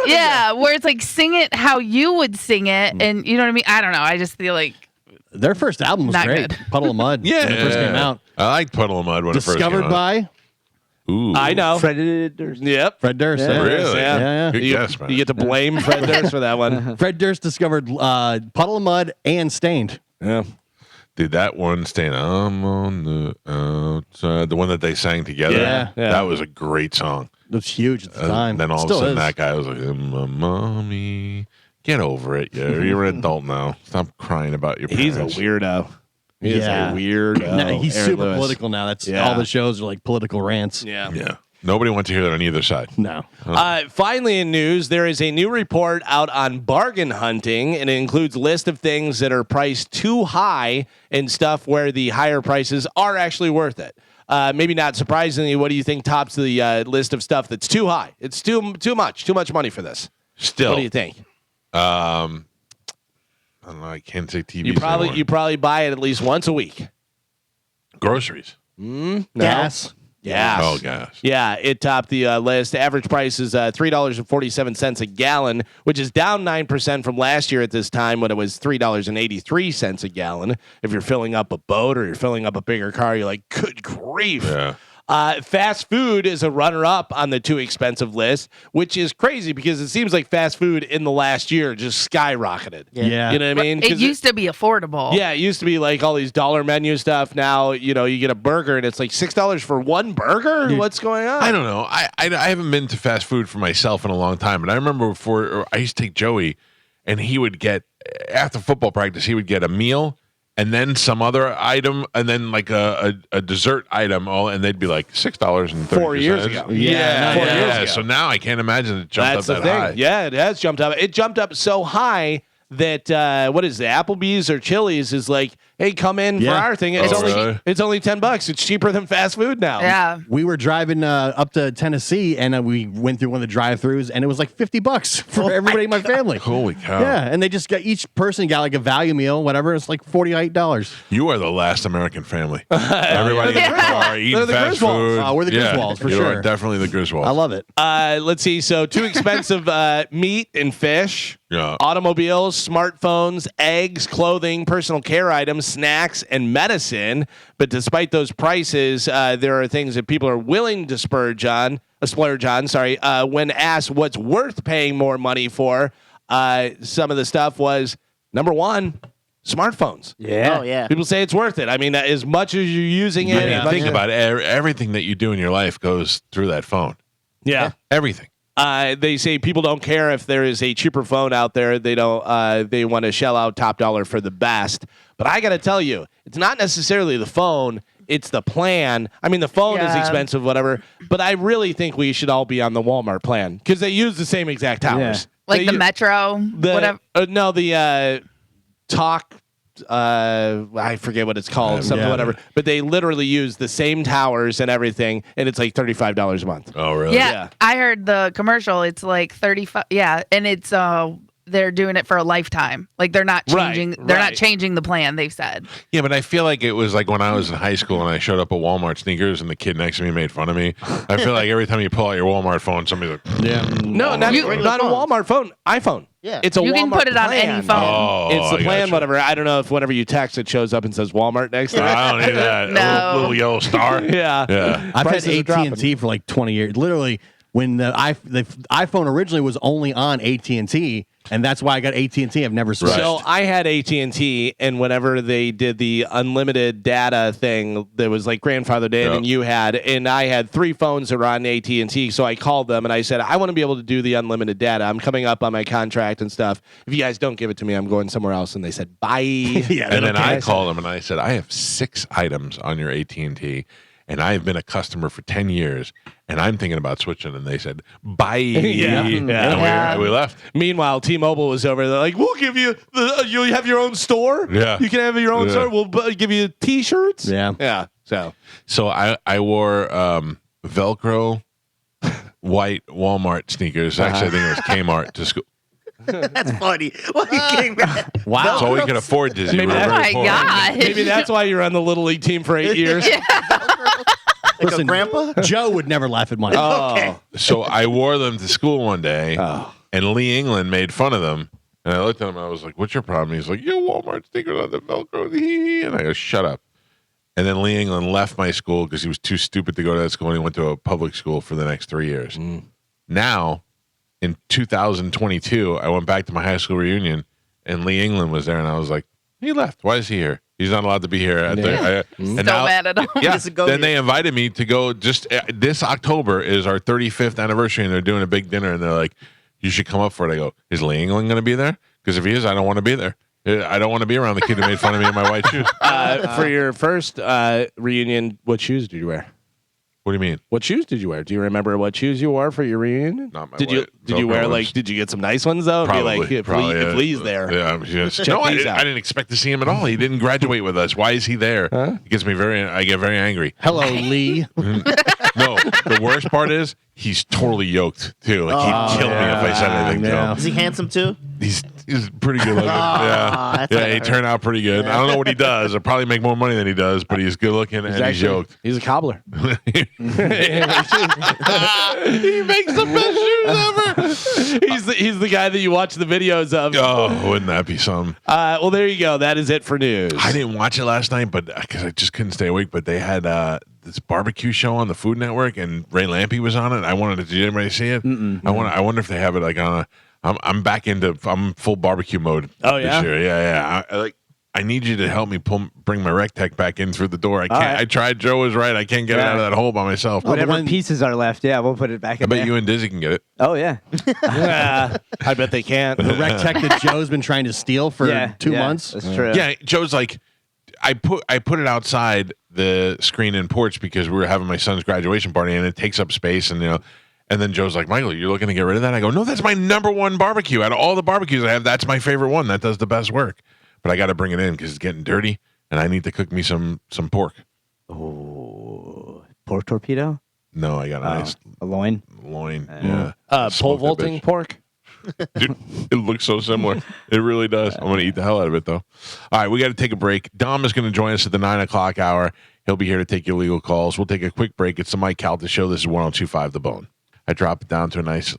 Yeah, where it's like sing it how you would sing it, and you know what I mean. I don't know. I just feel like Their first album was Not great. good. Puddle of Mud. Yeah. When it first came out. I liked Puddle of Mud when it first Discovered came out. by Ooh. I know. Predators. Yep. Fred Durst. Yeah. Really? Yeah. Yeah. Good You, guess, man. you get to blame Fred Durst for that one. Fred Durst discovered Puddle of Mud and Stained. Yeah. Dude, that one staying I'm on the outside, the one that they sang together. Yeah. Yeah. That was a great song. It was huge at the time. Then all of a Still sudden, is. that guy was like, "Mommy, get over it. You're an adult now. Stop crying about your parents." He's a weirdo. He is Yeah. a weirdo. No, he's Aaron super Lewis. political now. That's Yeah. all the shows are like political rants. Yeah. Yeah. Nobody wants to hear that on either side. No. Finally, in news, there is a new report out on bargain hunting, and it includes a list of things that are priced too high and stuff where the higher prices are actually worth it. Maybe not surprisingly, what do you think tops the list of stuff that's too high? It's too much money for this. Still, What do you think? I don't know. I can't say TV. You probably buy it at least once a week. groceries. No? Gas. Gas. Oh gosh. Yeah, it topped the list. Average price is $3.47 a gallon, which is down 9% from last year at this time when it was $3.83 a gallon. If you're filling up a boat or you're filling up a bigger car, you're like, good grief. Yeah. Fast food is a runner-up on the too expensive list, which is crazy because it seems like fast food in the last year just skyrocketed. Yeah. You know what I mean? it 'Cause used to be affordable. yeah, it used to be like all these dollar menu stuff. Now, you get a burger and it's like $6 for one burger? What's going on? I don't know. I haven't been to fast food for myself in a long time, but I remember before I used to take Joey, and he would get after football practice, he would get a meal and then some other item, and then like a dessert item, and they'd be like $6.30. 4 years ago. Yeah, 4 years Yeah. ago. So now I can't imagine it jumped That's up the that thing. high. Yeah, it has jumped up. It jumped up so high that what is it, Applebee's or Chili's is like hey, come in Yeah. for our thing. It's Oh, only really? it's only $10. It's cheaper than fast food now. Yeah. We were driving up to Tennessee, and we went through one of the drive-throughs, and it was like $50 for everybody in my family. Holy cow. Yeah, and they just got each person got like a value meal, whatever. It's like $48. You are the last American family. Everybody in the Yeah. car eating They're the fast Griswolds. food. Oh, we're the Griswolds, for you sure. are definitely the Griswolds. I love it. Let's see. So too expensive meat and fish, Yeah. automobiles, smartphones, eggs, clothing, personal care items, snacks, and medicine. But despite those prices, there are things that people are willing to splurge on. When asked what's worth paying more money for, some of the stuff was number one, smartphones. Yeah. Oh yeah. People say it's worth it. I mean, as much as you're using it, I mean, as much think as- about it. Everything that you do in your life goes through that phone. yeah. Everything. They say people don't care if there is a cheaper phone out there. They don't. They want to shell out top dollar for the best. But I got to tell you, it's not necessarily the phone. It's the plan. I mean, the phone is Yeah. expensive, whatever. But I really think we should all be on the Walmart plan because they use the same exact towers. Like They the u- Metro, whatever. No, the talk. I forget what it's called. Something Yeah. whatever. But they literally use the same towers and everything, and it's like $35 a month. Oh, really? Yeah, Yeah. I heard the commercial. It's like 35. Yeah, and it's they're doing it for a lifetime. Like they're not Right, changing. They're right. not changing the plan. They've said. Yeah, but I feel like it was like when I was in high school and I showed up at Walmart sneakers and the kid next to me made fun of me. I feel like every time you pull out your Walmart phone, somebody's like, Yeah. No, not, Regular not a phones. Walmart phone. iPhone. Yeah. It's a You Walmart can put it on plan. any phone. oh, It's the I plan, gotcha. whatever. I don't know if whenever you text, it shows up and says Walmart next to it. I don't need that. No. A little yellow star. Yeah. Yeah. I've Prices are had dropping. AT&T for like 20 years. Literally, when the iPhone originally was only on AT&T, and that's why I got AT&T. I've never switched. So I had AT&T, and whenever they did the unlimited data thing, that was like grandfathered in, Yep. and you had, and I had 3 phones that were on AT&T. So I called them and I said, I want to be able to do the unlimited data. I'm coming up on my contract and stuff. If you guys don't give it to me, I'm going somewhere else. And they said, bye. Yeah, And then I Okay. called them and I said, I have 6 items on your AT&T, and I've been a customer for 10 years, and I'm thinking about switching. And they said, bye. Yeah. And Yeah. we left. Meanwhile, T-Mobile was over. They're like, "We'll give you you have your own store. Yeah. you can have your own Yeah. store. We'll give you T-shirts. Yeah. yeah. So So I wore Velcro white Walmart sneakers. Actually, I think it was Kmart to school. That's funny. Why are you getting mad? wow. That's all we could afford, Disney. Maybe We were that's- Oh very my poor. god! maybe that's why you're on the Little League team for 8 years. Like Listen, a grandpa? Joe would never laugh at mine. Oh, Okay. So I wore them to school one day, Oh. and Lee England made fun of them. And I looked at him and I was like, "What's your problem?" He's like, "You Walmart sneakers on the Velcro." And I go, "Shut up." And then Lee England left my school because he was too stupid to go to that school, and he went to a public school for the next 3 years. Now, in 2022, I went back to my high school reunion, and Lee England was there, and I was like, "He left. Why is he here? He's not allowed to be here." And So mad at him. yeah. Just go Then here. they invited me to go. Just this October is our 35th anniversary, and they're doing a big dinner. And they're like, "You should come up for it." I go, "Is Lee England going to be there? Because if he is, I don't want to be there. I don't want to be around the kid who made fun of me in my white shoes." for your first reunion, what shoes did you wear? What do you mean? What shoes did you wear? Do you remember what shoes you wore for your reunion? Not my Did you white did you Velcro wear ones. like? Did you get some nice ones though? Probably. Be like, if, probably, Lee, if Lee's there. Yeah. Yes. Check No, these out. I didn't expect to see him at all. He didn't graduate with us. Why is he there? Huh? It gets me I get very angry. Hello, Lee. No, the worst part is he's totally yoked too. Like he'd kill me if I said anything to yeah. him. Is he handsome too? He's pretty good looking. Yeah, that's yeah. what I He heard. turned out pretty good. I don't know what he does. I'll probably make more money than he does, but he's good looking and he's Actually, yoked. He's a cobbler. He makes the best shoes ever. he's the guy that you watch the videos of. Oh, wouldn't that be something? Well, there you go. That is it for news. I didn't watch it last night, but because I just couldn't stay awake. But they had this barbecue show on the Food Network, and Ray Lampy was on it. I wanted to. Did anybody see it? I wonder if they have it like on a. I'm back into. I'm full barbecue mode. Oh, yeah? this year. Yeah. I need you to help me bring my rec tech back in through the door. I can't. right. I tried. Joe was right. I can't get it Yeah. out of that hole by myself. Whatever one- pieces are left, yeah, we'll put it back I in bet there. you and Dizzy can get it. Oh yeah, I bet they can't. The rec tech that Joe's been trying to steal for yeah, 2 yeah, months. That's true. Yeah, Joe's like, I put it outside the screen and porch because we were having my son's graduation party and it takes up space and and then Joe's like, Michael, you're looking to get rid of that? I go, no, that's my number one barbecue. Out of all the barbecues I have, that's my favorite one. That does the best work. But I got to bring it in because it's getting dirty and I need to cook me some pork. Oh, pork torpedo? No, I got a nice A loin? loin. Yeah. Pole Smoke that vaulting bitch. pork. Dude, it looks so similar. It really does. I'm going to eat the hell out of it, though. All right, we got to take a break. Dom is going to join us at the 9 o'clock hour. He'll be here to take your legal calls. We'll take a quick break. It's the Mike Calta Show. This is 102.5 The Bone. I drop it down to a nice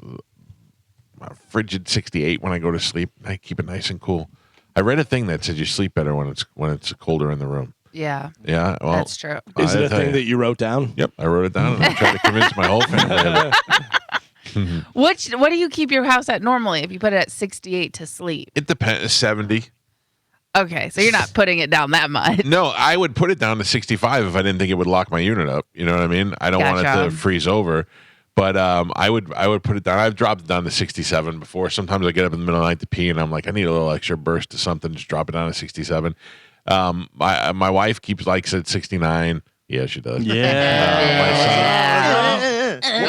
frigid 68 when I go to sleep. I keep it nice and cool. I read a thing that says you sleep better when it's colder in the room. Yeah, Yeah, well, that's true. Is it I'll a tell thing you. that you wrote down? Yep, I wrote it down and I tried to convince my whole family of it. What do you keep your house at normally if you put it at 68 to sleep? It depends. 70. Okay, so you're not putting it down that much. No, I would put it down to 65 if I didn't think it would lock my unit up. You know what I mean? I don't want it to Gotcha. freeze over. But I would put it down. I've dropped it down to 67 before. Sometimes I get up in the middle of the night to pee, and I'm like, I need a little extra burst of something. Just drop it down to 67. My wife likes it 69. Yeah, she does.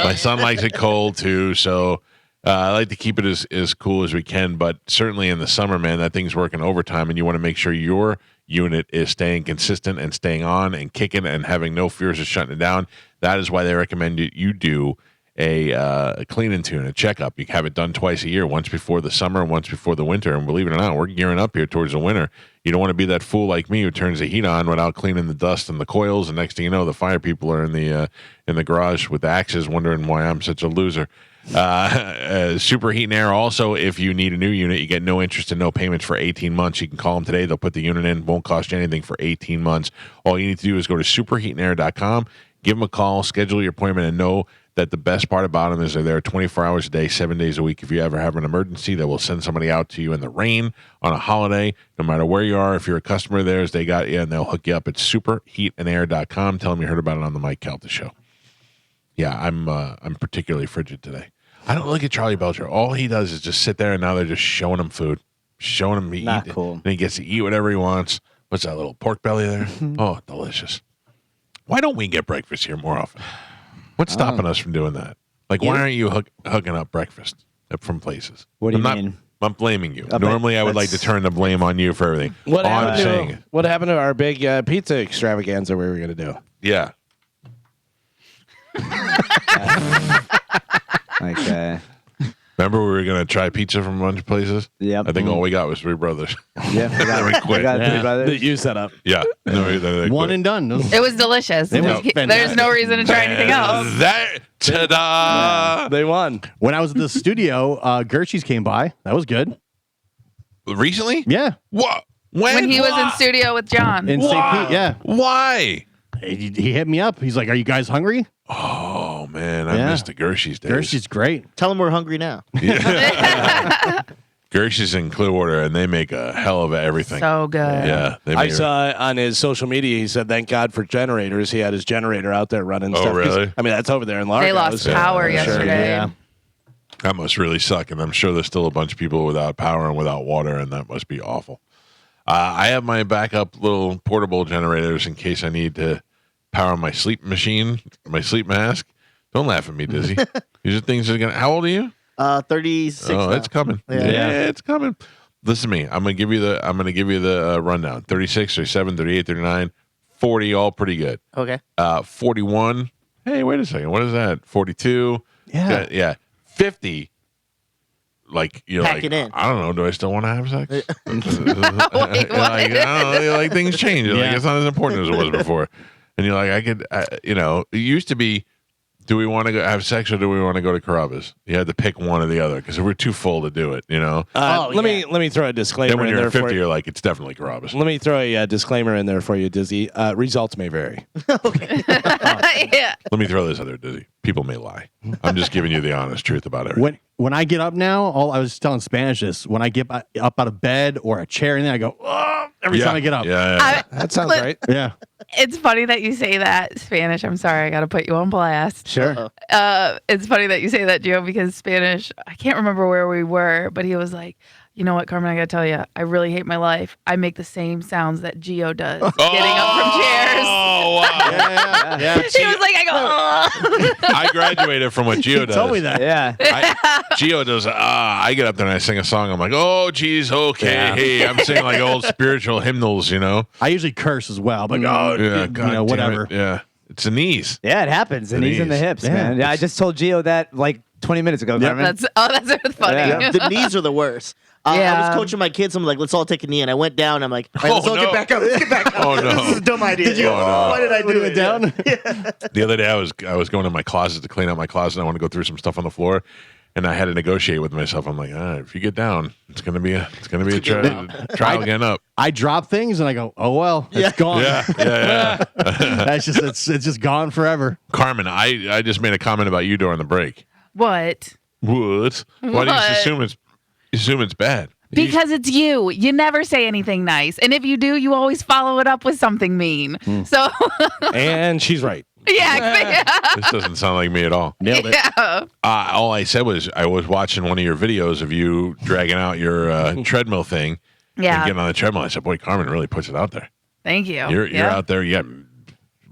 My son likes it cold too. So I like to keep it as cool as we can. But certainly in the summer, man, that thing's working overtime, and you want to make sure your unit is staying consistent and staying on and kicking and having no fears of shutting it down. That is why they recommend you do a clean and tune, a checkup. You can have it done twice a year, once before the summer and once before the winter. And believe it or not, we're gearing up here towards the winter. You don't want to be that fool like me who turns the heat on without cleaning the dust and the coils. And next thing you know, the fire people are in the garage with axes wondering why I'm such a loser. Super Heat and Air. Also, if you need a new unit, you get no interest and no payments for 18 months. You can call them today. They'll put the unit in. Won't cost you anything for 18 months. All you need to do is go to superheatandair.com, give them a call, schedule your appointment, and know that the best part about them is they're there 24 hours a day, 7 days a week. If you ever have an emergency, they will send somebody out to you in the rain, on a holiday, no matter where you are. If you're a customer of theirs, they got you, and they'll hook you up at superheatandair.com. Tell them you heard about it on the Mike Calta Show. Yeah, I'm particularly frigid today. I don't look at Charlie Belcher. All he does is just sit there, and now they're just showing him food, showing him to Not eat. cool. And he gets to eat whatever he wants. What's that little pork belly there? Oh, delicious. Why don't we get breakfast here more often? What's stopping us from doing that? Like, why aren't you hooking up breakfast from places? What do you I'm mean? I'm blaming you. but Normally, I would like to that's- turn the blame on you for everything. What All I'm saying happened, what happened to our big pizza extravaganza we were going to do? yeah. Like, Remember we were going to try pizza from a bunch of places? yep. I think all we got was Three Brothers. Yeah, Then we quit. we got three That brothers. you set up. Yeah. No, they One quit. and done. It was delicious. It was There's fantastic. no reason to try anything else. That, ta-da! They won. When I was at the studio, Gershie's came by. That was good. Recently? Yeah. What? When he was in studio with John. In St. Pete. Yeah. Why? He hit me up. He's like, "Are you guys hungry?" Oh, man. I Yeah. missed the Gershie's days. Gershie's great. Tell them we're hungry now. Gershie's in Clearwater, and they make a hell of everything. So good. Yeah. They I make saw on his social media, he said, thank God for generators. He had his generator out there running Oh, stuff. 'Cause, really? I mean, that's over there in Largo. They lost so- power Yeah, sure. yesterday. Yeah. That must really suck, and I'm sure there's still a bunch of people without power and without water, and that must be awful. I have my backup little portable generators in case I need to power my sleep machine, my sleep mask. Don't laugh at me, Dizzy. These are things that are gonna. How old are you? 36. Oh, now. it's coming. Yeah. Yeah, it's coming. Listen to me. I'm gonna give you the rundown. 36, 37, 38, 39, 40, all pretty good. Okay. 41. Hey, wait a second. What is that? 42. Yeah. Yeah. 50. Like you're Pack like, it in. I don't know. Do I still want to have sex? Wait, Like, I don't know, like things change. Like Yeah. it's not as important as it was before. And you're like, I could, it used to be, do we want to go have sex or do we want to go to Carrabba's? You had to pick one or the other because we're too full to do it. Oh, let me throw a disclaimer Then when in you're there at 50, for you. you're like, it's definitely Carrabba's. Let me throw a disclaimer in there for you, Dizzy. Results may vary. Yeah. Let me throw this out there, Dizzy. People may lie. I'm just giving you the honest truth about everything. When I get up now, I was telling Spanish this. When I get up out of bed or a chair, and then I go, oh, every Yeah. time I get up. Yeah. That sounds Look, right. Yeah. It's funny that you say that Spanish. I'm sorry, I got to put you on blast. Sure. It's funny that you say that, Gio, because Spanish, I can't remember where we were, but he was like, you know what, Carmen, I got to tell you, I really hate my life. I make the same sounds that Gio does getting up from chairs. Oh, wow. Yeah. He was like, I go, oh. I graduated from what Gio does. Told me that. Yeah. Gio does. I get up there and I sing a song. I'm like, oh, geez, okay. Yeah. Hey, I'm singing like old spiritual hymnals, I usually curse as well, but whatever. Yeah, it's the knees. Yeah, it happens. The knees and the hips, Yeah. man. Yeah, I just told Gio that like 20 minutes ago, Carmen. That's funny. Yeah. The knees are the worst. I Yeah. was coaching my kids. I'm like, let's all take a knee. And I went down. I'm like, all right, let's all no. get back up. Let's get back up. Oh, no. This is a dumb idea. Did you? Oh, no. Why did I do it down? The other day, I was going to my closet to clean out my closet. I want to go through some stuff on the floor, and I had to negotiate with myself. I'm like, if you get down, it's gonna be a trial getting up. I drop things and I go, oh well, it's gone. Yeah. That's just it's just gone forever. Carmen, I just made a comment about you during the break. What? What? Why do you What? assume it's bad? Because it's you. You never say anything nice. And if you do, you always follow it up with something mean. So, And she's right. yeah. This doesn't sound like me at all. Nailed it. Yeah. All I said was I was watching one of your videos of you dragging out your treadmill thing and Yeah. getting on the treadmill. I said, boy, Carmen really puts it out there. Thank you. You're out there. You got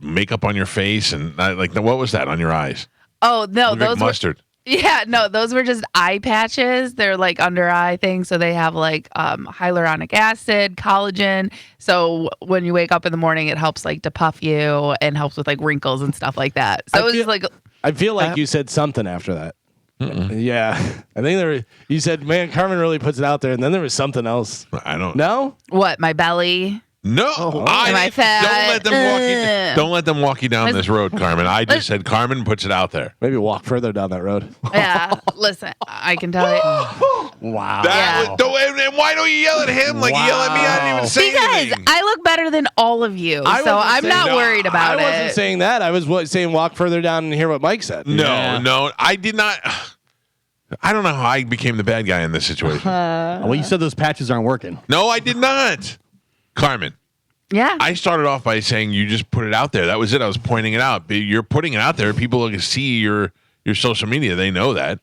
makeup on your face and what was that on your eyes? Oh, no. Looked like Those were, mustard. yeah, no, those were just eye patches. They're like under eye things. So they have like hyaluronic acid, collagen. So when you wake up in the morning, it helps like depuff you and helps with like wrinkles and stuff like that. So it was just like, I feel like you said something after that. Yeah, I think you said, "Man, Carmen really puts it out there," and then there was something else. I don't. No, what? My belly? No, Am I fat? Don't let them walk you down this road, Carmen. I just said Carmen puts it out there. maybe walk further down that road. Yeah. Listen, I can tell you. Wow. Yeah. And why don't you yell at him like you yell at me? I didn't even say Because anything. I look better than all of you. I So wasn't I'm saying- not No, worried about I wasn't it. saying that. I was saying walk further down and hear what Mike said. No, I did not. I don't know how I became the bad guy in this situation. Well, you said those patches aren't working. No, I did not. Carmen, Yeah. I started off by saying you just put it out there. That was it. I was pointing it out. But you're putting it out there. People can see your social media. They know that.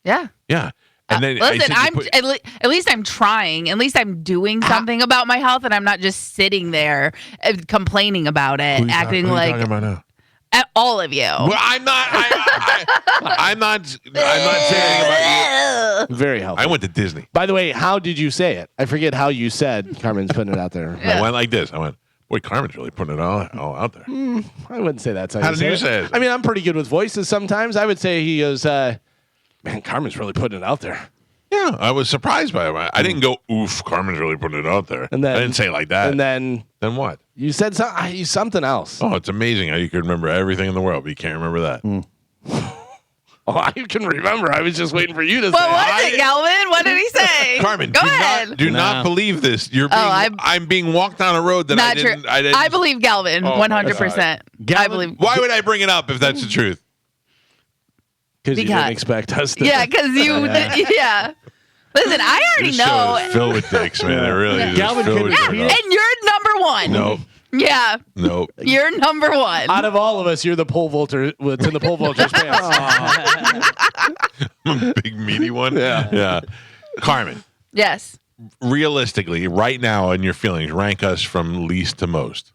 Yeah. Yeah. And then I Listen, said you put- at least I'm trying. At least I'm doing something about my health, and I'm not just sitting there complaining about it, Who you acting who you like talking about now? at all of you. Well, I'm not. I'm not saying anything about you. Very helpful. I went to Disney. By the way, how did you say it? I forget how you said Carmen's putting it out there. I went like this. I went, boy, Carmen's really putting it all out there. I wouldn't say that's How did you say it? I mean, I'm pretty good with voices sometimes. I would say he goes, man, Carmen's really putting it out there. Yeah, I was surprised by it. I didn't go, oof, Carmen's really putting it out there. And then- I didn't say it like that. And then Then what? you said something else. Oh, it's amazing how you can remember everything in the world, but you can't remember that. Oh, I can remember. I was just waiting for you to What say was it, Galvin? What did he say? Carmen, Go ahead. do not believe this. You're being, I'm being walked down a road that Not true. I didn't. I believe Galvin, Oh, my 100%. I believe. Why would I bring it up if that's the truth? Because you didn't expect us to. Yeah, because you. Yeah. Listen, I already This show know. is filled with dicks, man. It really is. Galvin filled couldn't with repeat dicks. And you're number one. Nope. Yeah, Nope. you're number one. Out of all of us, you're the pole vaulter. What's in the pole vaulter's pants? Big meaty one. Yeah. Carmen, Yes. realistically, right now in your feelings, rank us from least to most.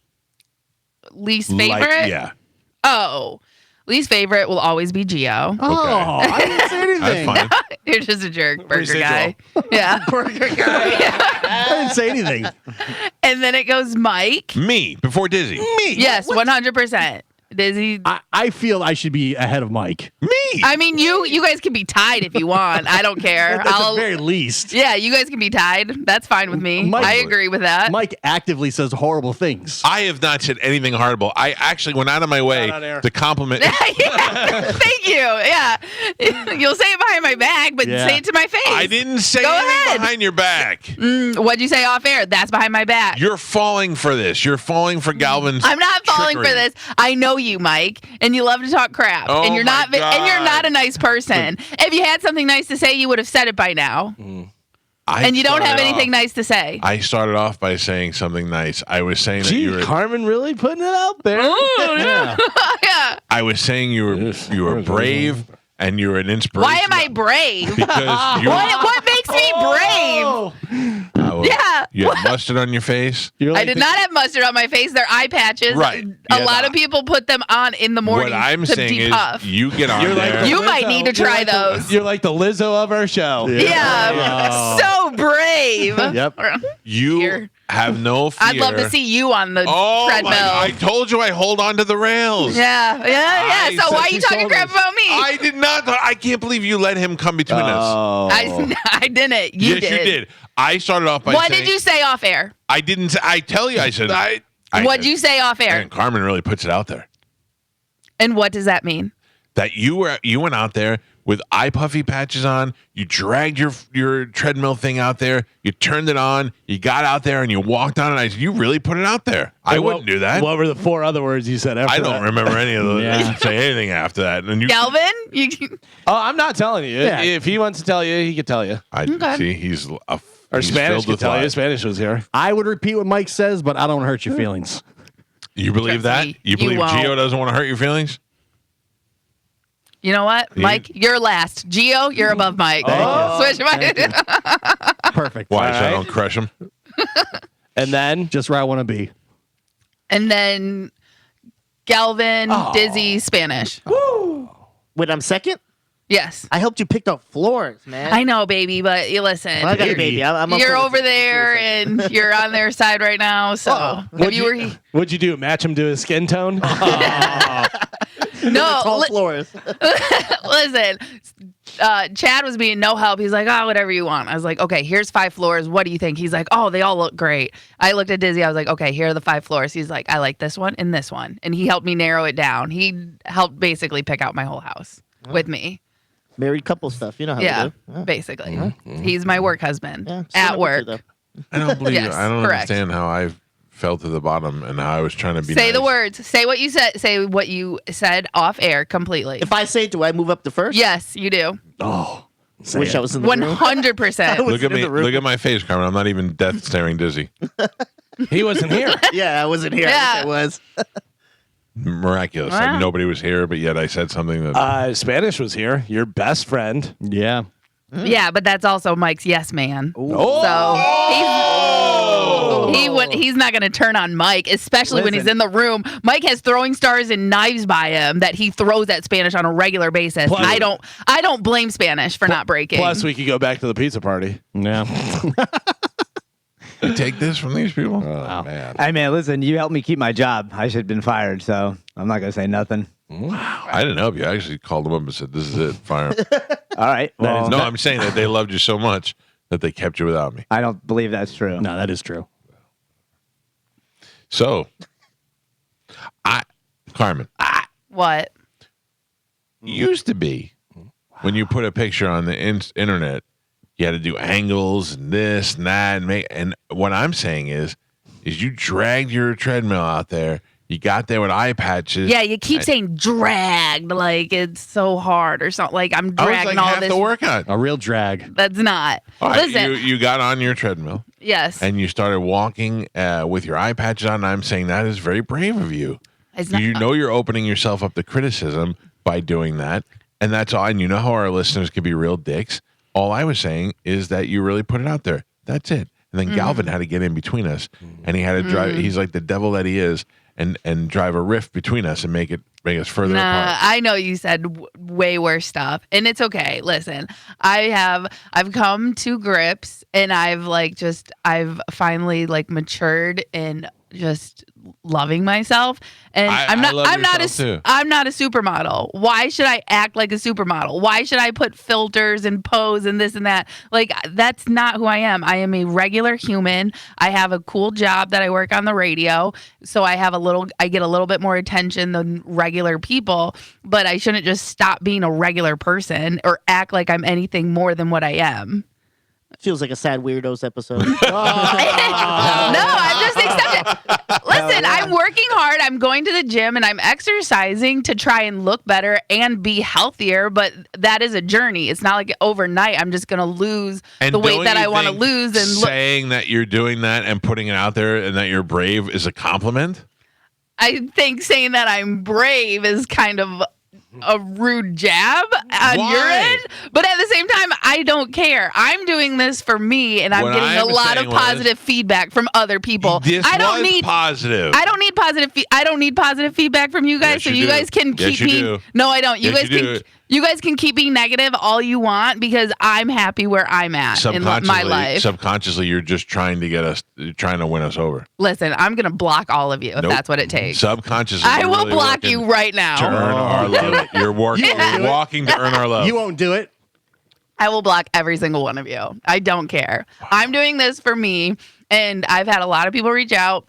Least favorite? Yeah. Oh, least favorite will always be Gio. Oh, I didn't say That's anything. fine. You're just a jerk, burger Residual. guy. Yeah. Burger guy. I didn't say anything. And then it goes Mike. Me, before Dizzy. Me. Yes, 100%. Dizzy. I feel I should be ahead of Mike. Me. I mean, you guys can be tied if you want. I don't care. At the very least. Yeah, you guys can be tied. That's fine with me. Mike- I agree with that. Mike actively says horrible things. I have not said anything horrible. I actually went out of my way Not on air. to compliment. Yeah. Thank you. Yeah. You'll say it behind my back, but Yeah. say it to my face. I didn't say Go anything ahead. behind your back. What'd you say off air? That's behind my back. You're falling for this. You're falling for Galvin's. I'm not falling for trickery. this. I know you, Mike, and you love to talk crap. Oh and you're my not and you're God. not a nice person. If you had something nice to say, you would have said it by now. And you don't have anything nice to say. I started off by saying something nice. I was saying that you Gee, were. Carmen really putting it out there. Oh, yeah. Yeah. I was saying you were brave and you were an inspiration. Why am I brave? Because you. What makes me brave? I So Yeah. you had mustard on your face. You're I like did the- not have mustard on my face. They're eye patches. Right. A Yeah, lot no. of people put them on in the morning What I'm to saying is, depuff. you get on You're like there. the You might Lizzo. need to You're try like those. You're like the Lizzo of our show. Yeah. So brave. Yep. You Here. have no fear. I'd love to see you on the Oh treadmill. I told you I hold on to the rails. Yeah. I So why are said you she talking told crap us. about me? I did not. I can't believe you let him come between us. Oh. I didn't. You Yes, did. you did. I started off by What saying, did you say off air? I didn't say. I tell you, I said. What'd you say off air? And Carmen really puts it out there And what does that mean? that you went out there with eye puffy patches on. You dragged your treadmill thing out there. You turned it on. You got out there and you walked on it. I said, you really put it out there. I And wouldn't do that. What were the 4 other words you said after I don't that? remember any of those. I Yeah. didn't say anything after that. And you, Galvin? Oh, I'm not telling you. Yeah. If he wants to tell you, he can tell you. I Okay. see. He's Or he's Spanish filled can with tell you. lies. Spanish was here. I would repeat what Mike says, but I don't hurt your feelings. You believe Trust that? me, You you believe won't. Gio doesn't want to hurt your feelings? You know what? You- Mike, you're last. Gio, you're above Mike. Switch my Perfect. Why? All So I right. don't crush him. And then Just where I want to be. And then Galvin, Oh. Dizzy, Spanish. Wait, I'm second. Yes. I helped you pick up floors, man. I know, baby, but you listen. Well, I got a baby. I'm up You're for it. over there and you're on their side right now. So Oh. if you were what'd you do? Match him to his skin tone? no, Tall floors. listen. Chad was being no help. He's like, oh, whatever you want. I was like, okay, here's 5 floors. What do you think? He's like, oh, they all look great. I looked at Dizzy. I was like, okay, here are the 5 floors. He's like, I like this one and this one. And he helped me narrow it down. He helped basically pick out my whole house with me. Married couple stuff. You know how Yeah, we do. Yeah. basically. He's my work husband Yeah, still at number work. 2, though. I don't believe. Yes, I don't correct. understand how I fell to the bottom and how I was trying to be. Say the nice. words. Say what you said. Say what you said off air completely. If I say, do I move up to first? Yes, you do. Oh. Wish I was in the room. 100%. Look at in me. the room. Look at my face, Carmen. I'm not even death staring dizzy. he wasn't here. Yeah, I wasn't here. Yeah. I wish I was. Miraculous. I Wow. mean, nobody was here, but yet I said something that. Spanish was here. Your best friend. Yeah. Yeah, but that's also Mike's yes man. Oh. So he's not going to turn on Mike, especially when he's Listen. in the room. Mike has throwing stars and knives by him that he throws at Spanish on a regular basis. Plus- I don't blame Spanish for not breaking. Plus, we could go back to the pizza party. Yeah. You take this from these people. Wow. Man. Hey man, listen, you helped me keep my job. I should have been fired, so I'm not gonna say nothing. I didn't help you. I actually called them up and said, "This is it. Fire 'em." All right. Well, No, I'm saying that they loved you so much that they kept you without me. I don't believe that's true. No, that is true. So, Carmen, What? used to be when you put a picture on the internet, you had to do angles and this and that and what I'm saying is you dragged your treadmill out there. You got there with eye patches. Yeah, you keep saying dragged like it's so hard or something. Like I'm I was dragging like all half this. the workout. A real drag. That's not. All right, Listen. you got on your treadmill Yes. and you started walking with your eye patches on. And I'm saying that is very brave of you. It's not- You know you're opening yourself up to criticism by doing that, and that's all. And you know how our listeners can be real dicks. All I was saying is that you really put it out there. That's it. And then Galvin had to get in between us, and he had to drive. He's like the devil that he is, and drive a rift between us and make us further Nah, apart. I know you said way worse stuff, and it's okay. Listen, I've come to grips, and I've finally like matured in just loving myself, and I I'm love not yourself, too. I'm not a supermodel. Why should I act like a supermodel? Why should I put filters and pose and this and that? Like that's not who I am. I am a regular human. I have a cool job that I work on the radio, so I get a little bit more attention than regular people, but I shouldn't just stop being a regular person or act like I'm anything more than what I am. Feels like a sad weirdos episode. No, I'm just accepting. Listen, I'm working hard. I'm going to the gym and I'm exercising to try and look better and be healthier. But that is a journey. It's not like overnight I'm just going to lose And the weight don't that you I want to think lose. And look, saying that you're doing that and putting it out there and that you're brave is a compliment. I think saying that I'm brave is kind of a rude jab on your Why? end, but at the same time, I don't care. I'm doing this for me, and I'm What getting a I'm lot of saying was- positive feedback from other people. This I don't was need positive. I don't need positive. I don't need positive feedback from you guys, Yes, so you you do. guys can Yes, keep you me. do. No, I don't. You Yes, guys you can. do. You guys can keep being negative all you want because I'm happy where I'm at in my life. Subconsciously, you're just trying to get us, trying to win us over. Listen, I'm gonna block all of you if Nope. that's what it takes. Subconsciously, I you're will really block working you right to now. earn our love. You're working. You're walking to earn our love. You won't do it. I will block every single one of you. I don't care. I'm doing this for me, and I've had a lot of people reach out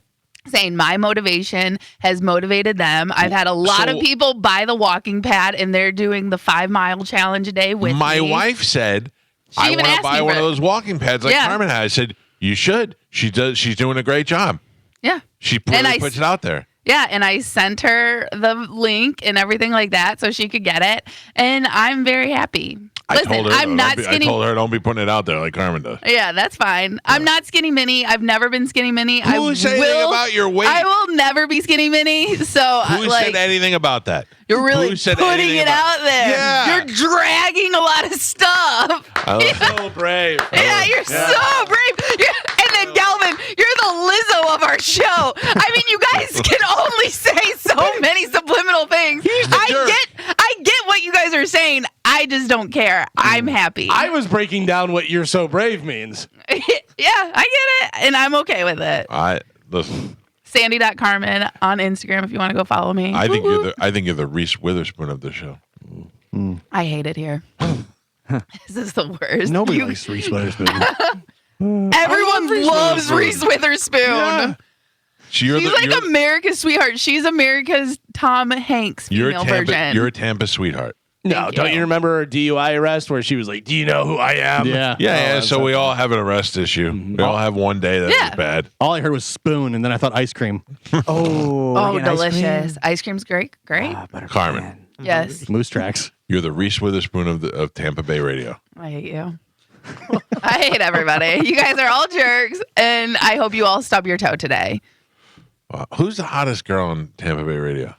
saying my motivation has motivated them. I've had a lot of people buy the walking pad, and they're doing the 5-mile challenge a day with My me. wife said, She "I even want to asked buy me one for of it. those walking pads like Yeah. Carmen has." I said, "You should. She does. She's doing a great job. Yeah. She And really I puts it out there." Yeah, and I sent her the link and everything like that so she could get it, and I'm very happy. Listen, I'm not I skinny. told her, "Don't be putting it out there like Carmen does." Yeah, that's fine. I'm not skinny mini. I've never been skinny mini. Who said anything about your weight? I will never be skinny mini. So Who said anything about that? you're really Who said putting anything it about- out there. Yeah. You're dragging a lot of stuff. So brave. Yeah, you're so brave. And then Galvin, you're the Lizzo of our show. I mean, you guys can only say so many subliminal things. I get what you guys are saying. I just don't care. I'm happy. I was breaking down what "you're so brave" means. Yeah, I get it, and I'm okay with it. Listen. Sandy.Carmen on Instagram if you want to go follow me. I think you're the Reese Witherspoon of the show. I hate it here. This is the worst. Nobody You- likes Reese Witherspoon. Everyone loves Reese Witherspoon. Yeah. She's like America's sweetheart. She's America's Tom Hanks female version. You're a Tampa sweetheart. No, Thank don't you. you remember her DUI arrest where she was like, "Do you know who I am?" Yeah. Yeah. So we all have an arrest issue. We all have one day that was Yeah. bad. All I heard was spoon, and then I thought ice cream. Oh, Oh, like an ice cream? delicious. Ice cream's great. Great. Carmen, Yes. Moose tracks. you're the Reese Witherspoon of Tampa Bay radio. I hate you. I hate everybody. You guys are all jerks, and I hope you all stub your toe today. Who's the hottest girl on Tampa Bay radio?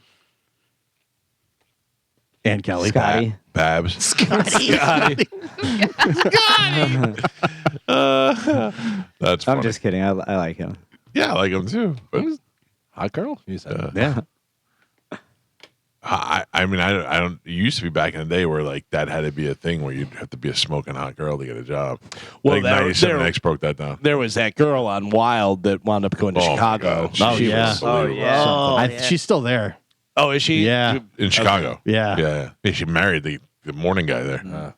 And Kelly. Scotty. Babs. Scotty. That's funny. I'm just kidding. I like him. Yeah, I like him too. But Hot girl. You said. Yeah. I mean, I don't. It used to be back in the day where like that had to be a thing where you'd have to be a smoking hot girl to get a job. Well, Like there- 97X broke that down. There was that girl on Wild that wound up going to Oh, my Chicago. God. Oh, She yeah. was Oh, unbelievable. yeah. Oh, She's still there. Oh, is she? Yeah. In Chicago. Yeah. Yeah. She married the morning guy there.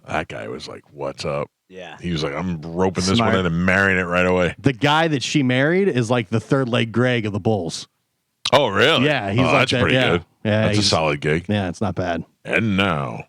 That guy was like, "What's up?" Yeah. He was like, "I'm roping this Smart. one in and marrying it right away." The guy that she married is like the third leg Greg of the Bulls. Oh, really? Yeah, he's oh, like that's that, pretty yeah. good. Yeah, That's a he's- solid gig. Yeah, it's not bad. And now,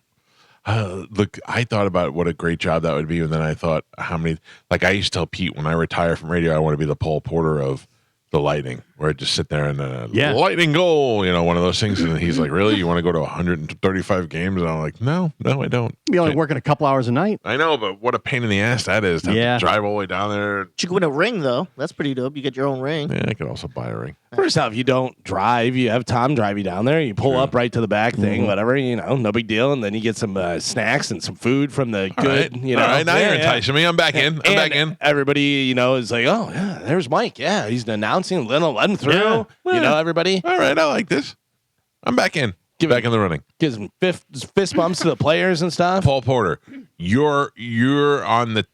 look, I thought about what a great job that would be, and then I thought how many. Like I used to tell Pete when I retire from radio, I want to be the Paul Porter of the Lightning, where I just sit there and lightning goal, one of those things. And he's like, "Really, you want to go to 135 games?" And I'm like, "No, I don't." You only working a couple hours a night. I know, but what a pain in the ass that is to have to drive all the way down there. You can win a ring though. That's pretty dope. You get your own ring. Yeah, I could also buy a ring. First off, you don't drive. You have Tom drive you down there. You pull True. up right to the back thing, whatever, no big deal. And then you get some snacks and some food from the All good, right. All right, now you're enticing me. I'm back in. I'm back in. Everybody, is like, "Oh, yeah, there's Mike. Yeah, he's announcing. Let him through. Yeah. Everybody. All right, I like this. I'm back in. Get back in the running. Gives some fist bumps to the players and stuff. Paul Porter, you're on the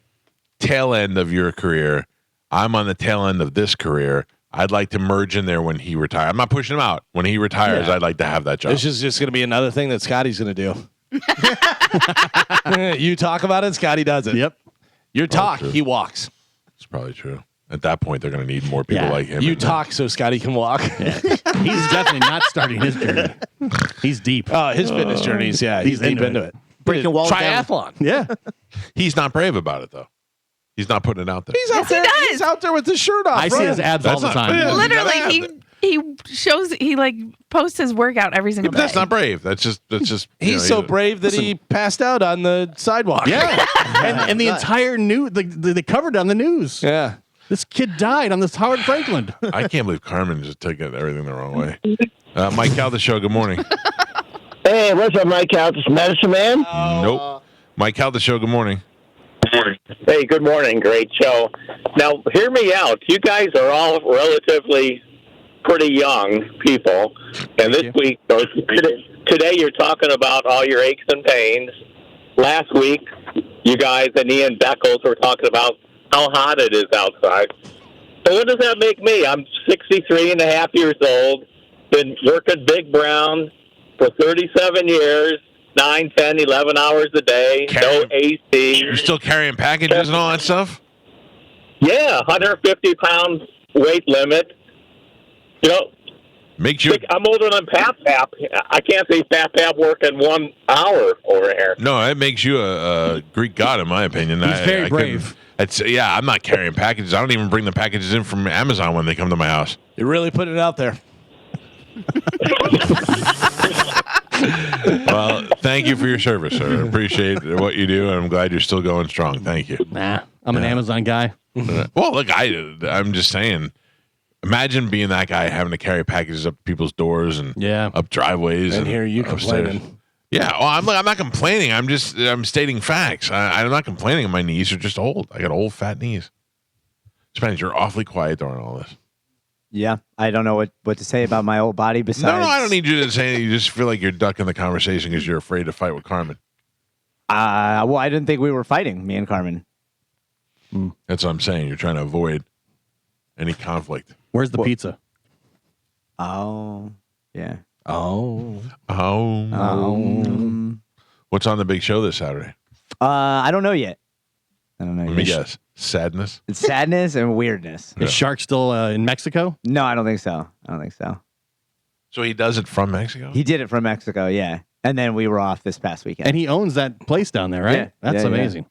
tail end of your career. I'm on the tail end of this career. I'd like to merge in there when he retires. I'm not pushing him out. When he retires, Yeah. I'd like to have that job. This is just going to be another thing that Scotty's going to do. You talk about it, Scotty does it. Yep. You talk, true. he walks. It's probably true. At that point, they're going to need more people Yeah. like him. You in talk so Scotty can walk. He's definitely not starting his journey. He's deep. His fitness journeys, yeah, he's deep into it. Breaking walls down. Triathlon. Yeah. there. He's not brave about it, though. He's not putting it out there. He's out Yes, he there. does. He's out there with his shirt off. I see right? his abs all That's the not time. bad. You gotta Literally, have he shows he posts his workout every single But day. that's not brave. That's just. He's so brave that he passed out on the sidewalk. Yeah. and the entire news, they covered on the news. Yeah. This kid died on this Howard Franklin. I can't believe Carmen just took everything the wrong way. Mike Calta Show. Good morning. Hey, Hey, what's up, Mike Calta, Medicine Man? Nope. Mike Calta Show, good morning. Hey, good morning. Great show. Now, hear me out. You guys are all relatively pretty young people, and this week, or today, you're talking about all your aches and pains. Last week, you guys and Ian Beckles were talking about how hot it is outside. So what does that make me? I'm 63 and a half years old, been working Big Brown for 37 years, 9, 10, 11 hours a day, no AC. You're still carrying packages and all that stuff? Yeah, 150-pound weight limit. You know, Makes you. I'm older than Pap. I can't see Pap work in 1 hour over here. No, it makes you a Greek god, in my opinion. He's very brave. Yeah, I'm not carrying packages. I don't even bring the packages in from Amazon when they come to my house. You really put it out there. Well, thank you for your service, sir. I appreciate what you do, and I'm glad you're still going strong. Thank you. Nah, I'm an Amazon guy. Well, look, I'm just saying. Imagine being that guy having to carry packages up people's doors and up driveways. And here you upstairs. complaining. Yeah, well, I'm not complaining. I'm stating facts. I'm not complaining. My knees are just old. I got old, fat knees. Spence, you're awfully quiet during all this. Yeah, I don't know what to say about my old body besides. No, I don't need you to say anything. You just feel like you're ducking the conversation because you're afraid to fight with Carmen. Well, I didn't think we were fighting, me and Carmen. That's what I'm saying. You're trying to avoid any conflict. Where's the pizza? Oh, yeah. Oh. Um, What's on the big show this Saturday? I don't know yet. Let me guess. Sadness? It's sadness and weirdness. Is Shark still in Mexico? No, I don't think so. So he does it from Mexico? He did it from Mexico, yeah. And then we were off this past weekend. And he owns that place down there, right? Yeah. That's Yeah, amazing.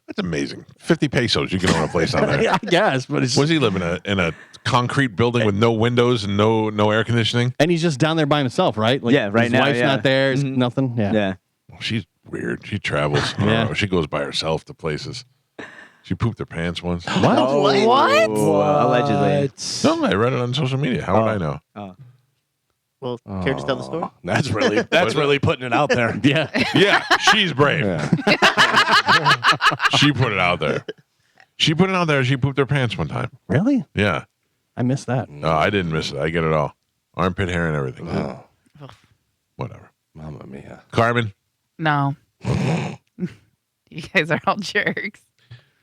That's amazing. 50 pesos, you can own a place down there. I guess, but it's Was he living in a concrete building with no windows and no air conditioning? and he's just down there by himself, right? Like, Yeah, right his now, wife's yeah. not there. It's Mhm. nothing. Yeah. Yeah. Well, she's weird. She travels. I don't Yeah. know. She goes by herself to places. She pooped her pants once. What? What? Allegedly. No, I read it on social media. How would I know? Well, care to tell the story? That's really putting it out there. Yeah. Yeah, she's brave. She put it out there. She put it out there. She pooped her pants one time. Really? Yeah. I missed that. No, I didn't miss it. I get it all. Armpit hair and everything. Oh, Whatever. Mamma mia. Carmen, No. You guys are all jerks.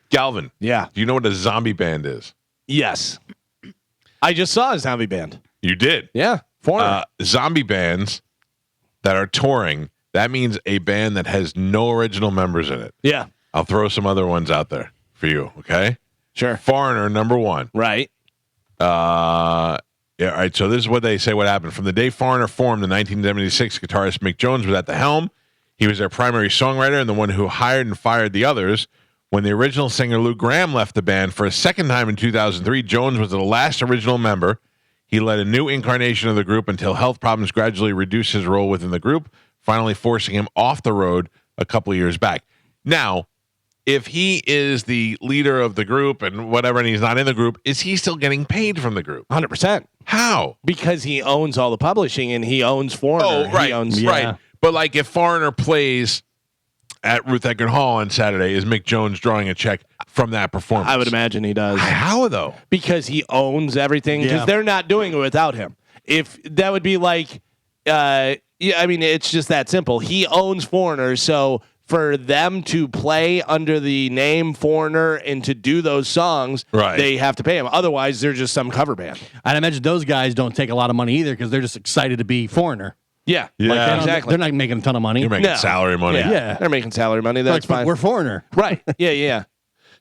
Galvin, Yeah. do you know what a zombie band is? Yes. I just saw a zombie band. You did. Yeah. Foreigner. Zombie bands that are touring, that means a band that has no original members in it. Yeah. I'll throw some other ones out there for you, okay? Sure. Foreigner, number one. Right. Yeah, all right, so this is what they say what happened. From the day Foreigner formed in 1976, guitarist Mick Jones was at the helm. He was their primary songwriter and the one who hired and fired the others. When the original singer Lou Gramm left the band for a second time in 2003, Jones was the last original member. He led a new incarnation of the group until health problems gradually reduced his role within the group, finally forcing him off the road a couple of years back. Now, if he is the leader of the group and whatever, and he's not in the group, is he still getting paid from the group? 100%. How? Because he owns all the publishing and he owns Foreigner. Oh, right, He owns, right. But like if Foreigner plays at Ruth Eckerd Hall on Saturday, is Mick Jones drawing a check from that performance? I would imagine he does. How though? Because he owns everything. Because Yeah. they're not doing it without him. If that would be like, yeah, I mean, it's just that simple. He owns Foreigner, so for them to play under the name Foreigner and to do those songs, Right. they have to pay him. Otherwise, they're just some cover band. I'd imagine those guys don't take a lot of money either because they're just excited to be Foreigner. Yeah, Yeah. Like, they don't- exactly. They're not making a ton of money. You're making No. salary money. Yeah. They're making salary money. That's Like, fine. we're Foreigner. Right. Yeah, yeah.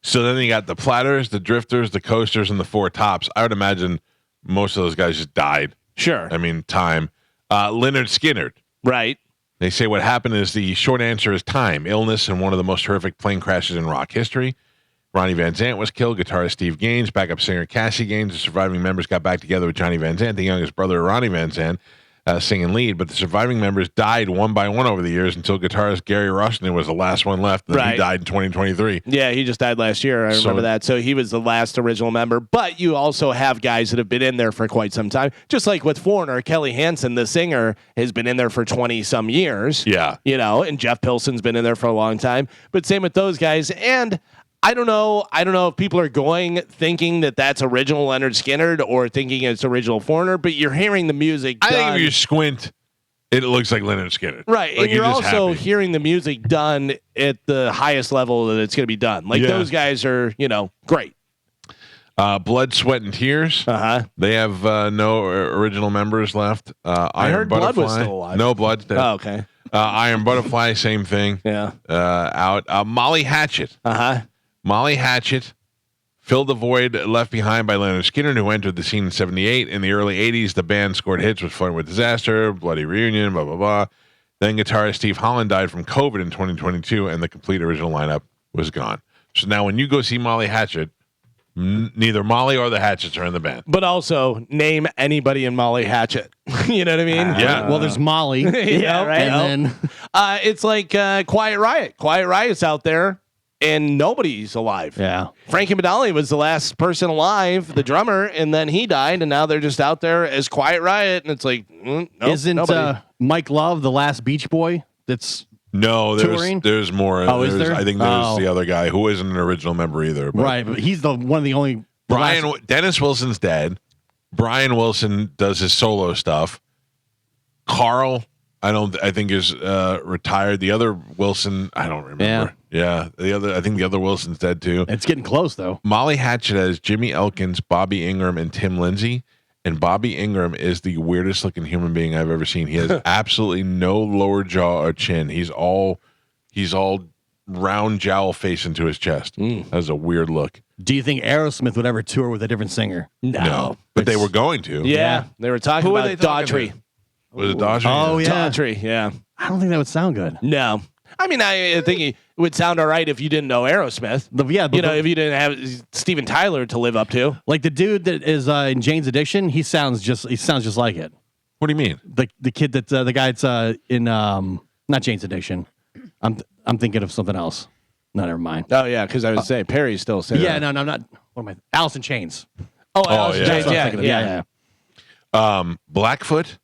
So then you got the Platters, the Drifters, the Coasters, and the Four Tops. I would imagine most of those guys just died. Sure. I mean, time. Leonard Skinner. Right. They say what happened is the short answer is time, illness, and one of the most horrific plane crashes in rock history. Ronnie Van Zant was killed. Guitarist Steve Gaines, backup singer Cassie Gaines, the surviving members got back together with Johnny Van Zant, the youngest brother of Ronnie Van Zant. singing lead, but the surviving members died one by one over the years until guitarist Gary Rushton was the last one left. And then Right. he died in 2023. Yeah, he just died last year. I remember that. So he was the last original member. But you also have guys that have been in there for quite some time. Just like with Foreigner, Kelly Hansen, the singer, has been in there for 20-some years. Yeah. You know, and Jeff Pilson's been in there for a long time. But same with those guys. And I don't know if people are thinking that that's original Leonard Skinner or thinking it's original Foreigner, but you're hearing the music I think done. if you squint, it looks like Leonard Skinner. Right, Like and you're just also happy. hearing the music done at the highest level that it's going to be done. Like Yeah. those guys are, great. Blood, Sweat, and Tears. Uh-huh. They have no original members left. I heard Blood was still alive. No, Blood's dead. Oh, okay. Iron Butterfly, same thing. Yeah. Out. Molly Hatchet. Uh-huh. Molly Hatchet filled the void left behind by Leonard Skinner, who entered the scene in 78. In the early 80s, the band scored hits with Flirting with Disaster, Bloody Reunion, blah, blah, blah. Then guitarist Steve Holland died from COVID in 2022, and the complete original lineup was gone. So now when you go see Molly Hatchet, neither Molly or the Hatchets are in the band. But also, name anybody in Molly Hatchet. You know what I mean? Yeah. Well, there's Molly. Yeah, right. And then It's like Quiet Riot. Quiet Riot's out there, and nobody's alive. yeah. Frankie Medali was the last person alive, the drummer, and then he died, and now they're just out there as Quiet Riot, and it's like, nope, Isn't nobody. Mike Love the last Beach Boy? That's No, Touring? there's more. Oh, is there? I think there's Oh. the other guy who isn't an original member either. But right, but he's the one of the only. the last- Dennis Wilson's dead. Brian Wilson does his solo stuff. Carl, I think is retired. The other Wilson, I don't remember. Yeah, I think the other Wilson's dead too. It's getting close though. Molly Hatchet has Jimmy Elkins, Bobby Ingram, and Tim Lindsay. And Bobby Ingram is the weirdest looking human being I've ever seen. He has absolutely no lower jaw or chin. He's all round jowl face into his chest. That's a weird look. Do you think Aerosmith would ever tour with a different singer? No, but they were going to. Yeah, they were talking Who were about they talking Daughtry. to? Was it Daughtry? Oh, yeah. Daughtry, yeah. I don't think that would sound good. No. I mean, I think it would sound all right if you didn't know Aerosmith. Yeah, but If you didn't have Steven Tyler to live up to. like the dude that is in Jane's Addiction, he sounds just like it. What do you mean? The kid that the guy that's in not Jane's Addiction. I'm thinking of something else. No, never mind. Oh, yeah, because I was saying Perry's still saying Yeah, no, I'm not. What am I? Alice in Chains. Oh, yeah. That's what I'm yeah, thinking of. yeah. yeah. Blackfoot?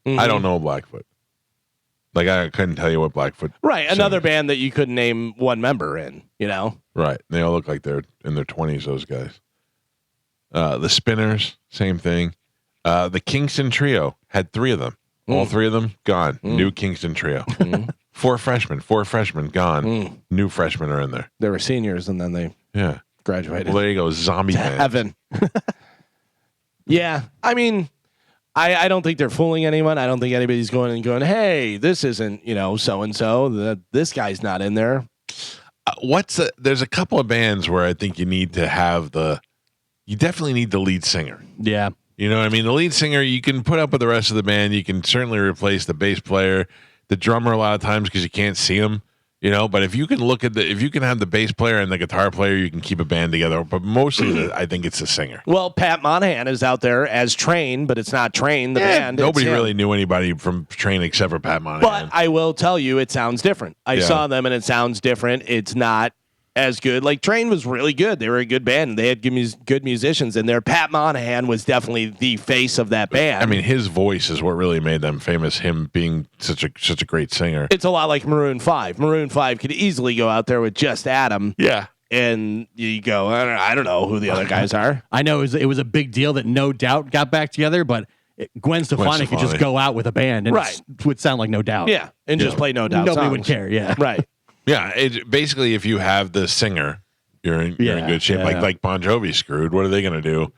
Mhm. I don't know Blackfoot. Like I couldn't tell you what Blackfoot. Right, another sings. band that you couldn't name one member in, Right. They all look like they're in their 20s, those guys. The Spinners, same thing. The Kingston Trio had 3 of them. All 3 of them gone. New Kingston Trio. 4 freshmen gone. New freshmen are in there. They were seniors and then they Yeah. graduated. Well, there you go. Zombie band. Heaven. Yeah, I mean, I don't think they're fooling anyone. I don't think anybody's going, hey, this isn't, so-and-so. This guy's not in there. There's a couple of bands where I think you need to have you definitely need the lead singer. Yeah. You know what I mean? The lead singer, you can put up with the rest of the band. You can certainly replace the bass player, the drummer a lot of times because you can't see them, but if you can if you can have the bass player and the guitar player, you can keep a band together. But mostly, I think it's the singer. Well, Pat Monahan is out there as Train, but it's not Train, the band. Nobody it's him. really knew anybody from Train except for Pat Monahan. But I will tell you, it sounds different. I Yeah. saw them, and it sounds different. It's not as good. Like, Train was really good. They were a good band. They had good musicians in there. Pat Monahan was definitely the face of that band. I mean, his voice is what really made them famous, him being such a great singer. It's a lot like Maroon 5. Maroon 5 could easily go out there with just Adam. Yeah. And you go, I don't know who the other guys are. I know it was a big deal that No Doubt got back together, but Gwen Stefani could just Stefani. go out with a band and Right. it would sound like No Doubt. Yeah. And just play No Doubt Nobody songs. would care. Yeah. Right. Yeah, basically, if you have the singer, you're in good shape. Yeah. Like Bon Jovi screwed. What are they going to do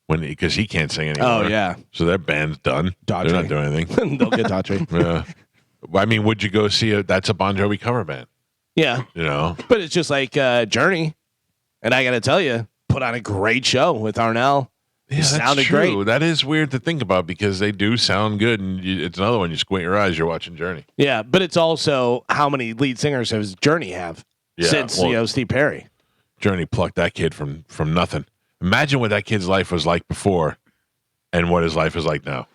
because he can't sing anymore? Oh, yeah. So their band's done. Daughtry. They're not doing anything. They'll get Daughtry. Yeah. I mean, would you go see that's a Bon Jovi cover band? Yeah. But it's just like Journey. And I got to tell you, put on a great show with Arnell. Yeah, It that's sounded true. great. That is weird to think about because they do sound good, and it's another one. You squint your eyes, you're watching Journey. Yeah, but it's also how many lead singers does Journey have since Steve Perry? Journey plucked that kid from nothing. Imagine what that kid's life was like before, and what his life is like now.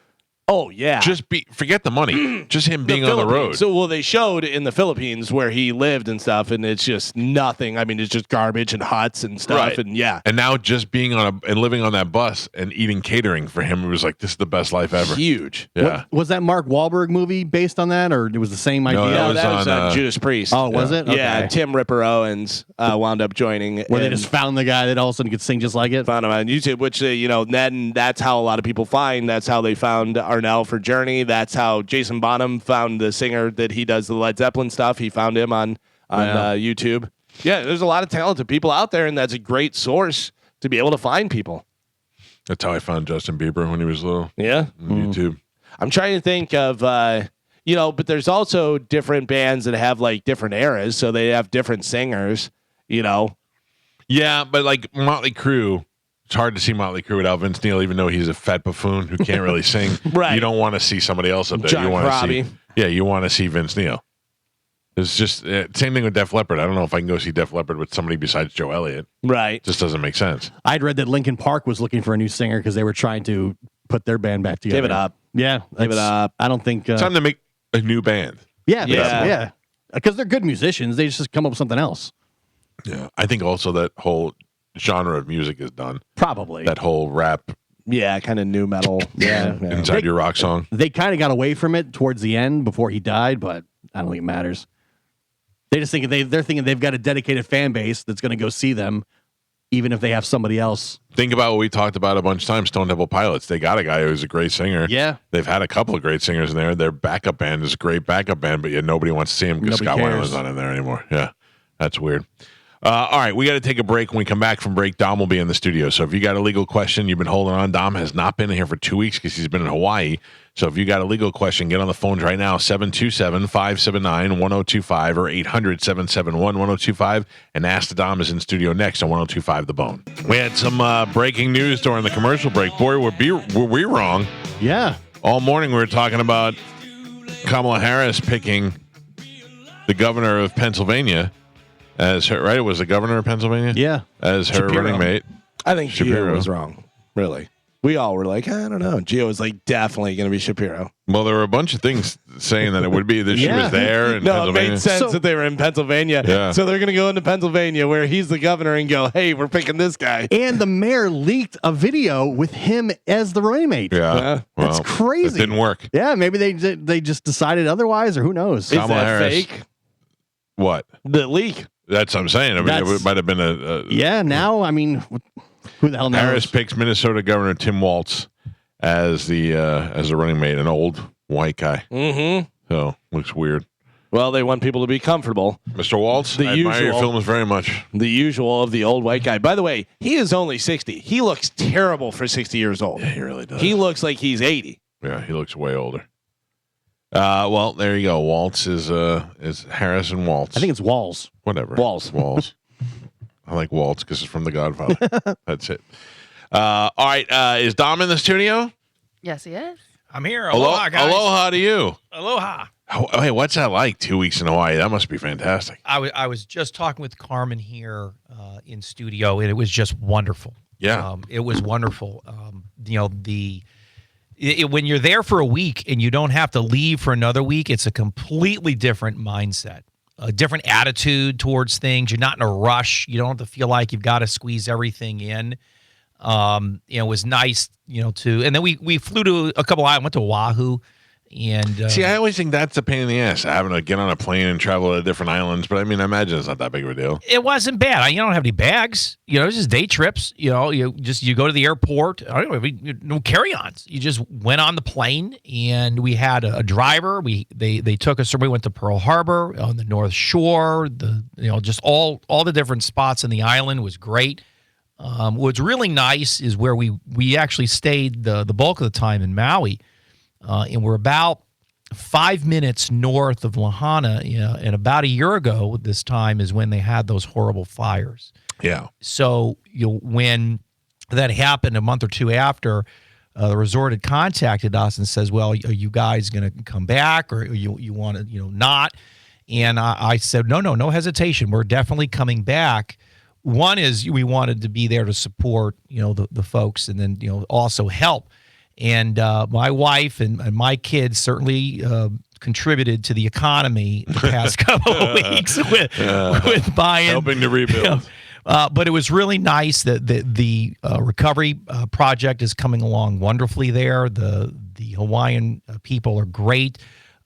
Oh yeah. Just forget the money. Just him being on the road. So they showed in the Philippines where he lived and stuff, and it's just nothing. I mean, it's just garbage and huts and stuff, Right. and yeah. And now just being and living on that bus and eating catering for him, it was like, this is the best life ever. Huge. Yeah. Was that Mark Wahlberg movie based on that, or it was the same idea? No, that was on, Judas Priest. Oh, was it? Yeah, Okay. Tim Ripper Owens wound up joining. Where they and just found the guy that all of a sudden could sing just like it. found him on YouTube, which then that's how a lot of people find. That's how they found Arnell for Journey. That's how Jason Bonham found the singer that he does the Led Zeppelin stuff. He found him on YouTube. Yeah, there's a lot of talented people out there, and that's a great source to be able to find people. That's how I found Justin Bieber when he was little. Yeah, On YouTube. I'm trying to think of but there's also different bands that have like different eras, so they have different singers. Yeah, but like Motley Crue, it's hard to see Motley Crue without Vince Neil, even though he's a fat buffoon who can't really sing. Right. You don't want to see somebody else up there. John you want to Crotty. you want to see Vince Neil. It's just same thing with Def Leppard. I don't know if I can go see Def Leppard with somebody besides Joe Elliott. Right. It just doesn't make sense. I'd read that Linkin Park was looking for a new singer because they were trying to put their band back together. Give it up. Yeah, Give it up. I don't think. Time to make a new band. Yeah. Because they're good musicians. They just come up with something else. Yeah, I think also that whole genre of music is done. Probably. That whole rap Yeah, kind of new metal. Yeah. inside your rock song. They kind of got away from it towards the end before he died, but I don't think it matters. They just think they're thinking they've got a dedicated fan base that's going to go see them, even if they have somebody else. Think about what we talked about a bunch of times. Stone Temple Pilots. They got a guy who's a great singer. Yeah. They've had a couple of great singers in there. Their backup band is a great backup band, but yet nobody wants to see him because Nobody Scott cares. Weiland's not in there anymore. Yeah, that's weird. All right, we got to take a break. When we come back from break, Dom will be in the studio. So if you got a legal question, you've been holding on. Dom has not been here for 2 weeks because he's been in Hawaii. So if you got a legal question, get on the phones right now, 727-579-1025 or 800-771-1025, and Ask the Dom is in studio next on 1025 The Bone. We had some breaking news during the commercial break. Boy, were we wrong. Yeah. All morning we were talking about Kamala Harris picking the governor of Pennsylvania as her, right? It was the governor of Pennsylvania? Yeah. As her Shapiro. running mate. I think Shapiro Gio was wrong. Really. We all were like, I don't know. Gio was like definitely going to be Shapiro. Well, there were a bunch of things saying that it would be that she Yeah. was there in No, it Pennsylvania. made sense So- that they were in Pennsylvania. Yeah. So they're going to go into Pennsylvania where he's the governor and go, hey, we're picking this guy. And the mayor leaked a video with him as the running mate. Yeah. That's crazy. It didn't work. Yeah, maybe they just decided otherwise, or who knows? Is Kamala that Harris. fake? What? The leak. That's what I'm saying. I mean, That's- it might have been a Yeah, now, I mean, who the hell knows? Harris picks Minnesota Governor Tim Walz as the running mate, an old white guy. Mm-hmm. So looks weird. Well, they want people to be comfortable. Mr. Waltz, The I admire your usual. films very much. The usual of the old white guy. By the way, he is only 60. He looks terrible for 60 years old. Yeah, he really does. He looks like he's 80. Yeah, he looks way older. Well, there you go. Waltz is Harrison Waltz. I think it's Walls. Whatever. Waltz. I like Waltz because it's from The Godfather. That's it. All right. Is Dom in the studio? Yes, he is. I'm here. Aloha, guys. Aloha to you. Aloha. Hey, what's that like? 2 weeks in Hawaii? That must be fantastic. I was just talking with Carmen here in studio, and it was just wonderful. Yeah. It was wonderful. When you're there for a week and you don't have to leave for another week, it's a completely different mindset, a different attitude towards things. You're not in a rush. You don't have to feel like you've got to squeeze everything in. It was nice, and then we flew to a couple islands, went to Oahu. And See, I always think that's a pain in the ass, having to get on a plane and travel to different islands. But I mean, I imagine it's not that big of a deal. it wasn't bad. You don't have any bags. It's just day trips. You go to the airport. I don't know, no carry-ons. You just went on the plane, and we had a driver. They took us. We went to Pearl Harbor on the North Shore. Just all the different spots in the island was great. What's really nice is where we actually stayed the bulk of the time in Maui. And we're about 5 minutes north of Lahaina, and about a year ago, this time is when they had those horrible fires. Yeah. So when that happened a month or two after, the resort had contacted us and says, well, are you guys going to come back, or you want to, not? And I said, no hesitation. We're definitely coming back. One is we wanted to be there to support, the folks, and then, also help. And my wife and my kids certainly contributed to the economy the past couple of weeks with buying, helping to rebuild. But it was really nice that the recovery project is coming along wonderfully there. The Hawaiian people are great.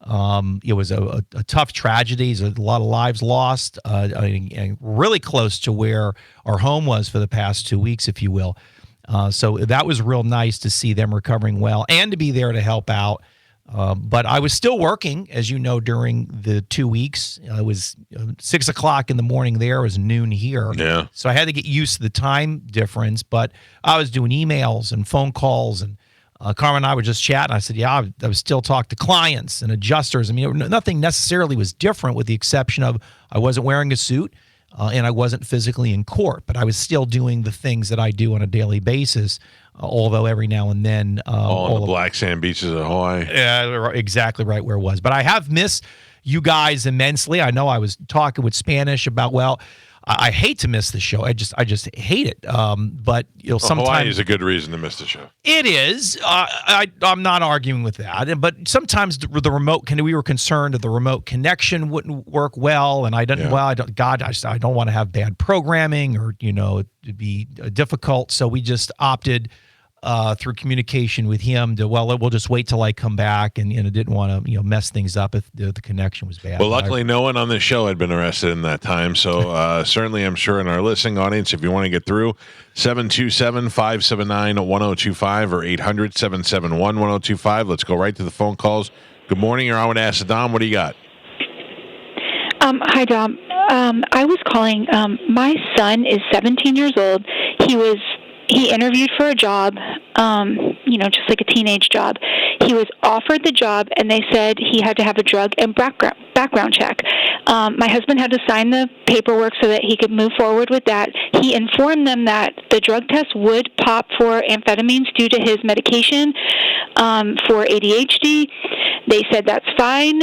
It was a tough tragedy. There's a lot of lives lost, and really close to where our home was for the past 2 weeks, if you will. So that was real nice to see them recovering well and to be there to help out. But I was still working, as you know, during the 2 weeks. It was 6 o'clock in the morning there. It was noon here. Yeah. So I had to get used to the time difference. But I was doing emails and phone calls, and Carmen and I were just chatting. I said, yeah, I was still talking to clients and adjusters. I mean, nothing necessarily was different with the exception of I wasn't wearing a suit and I wasn't physically in court. But I was still doing the things that I do on a daily basis. Although every now and then, all the black sand beaches of Hawaii. Yeah, exactly right where it was. But I have missed you guys immensely. I know I was talking with Spanish about. Well, I hate to miss the show. I just hate it. But sometimes Hawaii is a good reason to miss the show. It is. I'm not arguing with that. But sometimes the remote. We were concerned that the remote connection wouldn't work well, and I didn't. Yeah. Well, I don't want to have bad programming or it'd be difficult. So we just opted through communication with him we'll just wait till I come back, and didn't want to mess things up if the connection was bad. Well, luckily no one on this show had been arrested in that time, so certainly I'm sure in our listening audience, if you want to get through, 727-579-1025 or 800-771-1025. Let's go right to the phone calls. Good morning, you're on with Ask Dom. What do you got? Hi, Dom. I was calling. My son is 17 years old. He interviewed for a job, just like a teenage job. He was offered the job, and they said he had to have a drug and background check. My husband had to sign the paperwork so that he could move forward with that. He informed them that the drug test would pop for amphetamines due to his medication for ADHD. They said that's fine.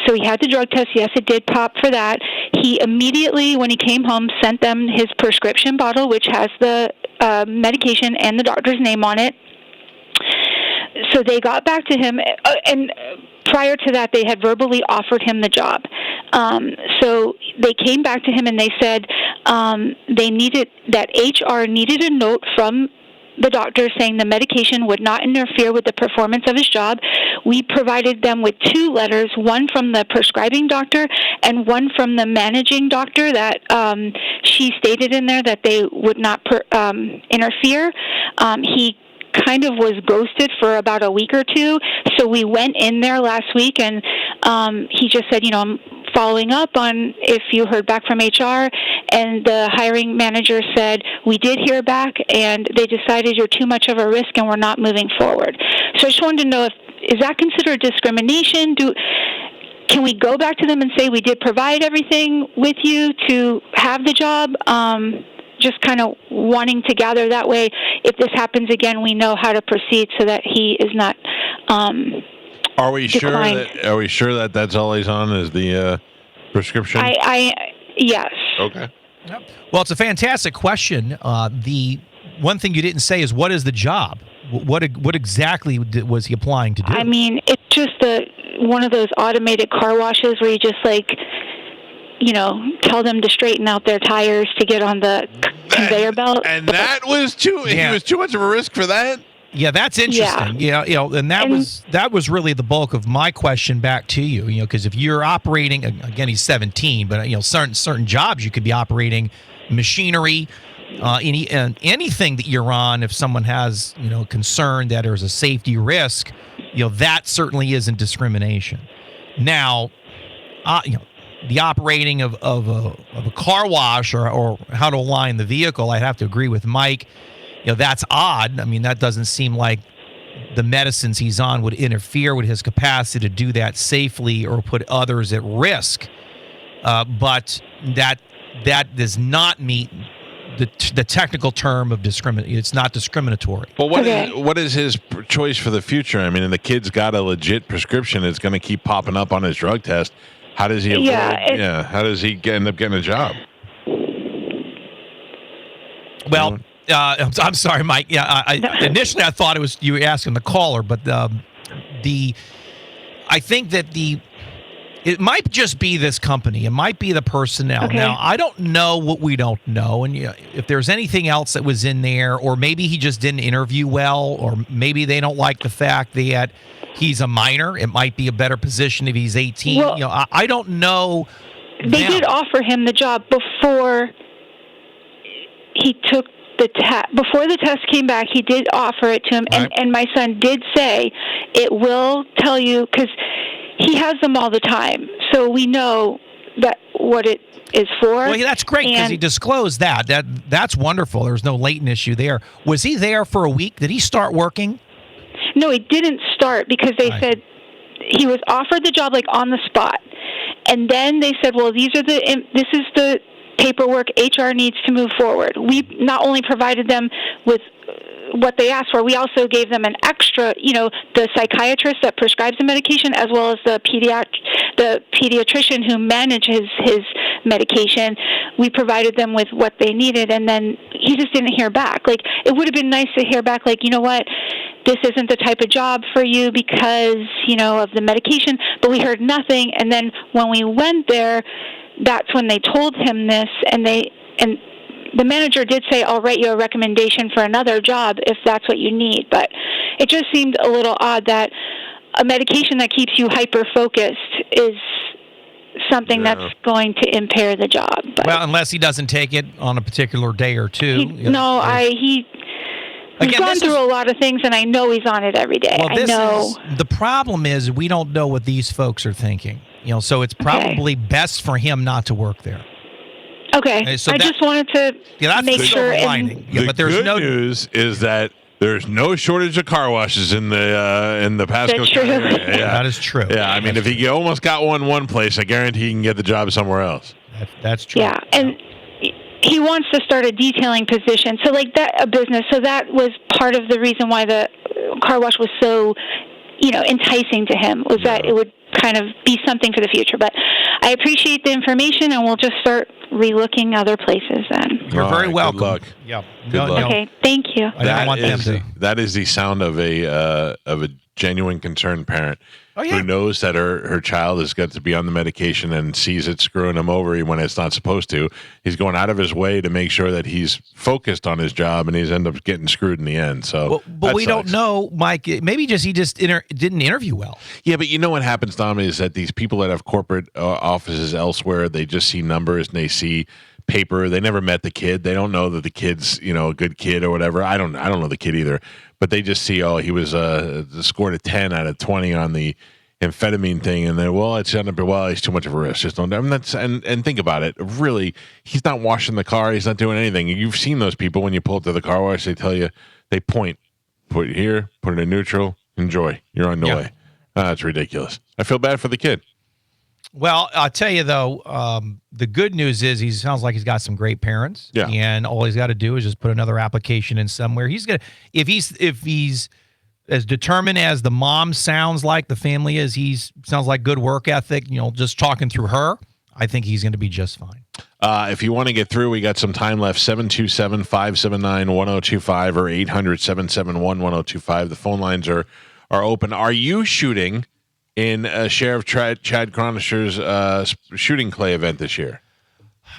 So he had the drug test. Yes, it did pop for that. He immediately, when he came home, sent them his prescription bottle, which has the medication and the doctor's name on it. So they got back to him, and prior to that, they had verbally offered him the job. So they came back to him and they said HR needed a note from the doctor saying the medication would not interfere with the performance of his job. We provided them with 2 letters, one from the prescribing doctor and one from the managing doctor that she stated in there that they would not interfere. He kind of was ghosted for about a week or 2, so we went in there last week, and he just said, I'm following up on if you heard back from HR, and the hiring manager said, we did hear back, and they decided you're too much of a risk and we're not moving forward. So I just wanted to know is that considered discrimination? Can we go back to them and say we did provide everything with you to have the job? Just kind of wanting to gather that way. If this happens again, we know how to proceed so that he is not Are we declined. sure that that's all he's on is the prescription? Yes. Okay. Yep. Well, it's a fantastic question. The one thing you didn't say is what is the job? What exactly was he applying to do? I mean, it's just one of those automated car washes where you just tell them to straighten out their tires to get on the conveyor belt. And that was he was too much of a risk for that? Yeah, that's interesting. Yeah, and that was really the bulk of my question back to you. Because if you're operating, again, he's 17, but certain jobs you could be operating machinery, anything that you're on. If someone has concern that there's a safety risk, that certainly isn't discrimination. Now, the operating of a car wash or how to align the vehicle, I'd have to agree with Mike. That's odd. I mean, that doesn't seem like the medicines he's on would interfere with his capacity to do that safely or put others at risk. But that does not meet the technical term of discrimination. It's not discriminatory. Well, what is his choice for the future? I mean, and the kid's got a legit prescription. It's going to keep popping up on his drug test. How does he how does he end up getting a job? Well, I'm sorry, Mike. Yeah, initially I thought it was you were asking the caller, but I think that it might just be this company. It might be the personnel. Okay. Now, I don't know what we don't know, and if there's anything else that was in there, or maybe he just didn't interview well, or maybe they don't like the fact that he's a minor. It might be a better position if he's 18. Well, I don't know. They did offer him the job before he took the test. Before the test came back, he did offer it to him, and my son did say it will tell you, because he has them all the time, so we know that what it is for. Well, that's great because he disclosed that. That's wonderful. There's no latent issue there. Was he there for a week? Did he start working? No, he didn't start because they said he was offered the job like on the spot, and then they said, "Well, this is the paperwork HR needs to move forward." We not only provided them with what they asked for, we also gave them an extra, the psychiatrist that prescribes the medication, as well as the pediatrician who manages his medication. We provided them with what they needed, and then he just didn't hear back. Like, it would have been nice to hear back, like, you know what, this isn't the type of job for you because, of the medication, but we heard nothing. And then when we went there, that's when they told him this, and the manager did say, "I'll write you a recommendation for another job if that's what you need." But it just seemed a little odd that a medication that keeps you hyper-focused is something that's going to impair the job. But well, unless he doesn't take it on a particular day or two. He's gone through a lot of things, and I know he's on it every day. Well, the problem is we don't know what these folks are thinking. So it's probably best for him not to work there. Okay. So I just wanted to make sure. But there's good news is that there's no shortage of car washes in the Pasco County area. Yeah. That is true. Yeah, I mean, if he almost got one place, I guarantee he can get the job somewhere else. That's true. Yeah, and he wants to start a detailing position, so a business. So that was part of the reason why the car wash was so, enticing to him, was that it would kind of be something for the future. But I appreciate the information, and we'll just start relooking other places then. You're very welcome. Good luck. Yeah. Good luck. Okay, thank you. That is the sound of a genuine concerned parent who knows that her child has got to be on the medication and sees it screwing him over when it's not supposed to. He's going out of his way to make sure that he's focused on his job, and he's end up getting screwed in the end. So, but we don't know, Mike. Maybe he just didn't interview well. Yeah, but you know what happens, Dom, is that these people that have corporate offices elsewhere, they just see numbers and they see paper. They never met the kid. They don't know that the kid's a good kid or whatever. I don't know the kid either, but they just see he was scored a 10 out of 20 on the amphetamine thing, and then he's too much of a risk. Just don't. And think about it. Really, he's not washing the car. He's not doing anything. You've seen those people when you pull up to the car wash. They tell you, they point, put it here, put it in neutral, enjoy. You're on the way. That's ridiculous. I feel bad for the kid. Well, I'll tell you though, the good news is he sounds like he's got some great parents. Yeah. And all he's got to do is just put another application in somewhere. He's gonna if he's as determined as the mom sounds like, the family is, sounds like good work ethic, just talking through her, I think he's gonna be just fine. If you want to get through, we got some time left. 727-579-1025 or 800-771-1025. The phone lines are open. Are you shooting in Sheriff Chad Cronisher's shooting clay event this year?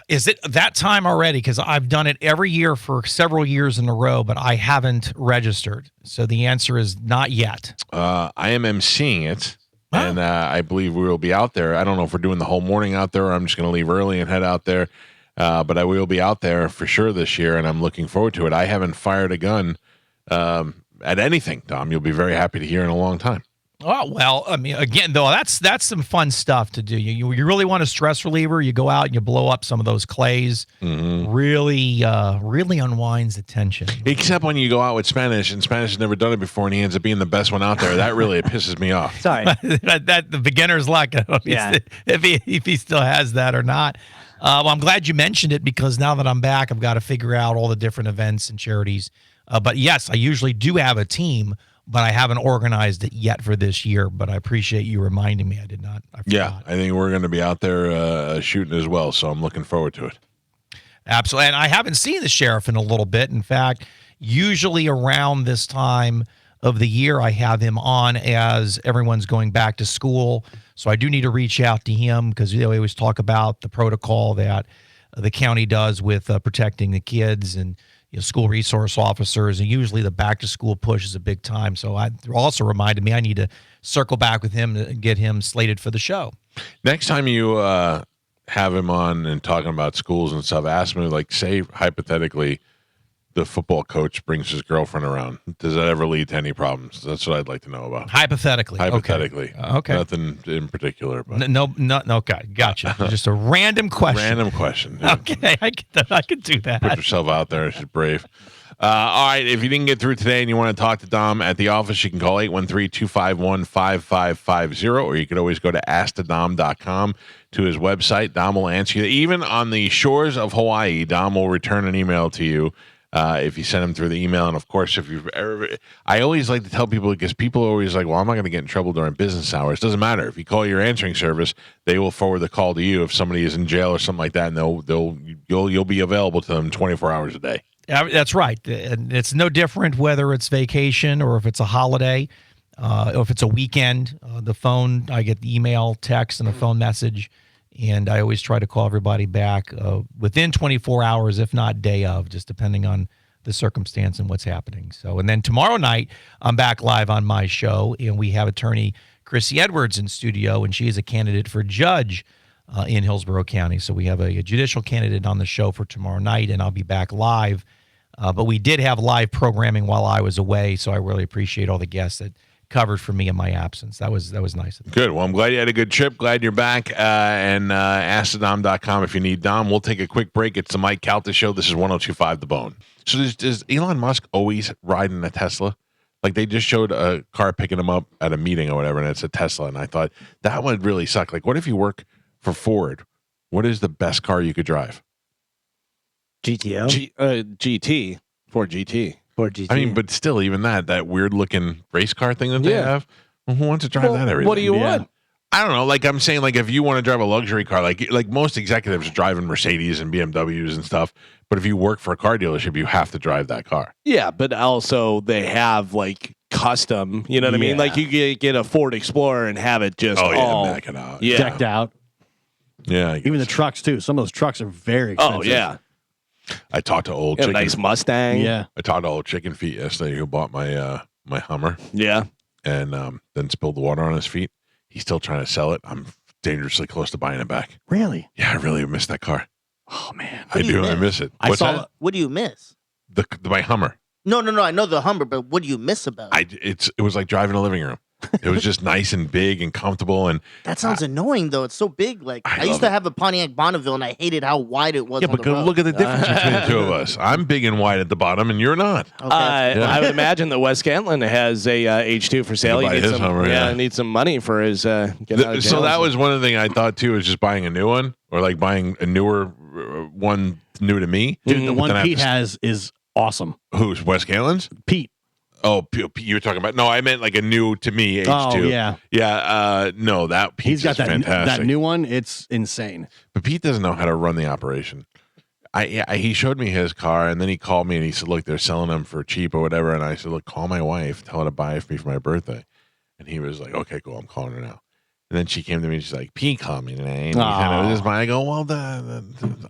Is it that time already? Because I've done it every year for several years in a row, but I haven't registered. So the answer is not yet. I am emceeing it, and I believe we will be out there. I don't know if we're doing the whole morning out there or I'm just going to leave early and head out there. But I will be out there for sure this year, and I'm looking forward to it. I haven't fired a gun at anything, Tom. You'll be very happy to hear in a long time. Oh, well, I mean, again, though, that's some fun stuff to do. You really want a stress reliever, you go out and you blow up some of those clays. Mm-hmm. Really unwinds the tension. Except when you go out with Spanish, and Spanish has never done it before, and he ends up being the best one out there. That really pisses me off. Sorry. that the beginner's luck. I don't know if he still has that or not. Well, I'm glad you mentioned it, because now that I'm back, I've got to figure out all the different events and charities. But yes, I usually do have a team, but I haven't organized it yet for this year. But I appreciate you reminding me. I forgot. Yeah, I think we're going to be out there shooting as well, so I'm looking forward to it. Absolutely. And I haven't seen the sheriff in a little bit. In fact, usually around this time of the year, I have him on as everyone's going back to school. So I do need to reach out to him because we always talk about the protocol that the county does with protecting the kids and school resource officers. And usually the back to school push is a big time. So I also reminded me I need to circle back with him to get him slated for the show. Next time you have him on and talking about schools and stuff, ask me, like, say hypothetically the football coach brings his girlfriend around. Does that ever lead to any problems? That's what I'd like to know about. Hypothetically. Okay. Nothing in particular. But. No, okay. Gotcha. Just a random question. Random question. Yeah. Okay. I can do that. Put yourself out there. She's brave. All right. If you didn't get through today and you want to talk to Dom at the office, you can call 813-251-5550, or you can always go to askthedom.com to his website. Dom will answer you. Even on the shores of Hawaii, Dom will return an email to you. If you send them through the email. And of course, if you've ever, I always like to tell people, because people are always like, well, I'm not going to get in trouble during business hours. Doesn't matter. If you call your answering service, they will forward the call to you if somebody is in jail or something like that, and you'll be available to them 24 hours a day. Yeah, that's right. And it's no different whether it's vacation or if it's a holiday, or if it's a weekend. The phone, I get the email, text, and a phone message. And I always try to call everybody back within 24 hours, if not day of, just depending on the circumstance and what's happening. So, and then tomorrow night, I'm back live on my show, and we have attorney Chrissy Edwards in studio, and she is a candidate for judge in Hillsborough County. So we have a judicial candidate on the show for tomorrow night, and I'll be back live. But we did have live programming while I was away, so I really appreciate all the guests that covered for me in my absence. That was nice. Good. Well, I'm glad you had a good trip. Glad you're back. And askthedom.com if you need Dom. We'll take a quick break. It's the Mike Calta Show. This is 102.5 The Bone. So does Elon Musk always ride in a Tesla? Like, they just showed a car picking him up at a meeting or whatever, and it's a Tesla. And I thought that would really suck. Like, what if you work for Ford? What is the best car you could drive? GTO? GT. Ford GT. Ford GT. I mean, but still, even that weird looking race car thing that they have. Well, who wants to drive that every day? What do you want? I don't know. Like, I'm saying, like, if you want to drive a luxury car, like most executives drive in Mercedes and BMWs and stuff. But if you work for a car dealership, you have to drive that car. Yeah, but also they have like custom. You know what I mean? Like, you get a Ford Explorer and have it just all decked out. Yeah, even the trucks too. Some of those trucks are very expensive. Oh yeah. I talked to old Chicken. Nice Mustang. Yeah. I talked to old Chicken Feet yesterday who bought my my Hummer. Yeah. And then spilled the water on his feet. He's still trying to sell it. I'm dangerously close to buying it back. Really? Yeah, I really miss that car. Oh man. I do. I miss it. What's that? What do you miss? My Hummer. No. I know the Hummer, but what do you miss about it? It was like driving a living room. It was just nice and big and comfortable. And that sounds annoying, though. It's so big. Like, I used to have a Pontiac Bonneville, and I hated how wide it was. Yeah, on but the road. look at the difference between the two of us. I'm big and wide at the bottom, and you're not. Okay. I would imagine that Wes Cantlin has a H2 for sale. He needs some, Hummer, needs some money for his. So that was one of the things I thought too, is just buying a new one, or like buying a newer one new to me. Dude, the one Pete has is awesome. Who's Wes Cantlin's? Pete. Oh, you were talking about? No, I meant like a new to me H2. Oh, yeah. Yeah. No, that Pete's he's got fantastic. That new one. It's insane. But Pete doesn't know how to run the operation. He showed me his car, and then he called me and he said, "Look, they're selling them for cheap or whatever." And I said, "Look, call my wife, tell her to buy it for me for my birthday." And he was like, "Okay, cool, I'm calling her now." And then she came to me and she's like, "Pete called me today." And I go, "Well,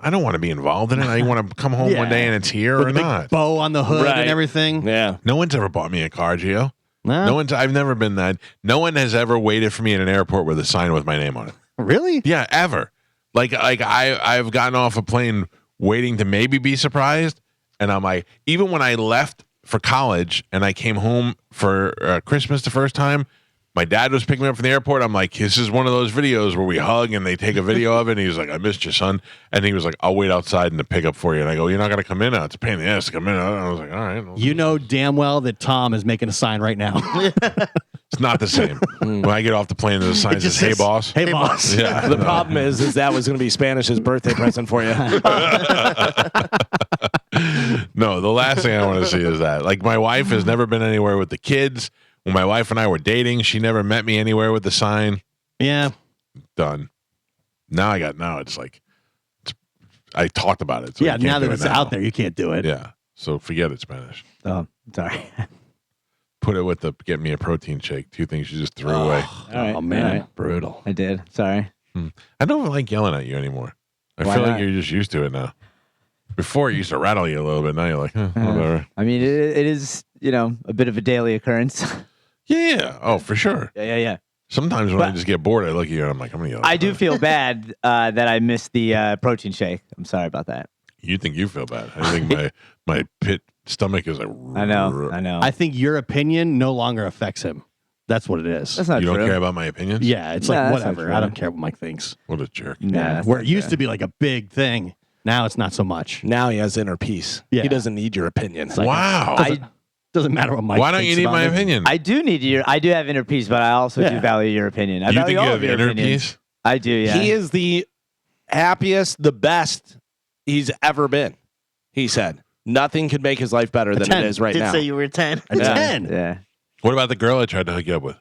I don't want to be involved in it. I want to come home one day and it's here with or a big not." Bow on the hood and everything. Yeah. No one's ever bought me a car, Gio. No one's. I've never been that. No one has ever waited for me at an airport with a sign with my name on it. Really? Yeah, ever. Like I've gotten off a plane waiting to maybe be surprised, and I'm like, even when I left for college and I came home for Christmas the first time. My dad was picking me up from the airport. I'm like, this is one of those videos where we hug and they take a video of it. And he was like, "I missed you, son." And he was like, "I'll wait outside and to pick up for you." And I go, "You're not going to come in now. It's a pain in the ass to come in." And I was like, "All right." You know damn well that Tom is making a sign right now. It's not the same. When I get off the plane, there's a sign that says, "Hey, boss." Hey, boss. Yeah. The problem is that was going to be Spanish's birthday present for you. No, the last thing I want to see is that. Like, my wife has never been anywhere with the kids. When my wife and I were dating, she never met me anywhere with the sign. Yeah. Done. Now it's like, it's I talked about it. So yeah, you can't now do that it it's now. out there, you can't do it. Yeah. So forget it, Spanish. Oh, sorry. Put it with the get me a protein shake. 2 things you just threw away. All right, Oh man, all right. brutal. I did. Sorry. I don't like yelling at you anymore. I Why feel like not? you're just used to it now. Before it used to rattle you a little bit. Now you're like, whatever. I mean, it is, a bit of a daily occurrence. Yeah. Oh, for sure. Yeah. Sometimes when I But- just get bored, I look at you and I'm like, I'm gonna yell. I at do you. feel bad that I missed the protein shake. I'm sorry about that. You think you feel bad? I think my pit stomach is like. I know. I think your opinion no longer affects him. That's what it is. That's not You true. don't care about my opinions? Yeah, it's Nah, like that's not whatever. true. I don't care what Mike thinks. What a jerk. Nah, Yeah, that's where not it used true. to be like a big thing, now it's not so much. Now he has inner peace. Yeah. He doesn't need your opinion. like- Wow. Doesn't matter what Mike. Why don't you thinks need about my me. opinion? I do need I do have inner peace, but I also do Yeah. value your opinion. I you value think you all have of your inner opinions. peace? I do. Yeah. He is the happiest, the best he's ever been. He said nothing could make his life better than 10. it is right Did now. say you were 10. A Yeah. 10. Yeah. What about the girl I tried to hook you up with?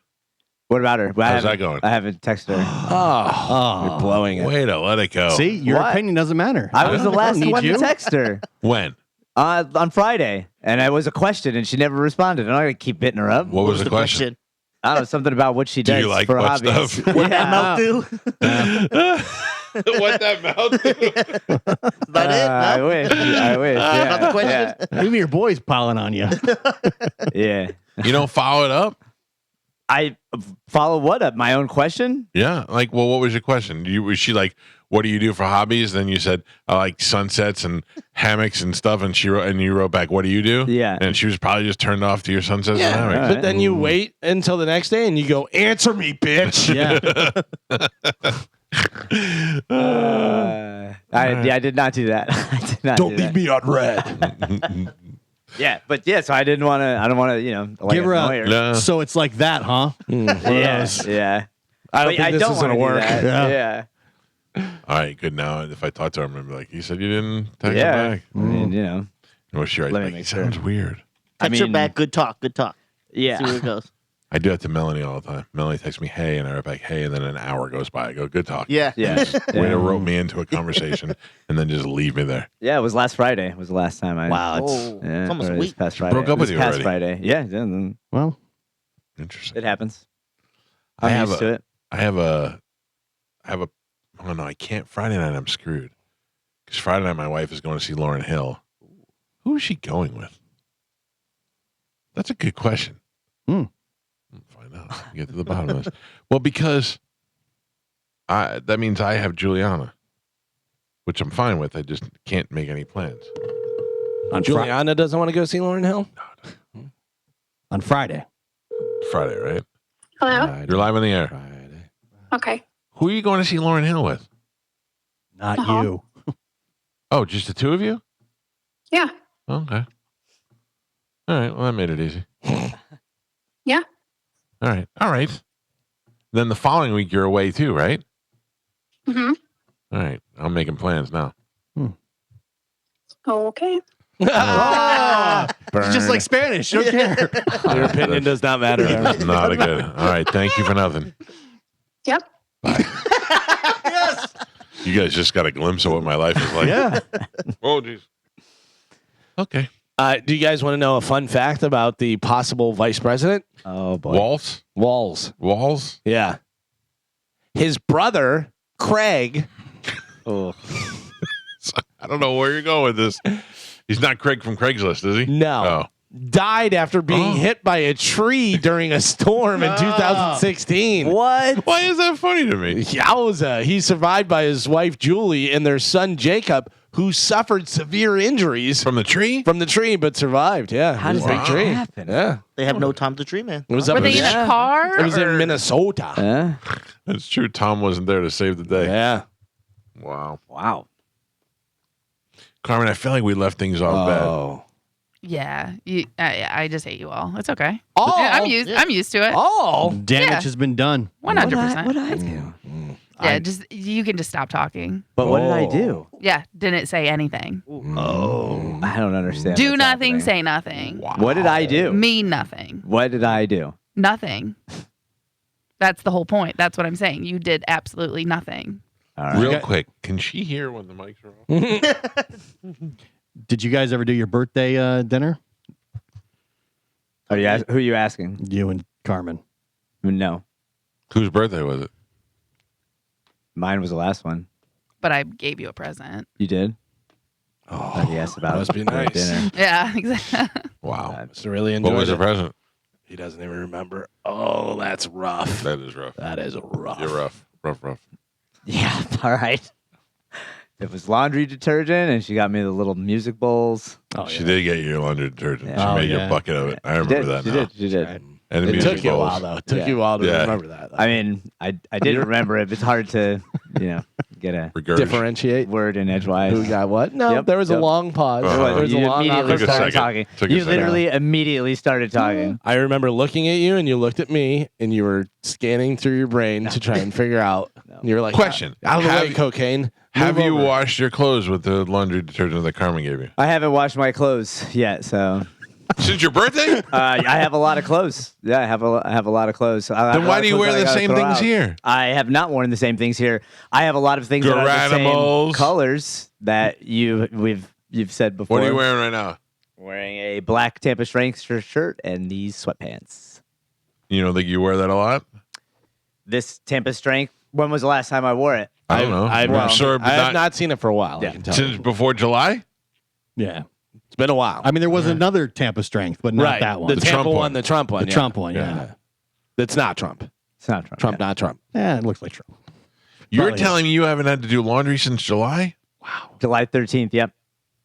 What about her? How's that going? I haven't texted her. Oh, you're blowing it. Way to let it go. See, your What? opinion doesn't matter. I was the don't last need one you. to text her When? on Friday, and it was a question, and she never responded. I'm not gonna keep bitting her up. What was the question? I don't know, something about what she Do does you like for butt hobbies. stuff? What that mouth do? What that mouth do? Is that it? I No? wish. I wish. Yeah. Not the question? Maybe your boy's piling on you. Yeah. You don't follow it up? I follow what up? My own question? Yeah. Like, well, what was your question? Was she like, what do you do for hobbies? Then you said, I like sunsets and hammocks and stuff. And you wrote back, what do you do? Yeah. And she was probably just turned off to your sunsets and hammocks. All right. But then you wait until the next day and you go, answer me, bitch. Yeah. I did not do that. I did not Don't do leave that. me on red. Yeah, but yeah, so I didn't want to. I don't want to. Like Give her annoy a. her. No. So it's like that, huh? Yeah, yeah. I don't But think this is wanna going to do work. that. Yeah. Yeah. All right, good. Now, if I talk to her, I'm going to be like, you said you didn't text Yeah. her back. I mean, Well, sure. Let me Like, make it sure. sounds weird. Text her mean- back. Good talk. Good talk. yeah. See where it goes. I do that to Melanie all the time. Melanie texts me, hey, and I write back, hey, and then an hour goes by. I go, good talk. Yeah. Yeah. Way to rope me into a conversation and then just leave me there. Yeah, it was last Friday. Was the last time I. Wow. It's, Oh, Yeah, it's almost or a it was week. Past Friday. broke up It was with you past already. Friday. Yeah, yeah, well, Interesting. it happens. I I'm have used to it. oh no, I can't. Friday night, I'm screwed. Because Friday night, my wife is going to see Lauryn Hill. Who is she going with? That's a good question. Hmm. We'll find out. Get to the bottom of this. Well, because that means I have Juliana, which I'm fine with. I just can't make any plans. on, Juliana doesn't want to go see Lauryn Hill? on Friday. Friday, right? Hello? You're live on the air. Friday. Okay. Who are you going to see Lauryn Hill with? Not Uh-huh. you. Oh, just the two of you? Yeah. Okay. All right. Well, that made it easy. Yeah. All right. All right. Then the following week you're away too, right? Mm-hmm. All right. I'm making plans now. Okay. It's just like Spanish. Don't care. Your opinion does not matter. That's not a good. All right. Thank you for nothing. Yep. You guys just got a glimpse of what my life is like. Yeah. Oh, geez. Okay. Do you guys want to know a fun fact about the possible vice president? Oh boy. Walls? Walls. Yeah. His brother, Craig. Oh. I don't know where you're going with this. He's not Craig from Craigslist, is he? No. Died after being hit by a tree during a storm in 2016. What? Why is that funny to me? Yowza. He survived by his wife, Julie, and their son, Jacob, who suffered severe injuries From the tree? from the tree, but survived. Yeah. How It was does a that big tree. happen? Yeah. They have no Tom the Tree Man. It was up Were they in in, a car? it was in or- Minnesota. That's true. Tom wasn't there to save the day. Yeah. Wow. Wow. Carmen, I feel like we left things off bad. Oh. Yeah, I just hate you all. It's okay. Oh. Yeah, I'm used to it. Oh. Damage Yeah. has been done. 100%. What did I do? Yeah, you can just stop talking. But what did I do? Yeah, didn't say anything. Oh. I don't understand. Do what's nothing, happening. say nothing. What did I do? Mean nothing. What did I do? Nothing. That's the whole point. That's what I'm saying. You did absolutely nothing. All right. Real quick, can she hear when the mics are off? Did you guys ever do your birthday dinner? Who are you asking? You and Carmen. No. Whose birthday was it? Mine was the last one. But I gave you a present. You did? Oh, he asked about must be nice. dinner. Yeah, exactly. Wow. Must have really enjoyed What was it. the present? He doesn't even remember. Oh, that's rough. That is rough. That is rough. You're rough. Rough. Yeah, all right. It was laundry detergent, and she got me the little music bowls. Oh, She did get you your laundry detergent. Yeah. She made you yeah. a bucket of it. I remember that now. She did. And the It music took you a bowls. while, though. It took Yeah. you a while to Yeah. remember that. I mean, I did remember it. It's hard to, get a Regurg. Differentiate word in edgewise. who got what? No, Yep, there was a yep. long pause. Uh-huh. There was a You long immediately Took a started second. talking. Took a You second. literally immediately started talking. I remember looking at you, and you looked at me, and you were scanning through your brain to try and figure out. And you were like, Question. out of the way, Have- cocaine. Have Move you over." washed your clothes with the laundry detergent that Carmen gave you? I haven't washed my clothes yet, so Since your birthday? I have a lot of clothes. Yeah, I have a lot of clothes. Then why do you wear the same things here? I have not worn the same things here. I have a lot of things that are the same Garanimals. colors that you've said before. What are you wearing right now? Wearing a black Tampa Strength shirt and these sweatpants. You don't think you wear that a lot? This Tampa Strength. When was the last time I wore it? I don't know. I'm sure, but I have not seen it for a while. I can tell since you. before July? Yeah. It's been a while. I mean, there was another Tampa Strength, but not right. that one. The Tampa Trump one. one. The Trump one. The Trump one, yeah. It's not Trump. It's not Trump. Trump, not Trump. Yeah, it looks like Trump. You're Probably telling me you haven't had to do laundry since July? July 13th. Yep.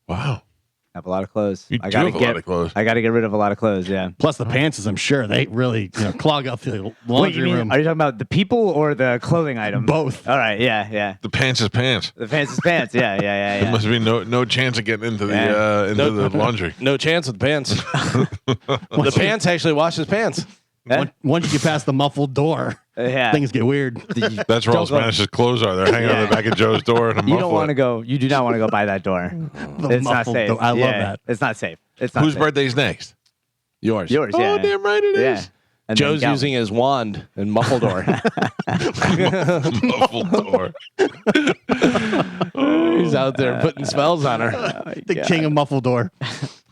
Wow. I have a lot of clothes. You I do gotta have a get, lot of clothes. I got to get rid of a lot of clothes. Yeah. Plus the pants, I'm sure they really clog up the Wait, laundry you mean, room. are you talking about the people or the clothing item? Both. All right. Yeah. The pants is pants. The pants is pants. Yeah. There must be no chance of getting into the the laundry. No chance with the pants. The pants actually wash his pants. Once you get past the muffled door, Yeah. things get weird. That's where all Don't go- Spanish's clothes are. They're hanging on the back of Joe's door and a You muffler. don't want to go. You do not want to go by that door. It's not muffled safe. door. I love Yeah, that. It's not safe. It's not Whose safe. birthday's next? Yours. Yours. Yeah. Oh, damn right it Yeah. is. And then Joe's Galvin. using his wand and Muffledore. Muffled door. He's out there putting spells on her, The king of muffled door.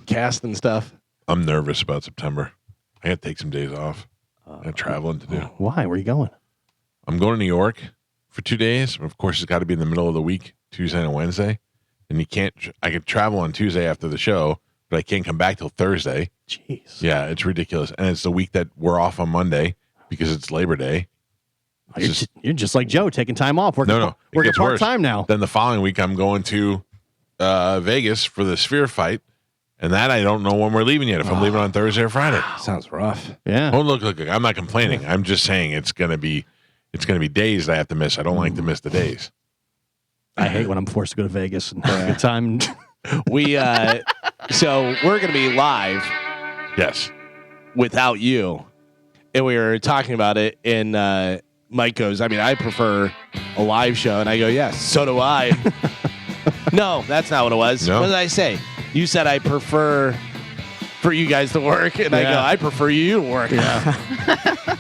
casting stuff. I'm nervous about September. I got to take some days off. I got traveling to do. Why? Where are you going? I'm going to New York for 2 days. Of course, it's got to be in the middle of the week, Tuesday and Wednesday. And you can't, I could travel on Tuesday after the show, but I can't come back till Thursday. Jeez. Yeah, it's ridiculous. And it's the week that we're off on Monday because it's Labor Day. You're just like Joe, taking time off. Working, No. It working gets part worse. time now. Then the following week, I'm going to Vegas for the Sphere fight. And that I don't know when we're leaving yet, if I'm leaving on Thursday or Friday. Sounds rough. Yeah. Oh, look, I'm not complaining. I'm just saying it's gonna be days that I have to miss. I don't like to miss the days. I hate when I'm forced to go to Vegas and have a good time. We so we're gonna be live Yes. without you, and we were talking about it. And Mike goes, "I mean, I prefer a live show," and I go, "Yes, so do I." No, that's not what it was. No? What did I say? You said I prefer for you guys to work, and I go, Yeah. I prefer you to work. Yeah.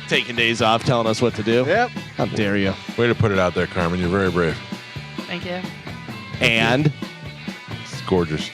Taking days off, telling us what to do. Yep. How dare you? Way to put it out there, Carmen. You're very brave. Thank you. And It's gorgeous.